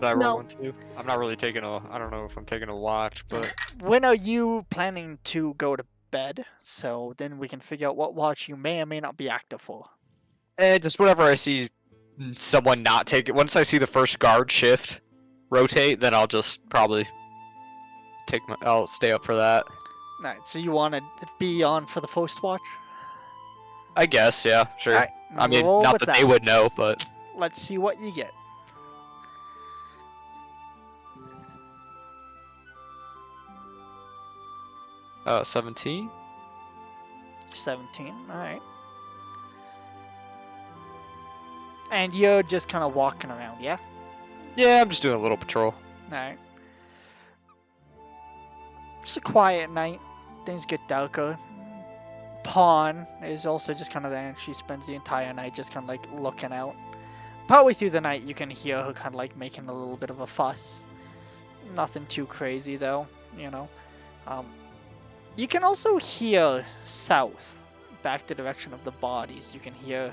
I roll No. one too? I'm not really taking a. I don't know if I'm taking a watch, but When are you planning to go to bed? So then we can figure out what watch you may or may not be active for. just whenever I see someone not take it. Once I see the first guard shift rotate, then I'll just probably I'll stay up for that. Alright, so you want to be on for the first watch? I guess, yeah, sure. Alright, I mean, roll not with that they would know, but Let's see what you get. 17. 17, alright. And you're just kind of walking around, yeah? Yeah, I'm just doing a little patrol. Alright. It's a quiet night. Things get darker. Pawn is also just kind of there, and she spends the entire night just kind of like looking out. Partway through the night, you can hear her kind of like making a little bit of a fuss. Nothing too crazy though, you know. You can also hear south, back the direction of the bodies. You can hear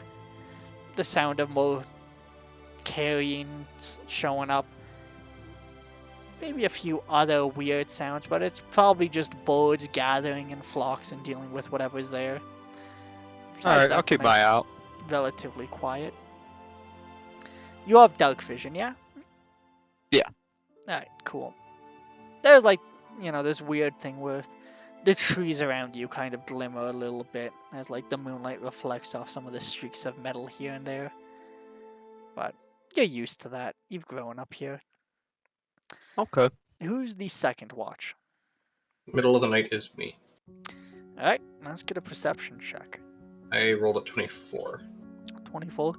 the sound of more carrying showing up. Maybe a few other weird sounds, but it's probably just birds gathering in flocks and dealing with whatever's there. Besides Alright, that, I'll keep the my eye night's out. relatively quiet. You have dark vision, yeah? Yeah. Alright, cool. There's like, you know, this weird thing where the trees around you kind of glimmer a little bit as like the moonlight reflects off some of the streaks of metal here and there. But you're used to that. You've grown up here. Okay. Who's the second watch? Middle of the night is me. Alright, let's get a perception check. I rolled a 24. 24.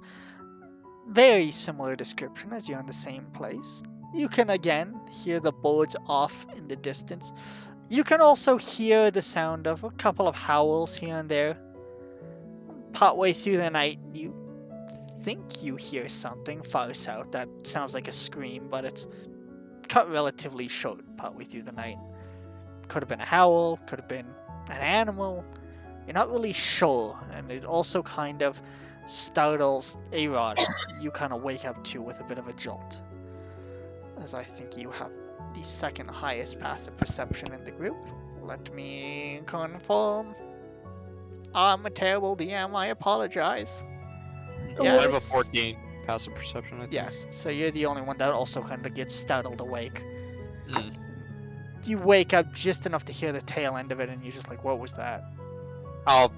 Very similar description as you're in the same place. You can again hear the birds off in the distance. You can also hear the sound of a couple of howls here and there. Partway through the night, you think you hear something far south that sounds like a scream, but it's cut relatively short partway through the night. Could have been a howl, could have been an animal. You're not really sure, and it also kind of startles A-Rod. You kind of wake up too with a bit of a jolt, as I think you have the second highest passive perception in the group. Let me confirm. I'm a terrible DM, I apologize. I have a Yes. 14 passive perception, I think. Yes, so you're the only one that also kind of gets startled awake. Mm. You wake up just enough to hear the tail end of it, and you're just like, what was that? I'll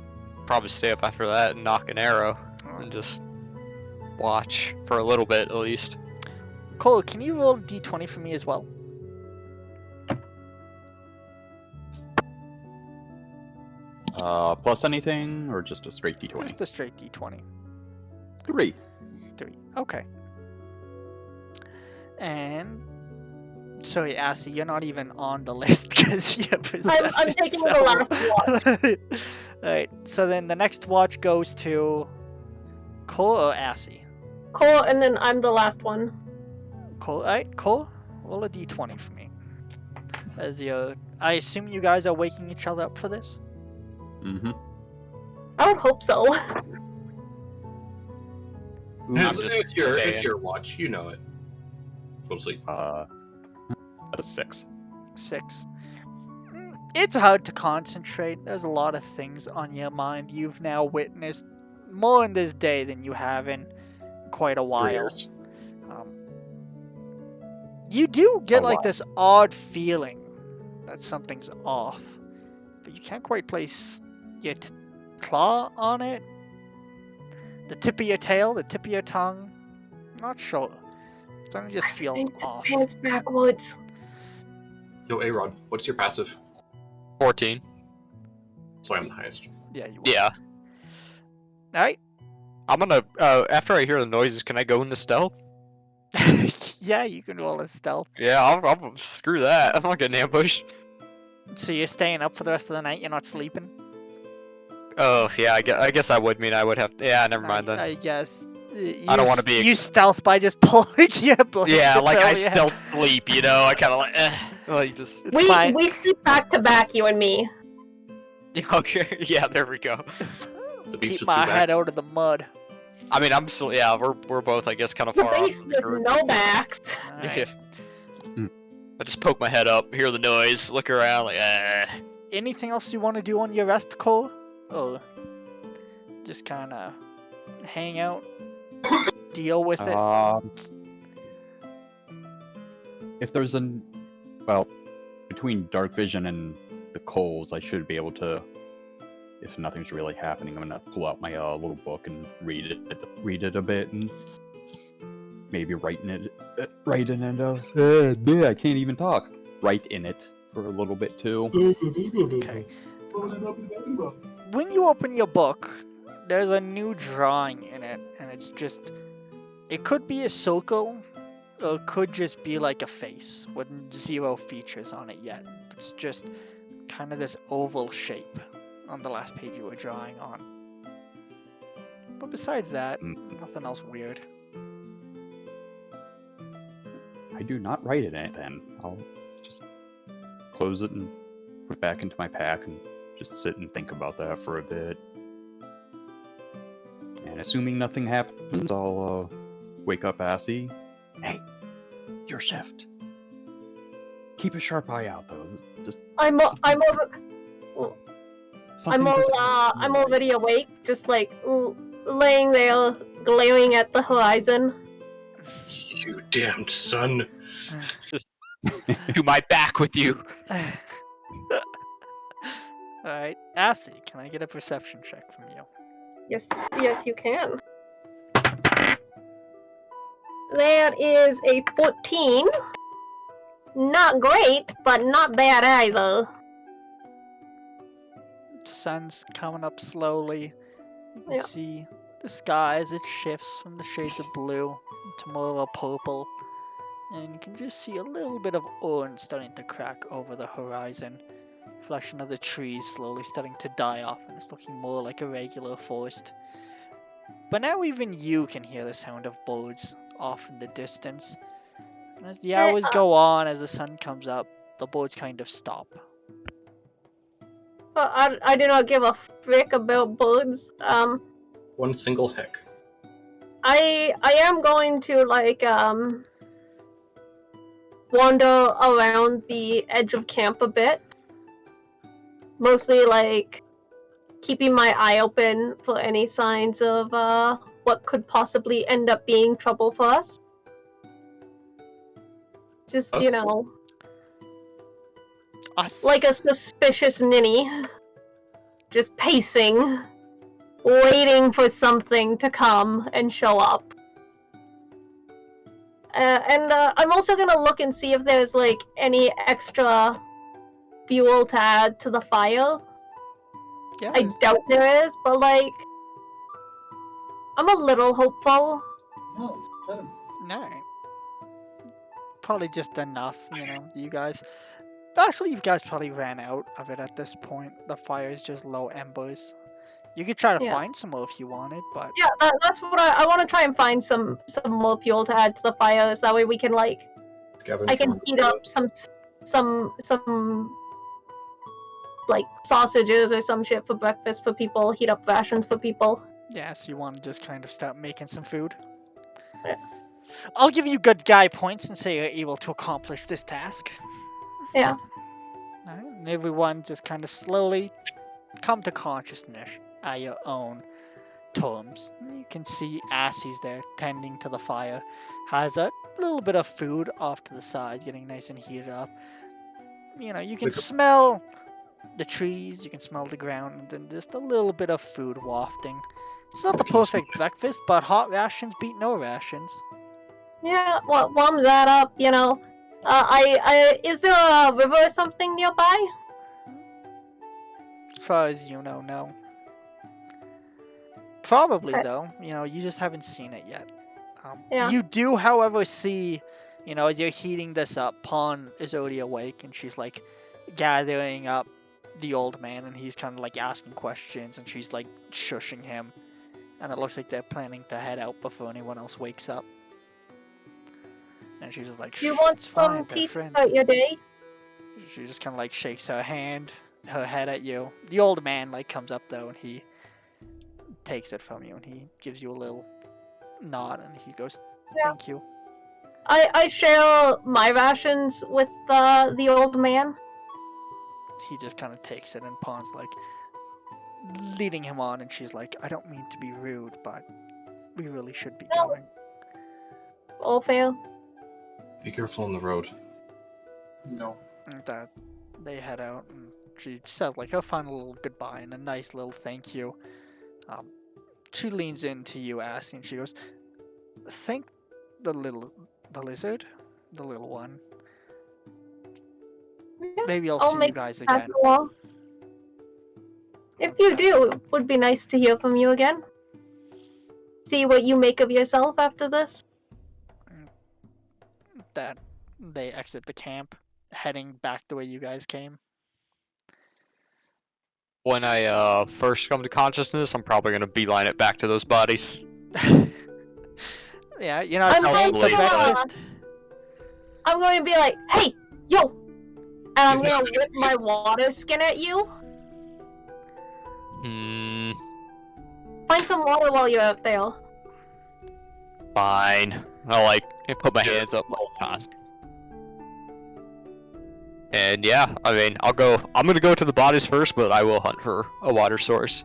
probably stay up after that and knock an arrow and just watch for a little bit at least. Cole, can you roll d20 for me as well? Plus anything, or just a straight d20? Just a straight d20. 3. 3. Okay. And sorry, Assy, you're not even on the list because you have I'm taking the last watch. Alright, so then the next watch goes to Cole or Assy? Cole, and then I'm the last one. Cole, alright, Cole, roll a d20 for me. As you, I assume you guys are waking each other up for this? Mm-hmm. I would hope so. It's your watch. You know it. Go to sleep. A 6. 6. It's hard to concentrate. There's a lot of things on your mind. You've now witnessed more in this day than you have in quite a 3 while. years. You do get Oh, like wow. this odd feeling that something's off, but you can't quite place your claw on it. The tip of your tail, the tip of your tongue. Not sure. Something just feels off. Pants backwards. Yo, A-Rod, what's your passive? 14. So I'm the highest. Yeah, you will. Yeah. Alright. I'm gonna, after I hear the noises, can I go into stealth? Yeah, you can roll a stealth. Yeah, I'll screw that. I'm not getting ambushed. So you're staying up for the rest of the night? You're not sleeping? Oh, yeah, I guess I would mean I would have. Yeah, never mind then. I guess. I don't wanna be You stealth by just pulling your blankets Yeah, like I over your head. stealth sleep, you know? I kind of like, like just. Fine. We sleep back to back, you and me. Okay, yeah, there we go. The beast Keep with two my head backs. out of the mud. I mean, I'm still, yeah, we're both, I guess, kind of The far off. beast with no backs. Alright. I just poke my head up, hear the noise, look around, like, Anything else you want to do on your rest, Cole? Or just kind of hang out, deal with it? If there's well, between dark vision and the coals, I should be able to. If nothing's really happening, I'm gonna pull out my little book and read it a bit, and maybe write in it. I can't even talk. Write in it for a little bit too. Okay. When you open your book, there's a new drawing in it, and it's just. It could be a circle, or it could just be like a face with 0 features on it yet. It's just kind of this oval shape on the last page you were drawing on. But besides that, nothing else weird. I do not write in it then. I'll just close it and put it back into my pack and just sit and think about that for a bit. And assuming nothing happens, I'll wake up Assy. Hey, your shift. Keep a sharp eye out though. Just I'm already awake, just like laying there, glaring at the horizon. You damned son. to my back with you. Alright, Assy, can I get a perception check from you? Yes, you can. That is a 14. Not great, but not bad either. Sun's coming up slowly. You can Yeah. see the sky as it shifts from the shades of blue to more of a purple. And you can just see a little bit of orange starting to crack over the horizon. Reflection of the trees slowly starting to die off, and it's looking more like a regular forest. But now even you can hear the sound of birds off in the distance. And as the hours go on, as the sun comes up, the birds kind of stop. I do not give a frick about birds. One single heck. I am going to wander around the edge of camp a bit. Mostly keeping my eye open for any signs of what could possibly end up being trouble for us. Just, Us? you know, Us. like a suspicious ninny. Just pacing, waiting for something to come and show up. I'm also gonna look and see if there's any extra fuel to add to the fire. Yeah, I doubt there is, but I'm a little hopeful. No, it's venomous. Alright. Probably just enough, you guys. Actually, you guys probably ran out of it at this point. The fire is just low embers. You could try to Yeah. find some more if you wanted, but Yeah, that's what I want to try and find some more fuel to add to the fire, so that way we can Scavenge I can from- heat up some sausages or some shit for breakfast for people, heat up rations for people. yes, you want to just kind of start making some food. Yeah. I'll give you good guy points and say you're able to accomplish this task. Yeah. Alright, and everyone just kind of slowly come to consciousness at your own terms. You can see Assie's there tending to the fire, has a little bit of food off to the side, getting nice and heated up. You can Like a- smell the trees, you can smell the ground, and then just a little bit of food wafting. It's not the Can you perfect smell breakfast, but hot rations beat no rations. Yeah, well, warm that up, is there a river or something nearby? As far as you know, no. Probably, Okay. though. You know, you just haven't seen it yet. Yeah. You do, however, see, you know, as you're heating this up, Pawn is already awake, and she's, like, gathering up the old man, and he's kind of, like, asking questions, and she's, like, shushing him. And it looks like they're planning to head out before anyone else wakes up. And she's just like, Do you shh, want it's some fine, they're tea friends. about your day? She just kind of, like, shakes her head at you. The old man, like, comes up, though, and he takes it from you, and he gives you a little nod, and he goes, thank you. I share my rations with the old man. He just kind of takes it, and Pawn's like leading him on, and she's like, I don't mean to be rude, but we really should be No. going. All fail. Be careful on the road. No. And they head out, and she says like her final little goodbye and a nice little thank you. She leans into you, asking, she goes, thank the lizard, the little one. Yeah, Maybe I'll I'll see you make guys pass again. along. If you do, it would be nice to hear from you again. See what you make of yourself after this. That they exit the camp, heading back the way you guys came. When I first come to consciousness, I'm probably gonna beeline it back to those bodies. Yeah, you're not I'm staying for going to, breakfast. I'm going to be like, hey, yo! And I'm He's going not to whip my water skin at you. Find some water while you're out there. Fine. I put my hands up like on. And yeah, I mean, I'm gonna go to the bodies first, but I will hunt for a water source.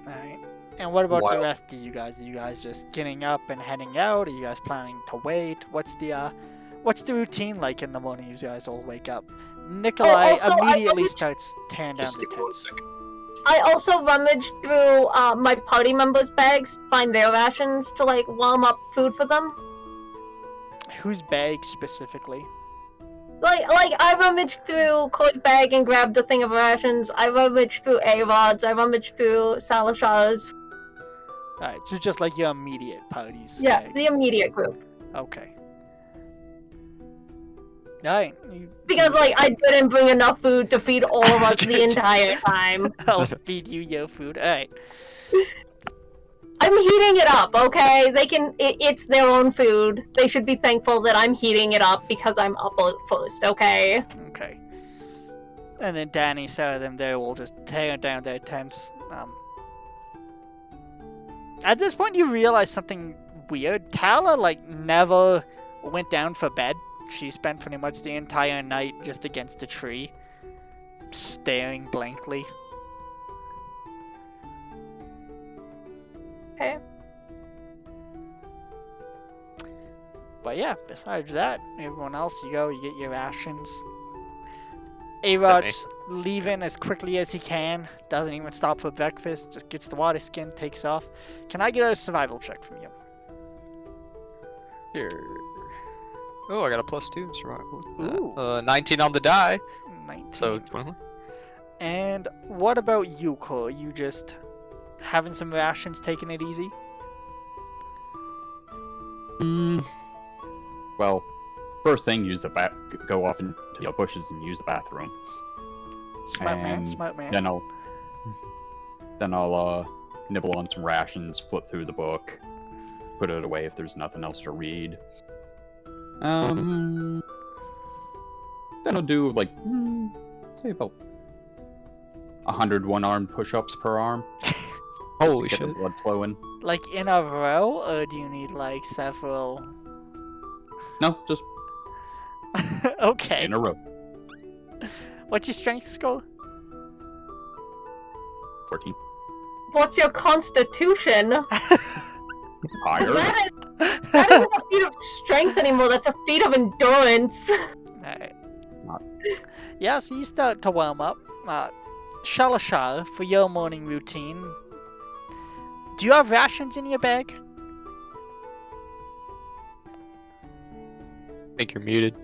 Alright. And what about the Wild. rest of you guys? Are you guys just getting up and heading out? Are you guys planning to wait? What's the routine like in the morning? You guys all wake up. Nikolai also, I immediately wanted- starts tearing down Just the give me one tents. sec. I also rummaged through my party members' bags, find their rations to like warm up food for them. Whose bag specifically? Like I rummaged through Coy's bag and grabbed a thing of rations. I rummaged through A-Rod's. I rummaged through Salashar's. Alright, so just like your immediate party's Yeah, bags. the immediate group. Okay. Alright. Because like I didn't bring enough food to feed all of us the entire time. I'll feed you your food. Alright. I'm heating it up, okay? It's their own food. They should be thankful that I'm heating it up because I'm up first, okay? Okay. And then Danny saw them there will just tear down their tents. At this point you realize something weird. Tala never went down for bed. She spent pretty much the entire night just against a tree, staring blankly. Okay. But yeah, besides that, everyone else, you get your rations. A-Rod's leaving as quickly as he can, doesn't even stop for breakfast, just gets the water skin, takes off. Can I get a survival check from you? Here. Oh, I got a +2 survival. Ooh. 19 on the die. 19. So 21. And what about you, Cole? You just having some rations, taking it easy? Well, first thing, go off into the bushes and use the bathroom. Smart man, And smart man. Then I'll nibble on some rations, flip through the book, put it away if there's nothing else to read. Then I'll do say about 100 one-armed push-ups per arm. Holy to get shit. the blood flowing. Like in a row, or do you need several? No, just Okay. in a row. What's your strength score? 14. What's your constitution? Higher. That isn't a feat of strength anymore, that's a feat of endurance. Alright. Yeah, so you start to warm up. Shalashar, for your morning routine, do you have rations in your bag? I think you're muted.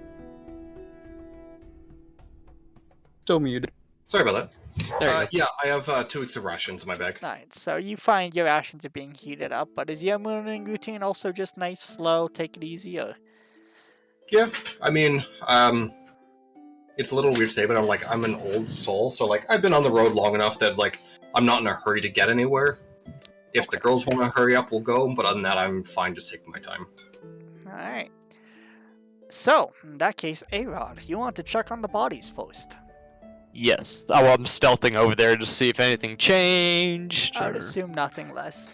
Still muted. Sorry about that. There you go. Yeah, I have 2 weeks of rations in my bag. Alright, so you find your rations are being heated up, but is your morning routine also just nice, slow, take it easy, or? Yeah, I mean, it's a little weird to say, but I'm an old soul, so like I've been on the road long enough that it's like I'm not in a hurry to get anywhere. If the girls want to hurry up, we'll go. But other than that, I'm fine just taking my time. Alright. So, in that case, A-Rod, you want to check on the bodies first. Yes. Oh, well, I'm stealthing over there to see if anything changed. I would or- assume nothing less.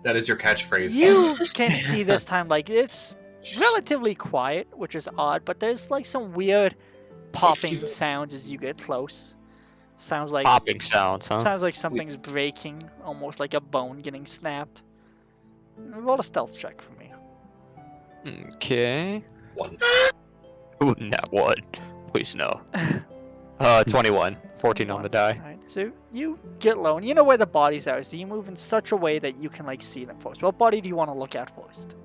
That is your catchphrase. You can see this time, like, it's relatively quiet, which is odd, but there's, like, some weird popping sounds as you get close. Sounds like Popping sounds, huh? Sounds like something's breaking, almost like a bone getting snapped. Roll a stealth check for me. Okay. 1. Ooh, not one. Please no. 21. 14 on the die. Alright, so you get low, and you know where the bodies are, so you move in such a way that you can, like, see them first. What body do you want to look at first?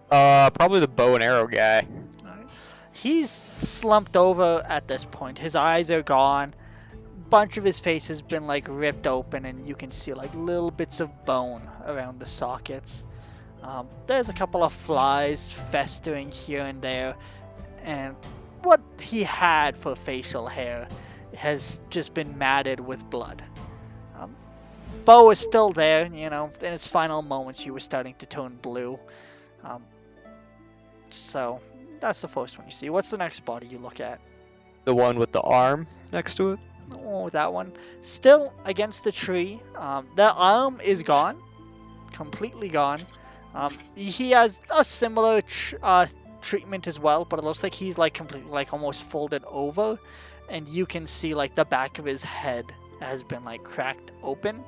Probably the bow and arrow guy. Alright. He's slumped over at this point. His eyes are gone. Bunch of his face has been, like, ripped open, and you can see, like, little bits of bone around the sockets. There's a couple of flies festering here and there, and what he had for facial hair has just been matted with blood. Bo is still there, you know, in his final moments he was starting to turn blue. So, that's the first one you see. What's the next body you look at? The one with the arm next to it. Oh, that one. Still against the tree. The arm is gone. Completely gone. He has a similar treatment as well, but it looks like he's like completely, like almost folded over, and you can see like the back of his head has been like cracked open.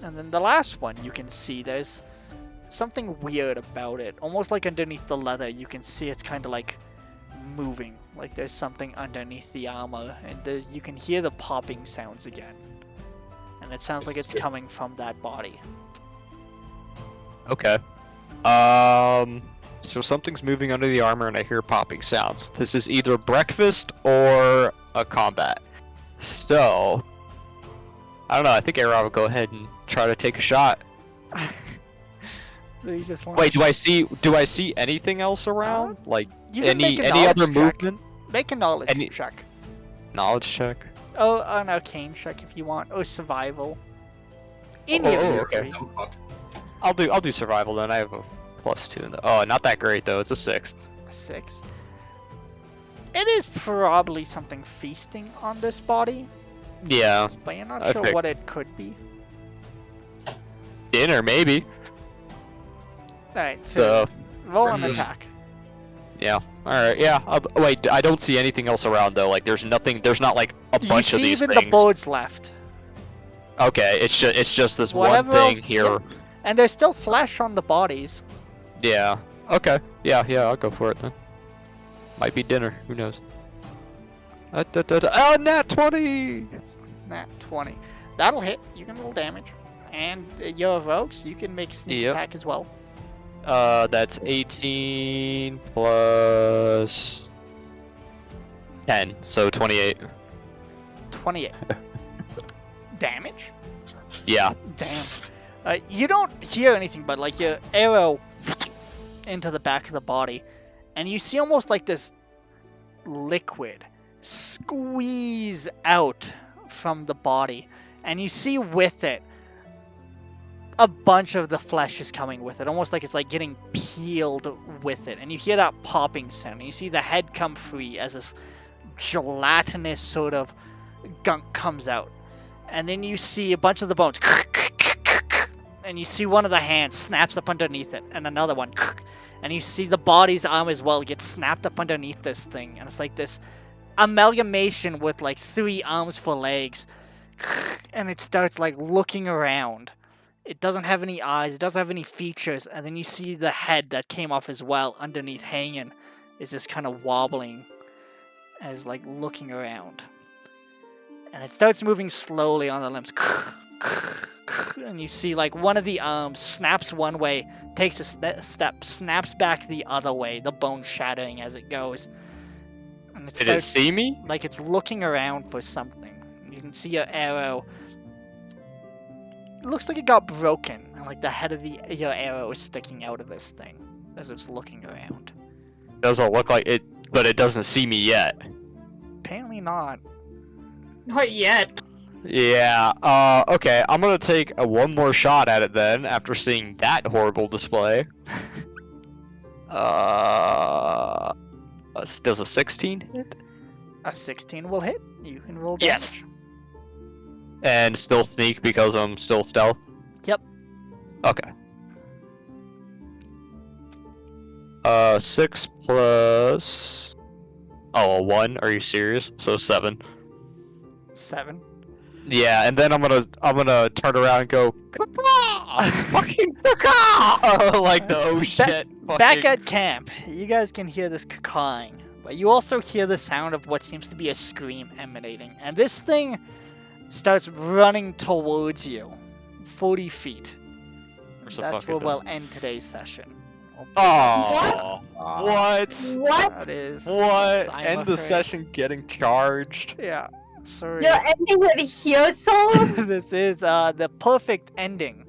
And then the last one you can see there's something weird about it, almost like underneath the leather you can see it's kind of like moving, like there's something underneath the armor, and you can hear the popping sounds again, and it sounds like it's coming from that body. Okay. So something's moving under the armor and I hear popping sounds. This is either breakfast or a combat. So, I don't know, I think Aaron will go ahead and try to take a shot. So you just want Wait, do I see anything else around? Like you can make a any other knowledge check. movement? Make a knowledge Any- check. Knowledge check. Oh, an arcane check if you want, or survival. Any Oh, of the okay. three. I'll do survival then. I have a +2 in the. Oh, not that great though. It's a 6. 6. It is probably something feasting on this body, Yeah. but you're not I sure think- what it could be. Dinner maybe. Alright, so So roll an Breakfast. attack. yeah. All right. Yeah. Wait. I don't see anything else around though. Like there's nothing. There's not like a You bunch see of these even things. the birds left. Okay. It's just this Whatever one thing else- here. yeah. And there's still flesh on the bodies. Yeah. Okay. Yeah. I'll go for it then. Might be dinner. Who knows? Oh, nat 20. Nat 20. That'll hit. You can roll damage. And your rogues, you can make sneak Yep. attack as well. That's 18 plus 10, so 28. 28. Damage? Yeah. Damn. You don't hear anything but like your arrow into the back of the body, and you see almost like this liquid squeeze out from the body, and you see with it a bunch of the flesh is coming with it, almost like it's like getting peeled with it, and you hear that popping sound, and you see the head come free as this gelatinous sort of gunk comes out, and then you see a bunch of the bones, and you see one of the hands snaps up underneath it, and another one, and you see the body's arm as well get snapped up underneath this thing, and it's like this amalgamation with like 3 arms for legs, and it starts like looking around. It doesn't have any eyes, it doesn't have any features, and then you see the head that came off as well underneath hanging is just kind of wobbling as like looking around. And it starts moving slowly on the limbs. And you see like one of the arms snaps one way, takes a step, snaps back the other way, the bone shattering as it goes. and it Did it starts see me? like it's looking around for something. You can see your arrow. It looks like it got broken, and like the head of your arrow is sticking out of this thing as it's looking around. Doesn't look like it, but it doesn't see me yet. Apparently not. Not yet. Yeah, okay, I'm gonna take one more shot at it then, after seeing that horrible display. Does a 16 hit? A 16 will hit. You can roll Yes. damage. And still sneak because I'm still stealth? Yep. Okay. 6 plus... Oh, a 1? Are you serious? So 7. 7. Yeah, and then I'm gonna turn around and go, "Caw!" Fucking caw! Like the oh shit. Back fucking- at camp, you guys can hear this cawing, but you also hear the sound of what seems to be a scream emanating, and this thing starts running towards you, 40 feet. Where's the That's fucking where we'll dog? end today's session. Oh, what? What? That is. What? I'm End the afraid. session getting charged. Yeah. Sorry. You're ending with here, soul? This is the perfect ending.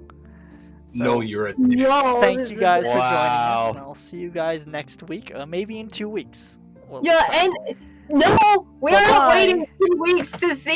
No, you're a dick. No. Thank this you is- guys for joining Wow. us, and I'll see you guys next week, or maybe in 2 weeks. We'll Yeah, decide. and no, we aren't Bye-bye. waiting 2 weeks to see